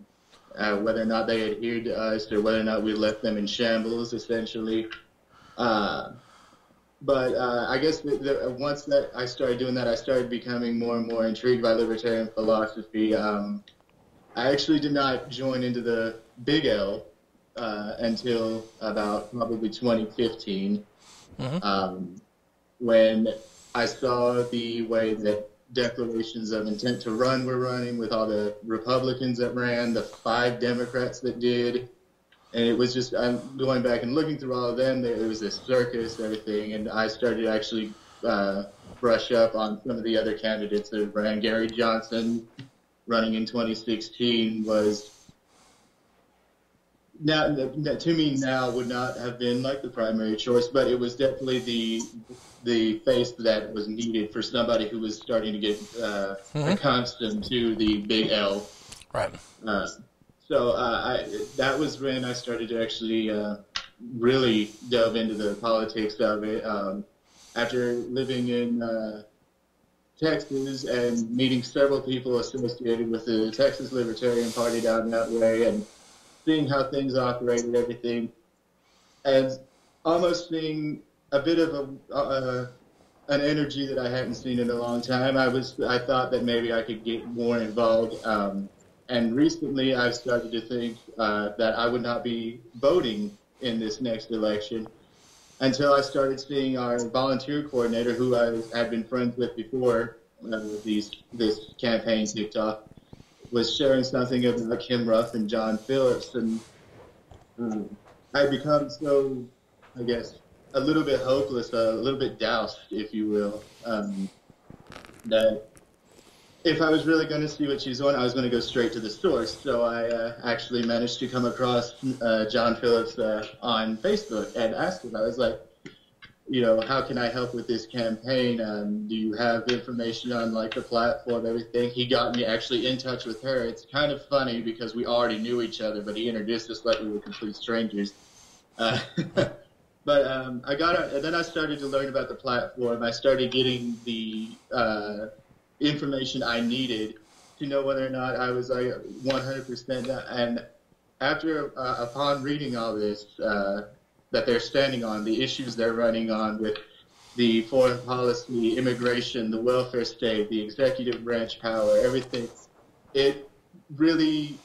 or not they adhered to us or whether or not we left them in shambles, essentially. But I guess once that I started doing that, I started becoming more and more intrigued by libertarian philosophy. I actually did not join into the Big L until about probably 2015, when I saw the way that declarations of intent to run were running with all the Republicans that ran, the 5 Democrats that did. And it was just, I'm going back and looking through all of them. It was a circus, everything. And I started to actually brush up on some of the other candidates that ran. Gary Johnson, running in 2016, was now, to me now, would not have been like the primary choice, but it was definitely the face that was needed for somebody who was starting to get accustomed to the Big L. Right. So that was when I started to actually really delve into the politics of it. After living in Texas and meeting several people associated with the Texas Libertarian Party down that way and seeing how things operated, everything, and almost seeing a bit of an energy that I hadn't seen in a long time. I thought that maybe I could get more involved. And recently I've started to think that I would not be voting in this next election until I started seeing our volunteer coordinator, who I had been friends with before this campaign kicked off, was sharing something about Kim Ruff and John Phillips. And I'd become so, I guess, a little bit hopeless, a little bit doused, if you will, that if I was really going to see what she's on, I was going to go straight to the source. So I actually managed to come across John Phillips on Facebook and asked him. I was like, how can I help with this campaign? Do you have information on like the platform, everything? He got me actually in touch with her. It's kind of funny because we already knew each other, but he introduced us like we were complete strangers. But I got it, and then I started to learn about the platform. I started getting the information I needed to know whether or not I was 100%. And after, upon reading all this that they're standing on, the issues they're running on with the foreign policy, immigration, the welfare state, the executive branch power, everything, it really,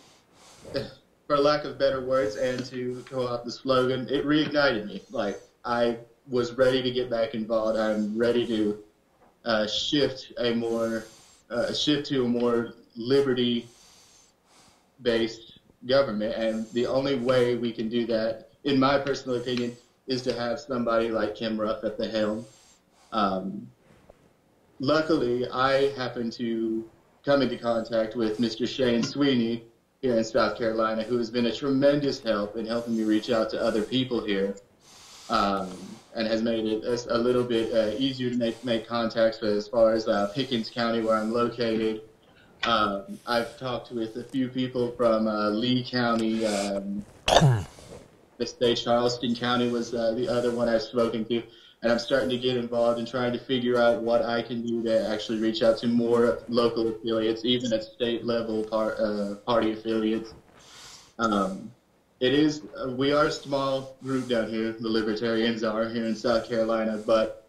for lack of better words, and to go off the slogan, it reignited me. Like, I was ready to get back involved. I'm ready to shift to a more liberty-based government, and the only way we can do that, in my personal opinion, is to have somebody like Kim Ruff at the helm. Luckily, I happened to come into contact with Mr. Shane Sweeney here in South Carolina, who has been a tremendous help in helping me reach out to other people here. And has made it a little bit easier to make contacts as far as Pickens County, where I'm located. I've talked with a few people from Lee County. The state Charleston County was the other one I've spoken to. And I'm starting to get involved in trying to figure out what I can do to actually reach out to more local affiliates, even at state level party affiliates. It is. We are a small group down here. The Libertarians are here in South Carolina, but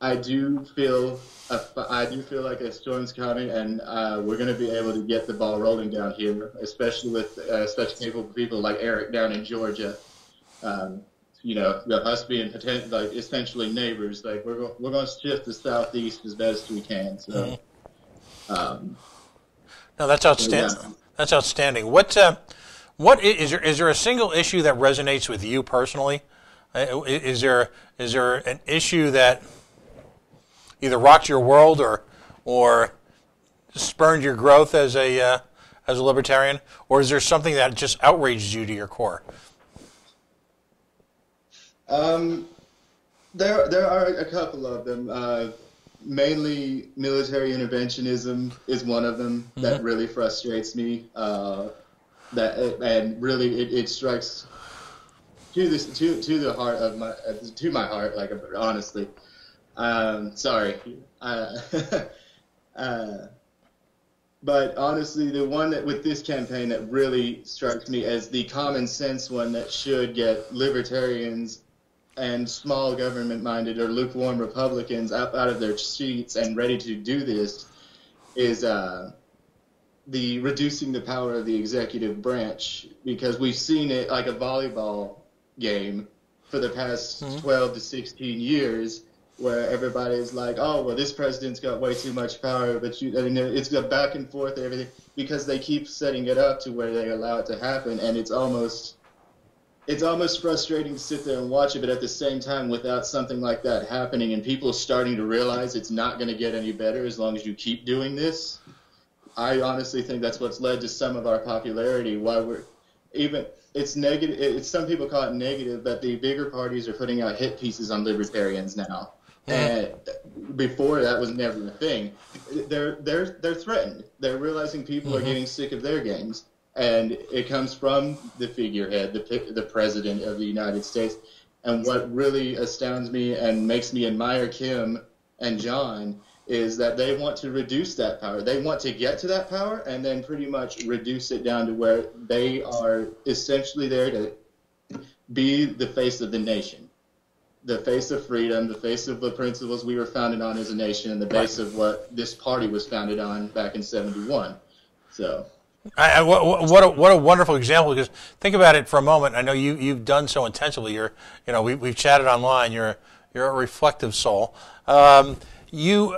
I do feel like a storm's coming, and we're going to be able to get the ball rolling down here, especially with such capable people like Eric down in Georgia. Us being essentially neighbors, like we're going to shift the southeast as best we can. So, no, that's outstanding. So, yeah. That's outstanding. What is there a single issue that resonates with you personally? Is there an issue that either rocked your world or spurned your growth as a libertarian, or is there something that just outrages you to your core? There are a couple of them. Mainly military interventionism is one of them that really frustrates me. And really it strikes to the heart of my heart, like, honestly. Sorry. But honestly, the one that with this campaign that really strikes me as the common sense one that should get libertarians and small government-minded or lukewarm Republicans out of their seats and ready to do this is the reducing the power of the executive branch, because we've seen it like a volleyball game for the past 12 to 16 years, where everybody's like, oh, well, this president's got way too much power, but it's got back and forth and everything, because they keep setting it up to where they allow it to happen, and it's almost frustrating to sit there and watch it, but at the same time, without something like that happening and people starting to realize it's not going to get any better as long as you keep doing this, I honestly think that's what's led to some of our popularity. Why it's negative. Some people call it negative, but the bigger parties are putting out hit pieces on libertarians now. And before that was never a thing. They're threatened. They're realizing people are getting sick of their games. And it comes from the figurehead, the president of the United States. And what really astounds me and makes me admire Kim and John is that they want to reduce that power. They want to get to that power and then pretty much reduce it down to where they are essentially there to be the face of the nation, the face of freedom, the face of the principles we were founded on as a nation, and the base of what this party was founded on back in '71. So. What a wonderful example, because think about it for a moment. I know you've done so intensively. We've chatted online. You're a reflective soul. You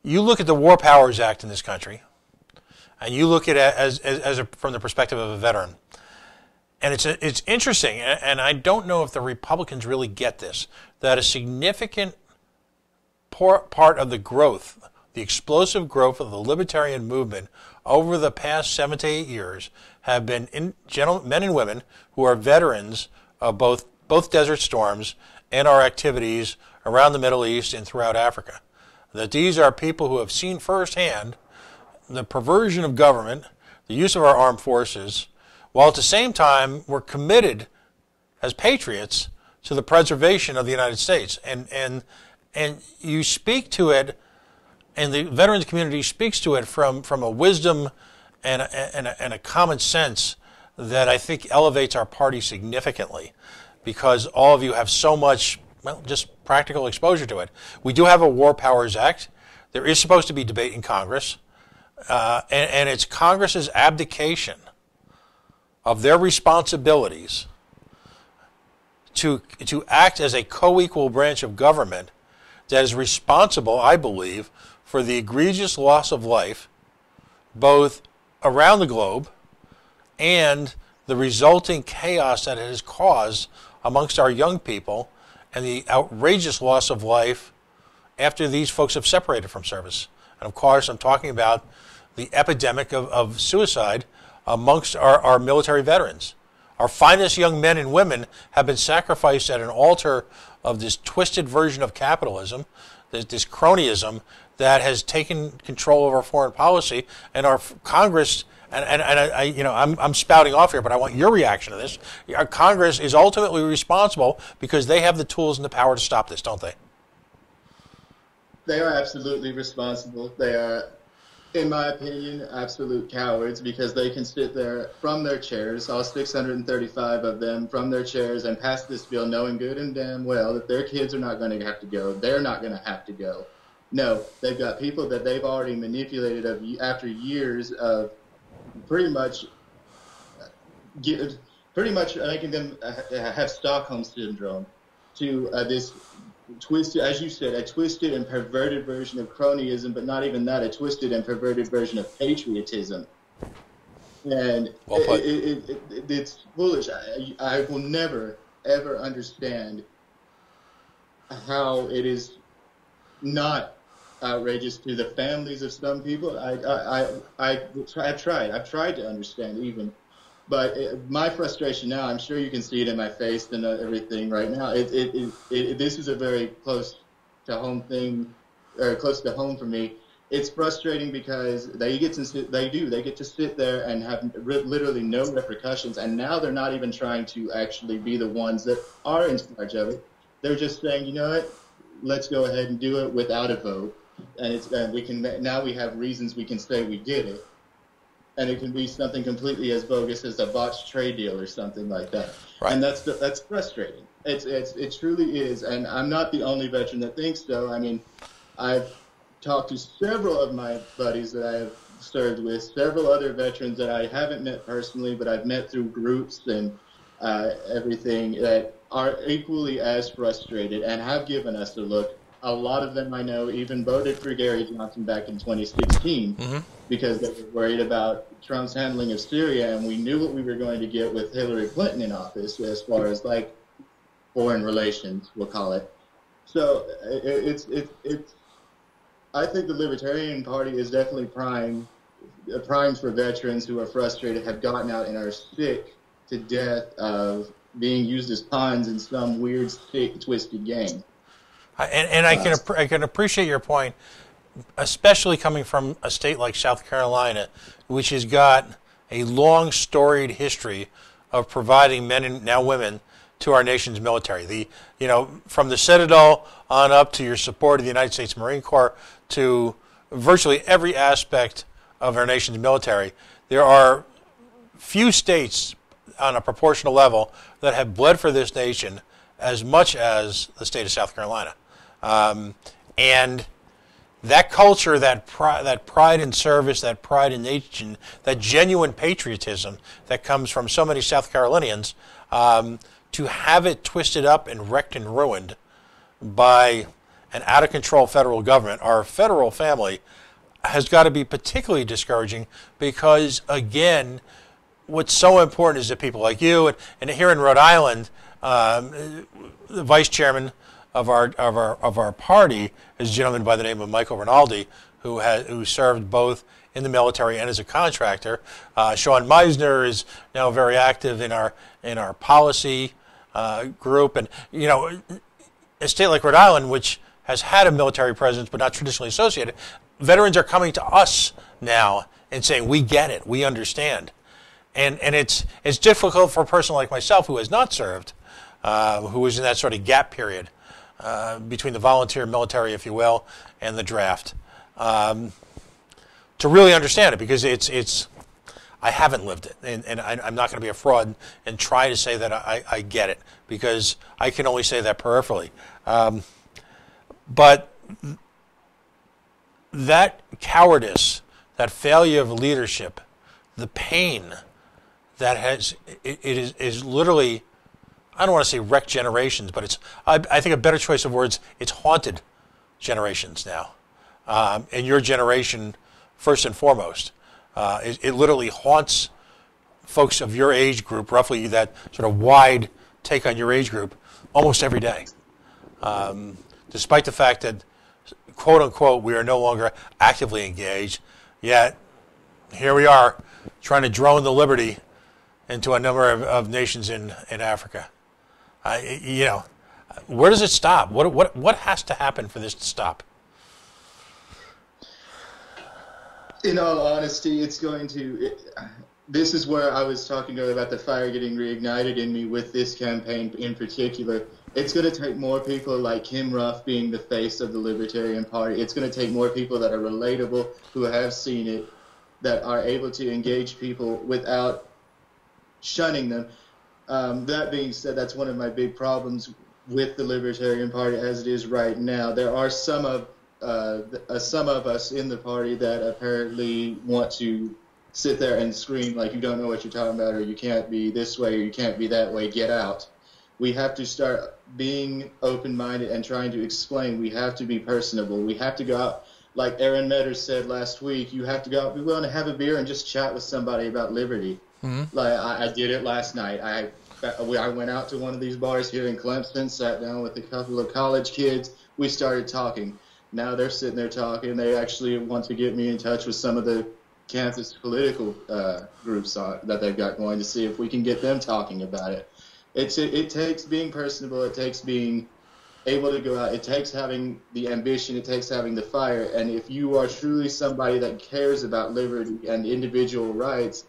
look at the War Powers Act in this country, and you look at it as from the perspective of a veteran, and it's interesting. And I don't know if the Republicans really get this, that a significant part of the growth, the explosive growth of the libertarian movement over the past 7 to 8 years have been men and women who are veterans of both Desert Storms and our activities around the Middle East and throughout Africa. That these are people who have seen firsthand the perversion of government, the use of our armed forces, while at the same time we're committed as patriots to the preservation of the United States. And you speak to it, and the veterans community speaks to it from a wisdom and a common sense that I think elevates our party significantly, because all of you have so much, just practical exposure to it. We do have a War Powers Act. There is supposed to be debate in Congress, and it's Congress's abdication of their responsibilities to act as a co-equal branch of government that is responsible, I believe, for the egregious loss of life, both around the globe and the resulting chaos that it has caused amongst our young people, and the outrageous loss of life after these folks have separated from service. And of course, I'm talking about the epidemic of suicide amongst our military veterans. Our finest young men and women have been sacrificed at an altar of this twisted version of capitalism, this cronyism that has taken control of our foreign policy, and our Congress. I'm spouting off here, but I want your reaction to this. Our Congress is ultimately responsible because they have the tools and the power to stop this, don't they? They are absolutely responsible. They are. in my opinion, absolute cowards, because they can sit there from their chairs, all 635 of them from their chairs, and pass this bill knowing good and damn well that their kids are not going to have to go. They're not going to have to go. No, they've got people that they've already manipulated after years of pretty much making them have Stockholm syndrome to this twisted, as you said, a twisted and perverted version of cronyism, but not even that, a twisted and perverted version of patriotism. And it's foolish. I will never, ever understand how it is not outrageous to the families of some people. I've tried to understand even. But my frustration now, I'm sure you can see it in my face and everything right now. This is a very close to home thing, or close to home for me. It's frustrating because they get to sit there and have literally no repercussions. And now they're not even trying to actually be the ones that are in charge of it. They're just saying, you know what, let's go ahead and do it without a vote. And we have reasons we can say we did it. And it can be something completely as bogus as a botched trade deal or something like that. Right. And that's frustrating. It truly is. And I'm not the only veteran that thinks so. I mean, I've talked to several of my buddies that I have served with, several other veterans that I haven't met personally, but I've met through groups and everything, that are equally as frustrated and have given us a look. A lot of them I know even voted for Gary Johnson back in 2016 because they were worried about Trump's handling of Syria, and we knew what we were going to get with Hillary Clinton in office as far as like foreign relations, we'll call it. So it's I think the Libertarian Party is definitely primed for veterans who are frustrated, have gotten out and are sick to death of being used as pawns in some weird, sick, twisted game. And I can appreciate your point, especially coming from a state like South Carolina, which has got a long, storied history of providing men and now women to our nation's military. From the Citadel on up to your support of the United States Marine Corps to virtually every aspect of our nation's military. There are few states on a proportional level that have bled for this nation as much as the state of South Carolina. And that culture, that pride in service, that pride in nation, that genuine patriotism that comes from so many South Carolinians, to have it twisted up and wrecked and ruined by an out-of-control federal government, our federal family, has got to be particularly discouraging because, again, what's so important is that people like you, and here in Rhode Island, the vice chairman of our party is a gentleman by the name of Michael Rinaldi, who served both in the military and as a contractor. Sean Meisner is now very active in our policy group, and a state like Rhode Island, which has had a military presence but not traditionally associated, veterans are coming to us now and saying, we get it, we understand. And it's difficult for a person like myself who has not served, who was in that sort of gap period between the volunteer military, if you will, and the draft, to really understand it, because I haven't lived it, and I'm not going to be a fraud and try to say that I get it, because I can only say that peripherally. But that cowardice, that failure of leadership, the pain that is literally, I don't want to say wrecked generations, but it's, I think a better choice of words, it's haunted generations now. And your generation, first and foremost. It literally haunts folks of your age group, roughly that sort of wide take on your age group, almost every day. Despite the fact that, quote unquote, we are no longer actively engaged, yet here we are trying to drone the liberty into a number of nations in Africa. Where does it stop? What has to happen for this to stop? In all honesty, this is where I was talking earlier about the fire getting reignited in me with this campaign in particular. it's going to take more people like Kim Ruff being the face of the Libertarian Party. It's going to take more people that are relatable, who have seen it, that are able to engage people without shunning them. That being said, that's one of my big problems with the Libertarian Party as it is right now. There are some of us in the party that apparently want to sit there and scream like, you don't know what you're talking about, or you can't be this way, or you can't be that way, get out. We have to start being open-minded and trying to explain. We have to be personable. We have to go out, like Aaron Metter said last week, you have to go out, be willing to have a beer and just chat with somebody about liberty. Mm-hmm. Like I did it last night. I went out to one of these bars here in Clemson, sat down with a couple of college kids. We started talking. Now they're sitting there talking. They actually want to get me in touch with some of the campus political groups that they've got going to see if we can get them talking about it. It takes being personable. It takes being able to go out. It takes having the ambition. It takes having the fire. And if you are truly somebody that cares about liberty and individual rights,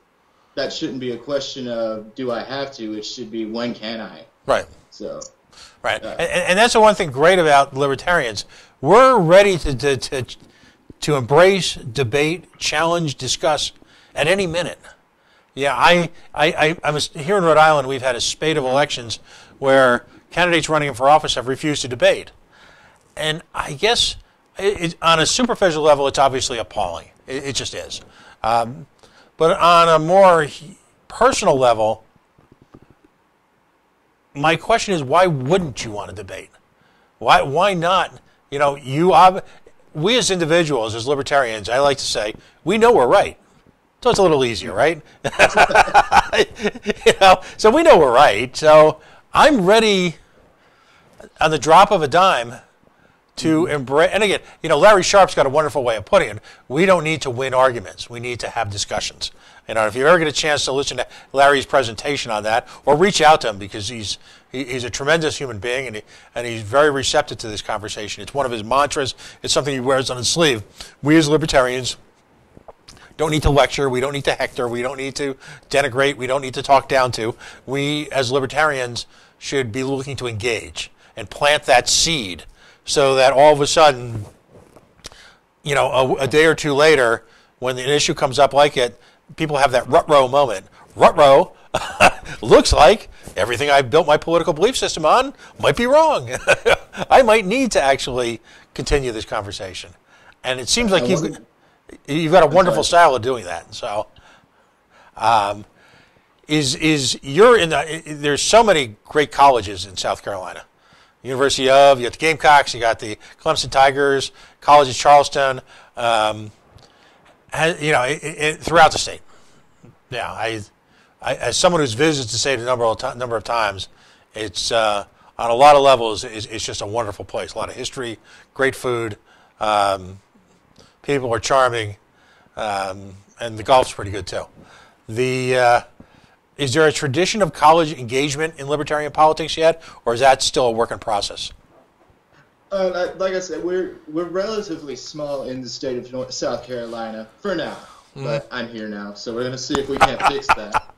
that shouldn't be a question of, do I have to? It should be, when can I? Right. So, right. And that's the one thing great about libertarians. We're ready to embrace, debate, challenge, discuss at any minute. Yeah, I was here in Rhode Island. We've had a spate of elections where candidates running for office have refused to debate, and I guess on a superficial level, it's obviously appalling. It just is. But on a more personal level, my question is, why wouldn't you want to debate? Why not? You know, we as individuals, as libertarians, I like to say, we know we're right. So it's a little easier, right? So we know we're right. So I'm ready on the drop of a dime to embrace. And again, Larry Sharp's got a wonderful way of putting it. We don't need to win arguments. We need to have discussions. If you ever get a chance to listen to Larry's presentation on that, or reach out to him, because he's a tremendous human being, and he's very receptive to this conversation. It's one of his mantras. It's something he wears on his sleeve. We as libertarians don't need to lecture. We don't need to hector. We don't need to denigrate. We don't need to talk down to. We, as libertarians, should be looking to engage and plant that seed so that all of a sudden, a day or two later, when an issue comes up like it, people have that rut-row moment. Rut-row looks like everything I've built my political belief system on might be wrong. I might need to actually continue this conversation. And it seems like you've got a wonderful style of doing that. So, there's so many great colleges in South Carolina. University of, you got the Gamecocks, you got the Clemson Tigers, College of Charleston, throughout the state. Yeah, I as someone who's visited the state a number of times, it's on a lot of levels, it's just a wonderful place. A lot of history, great food. People are charming, and the golf's pretty good too. Is there a tradition of college engagement in libertarian politics yet, or is that still a work in process? Like I said, we're relatively small in the state of South Carolina for now, but I'm here now, so we're going to see if we can't fix that.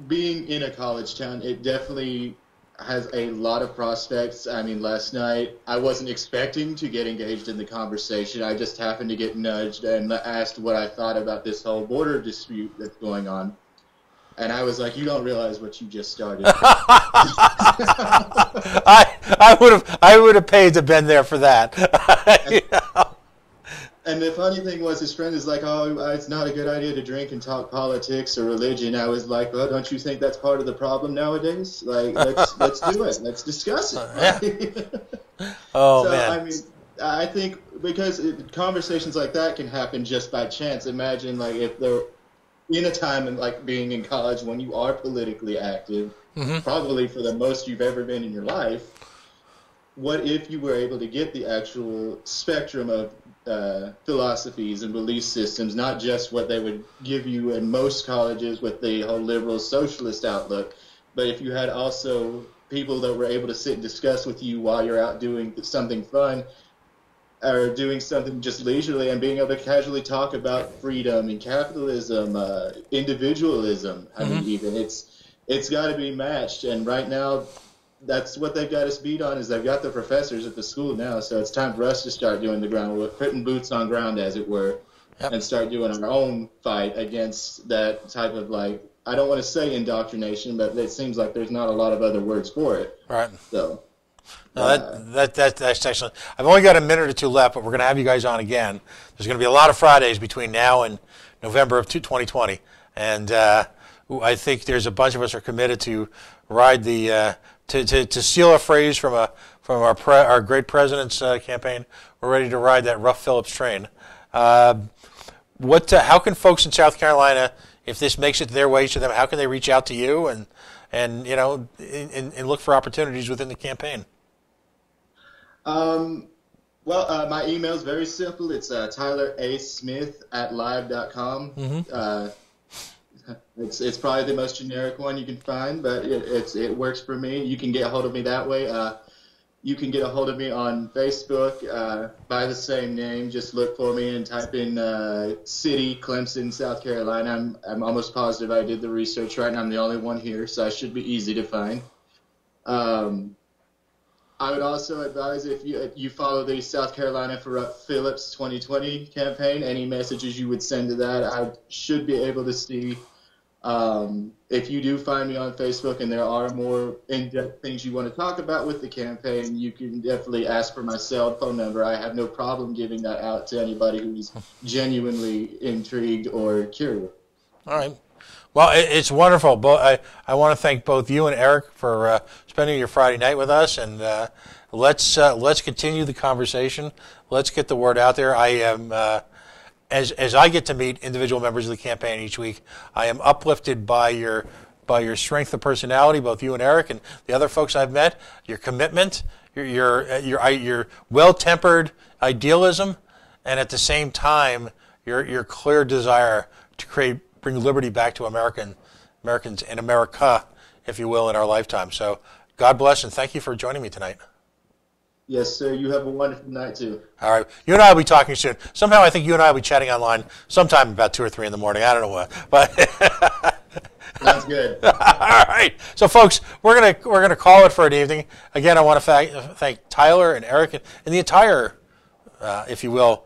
Being in a college town, it definitely has a lot of prospects. I mean, last night I wasn't expecting to get engaged in the conversation. I just happened to get nudged and asked what I thought about this whole border dispute that's going on. And I was like, you don't realize what you just started. I would have paid to been there for that. And the funny thing was, his friend is like, oh, it's not a good idea to drink and talk politics or religion. I was like, well, don't you think that's part of the problem nowadays? Like, let's do it. Let's discuss it. Man. I mean, I think because conversations like that can happen just by chance. Imagine, like, if they're in a time like being in college when you are politically active, probably for the most you've ever been in your life. What if you were able to get the actual spectrum of philosophies and belief systems, not just what they would give you in most colleges with the whole liberal socialist outlook, but if you had also people that were able to sit and discuss with you while you're out doing something fun or doing something just leisurely, and being able to casually talk about freedom and capitalism, individualism. I mean, even it's got to be matched. And right now, that's what they've got us beat on, is they've got the professors at the school now. So it's time for us to start doing the groundwork, putting boots on ground, as it were, and start doing our own fight against that type of, like, I don't want to say indoctrination, but it seems like there's not a lot of other words for it. Right. So. No, that's excellent. I've only got a minute or two left, but we're going to have you guys on again. There's going to be a lot of Fridays between now and November of 2020, and I think there's a bunch of us are committed to ride the to steal a phrase from our great president's campaign. We're ready to ride that Ruff Phillips train. How can folks in South Carolina, if this makes it their way to them, how can they reach out to you and look for opportunities within the campaign? My email is very simple. It's tylerasmith@live.com. Mm-hmm. It's probably the most generic one you can find, but it works for me. You can get a hold of me that way. You can get a hold of me on Facebook by the same name. Just look for me and type in city, Clemson, South Carolina. I'm almost positive I did the research right, and I'm the only one here, so I should be easy to find. I would also advise, if you follow the South Carolina for Ruff Phillips 2020 campaign, any messages you would send to that, I should be able to see. If you do find me on Facebook and there are more in-depth things you want to talk about with the campaign, you can definitely ask for my cell phone number. I have no problem giving that out to anybody who's genuinely intrigued or curious. All right. Well, it's wonderful. I want to thank both you and Eric for spending your Friday night with us, and let's continue the conversation. Let's get the word out there. I am as I get to meet individual members of the campaign each week, I am uplifted by your strength of personality, both you and Eric and the other folks I've met, your commitment, your well-tempered idealism, and at the same time your clear desire to bring liberty back to Americans and America, if you will, in our lifetime. So God bless, and thank you for joining me tonight. Yes, sir. You have a wonderful night, too. All right. You and I will be talking soon. Somehow I think you and I will be chatting online sometime about 2 or 3 in the morning. I don't know what. But sounds good. All right. So, folks, we're gonna call it for an evening. Again, I want to thank Tyler and Eric and the entire, if you will,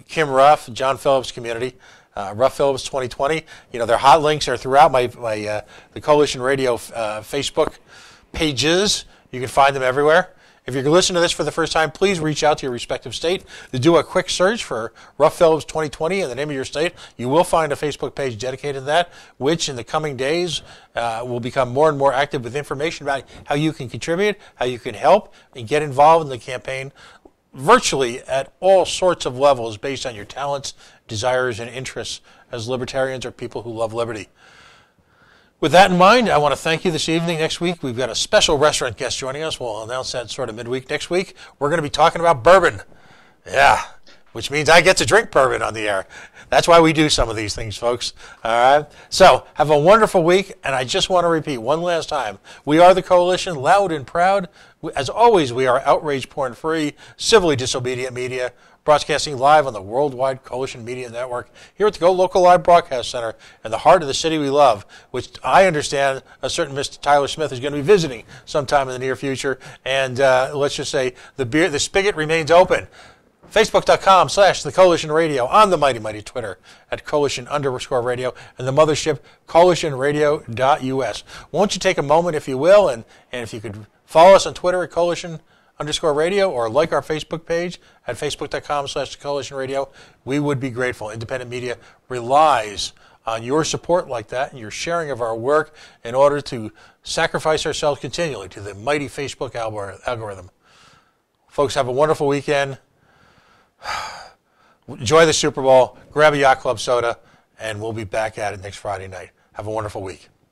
Kim Ruff, John Phillips community. Ruff Phillips 2020. Their hot links are throughout the Coalition Radio Facebook pages. You can find them everywhere. If you're listening to this for the first time, please reach out to your respective state to do a quick search for Ruff Phillips 2020 in the name of your state. You will find a Facebook page dedicated to that, which in the coming days will become more and more active with information about how you can contribute, how you can help, and get involved in the campaign virtually at all sorts of levels based on your talents, desires, and interests as libertarians or people who love liberty. With that in mind, I want to thank you this evening. Next week, we've got a special restaurant guest joining us. We'll announce that sort of midweek next week. We're going to be talking about bourbon. Yeah, which means I get to drink bourbon on the air. That's why we do some of these things, folks. All right? So, have a wonderful week, and I just want to repeat one last time. We are the Coalition, loud and proud. As always, we are outrage porn-free, civilly disobedient media, broadcasting live on the worldwide Coalition Media Network here at the GoLocal Live Broadcast Center in the heart of the city we love, which I understand a certain Mr. Tyler Smith is going to be visiting sometime in the near future. And let's just say the spigot remains open. Facebook.com/The Coalition Radio, on the mighty Twitter at Coalition_radio, and the mothership CoalitionRadio.us. Won't you take a moment, if you will, and if you could follow us on Twitter at Coalition_radio, or like our Facebook page at Facebook.com/The Coalition Radio. We would be grateful. Independent media relies on your support like that and your sharing of our work in order to sacrifice ourselves continually to the mighty Facebook algorithm. Folks, have a wonderful weekend. Enjoy the Super Bowl. Grab a Yacht Club soda, and we'll be back at it next Friday night. Have a wonderful week.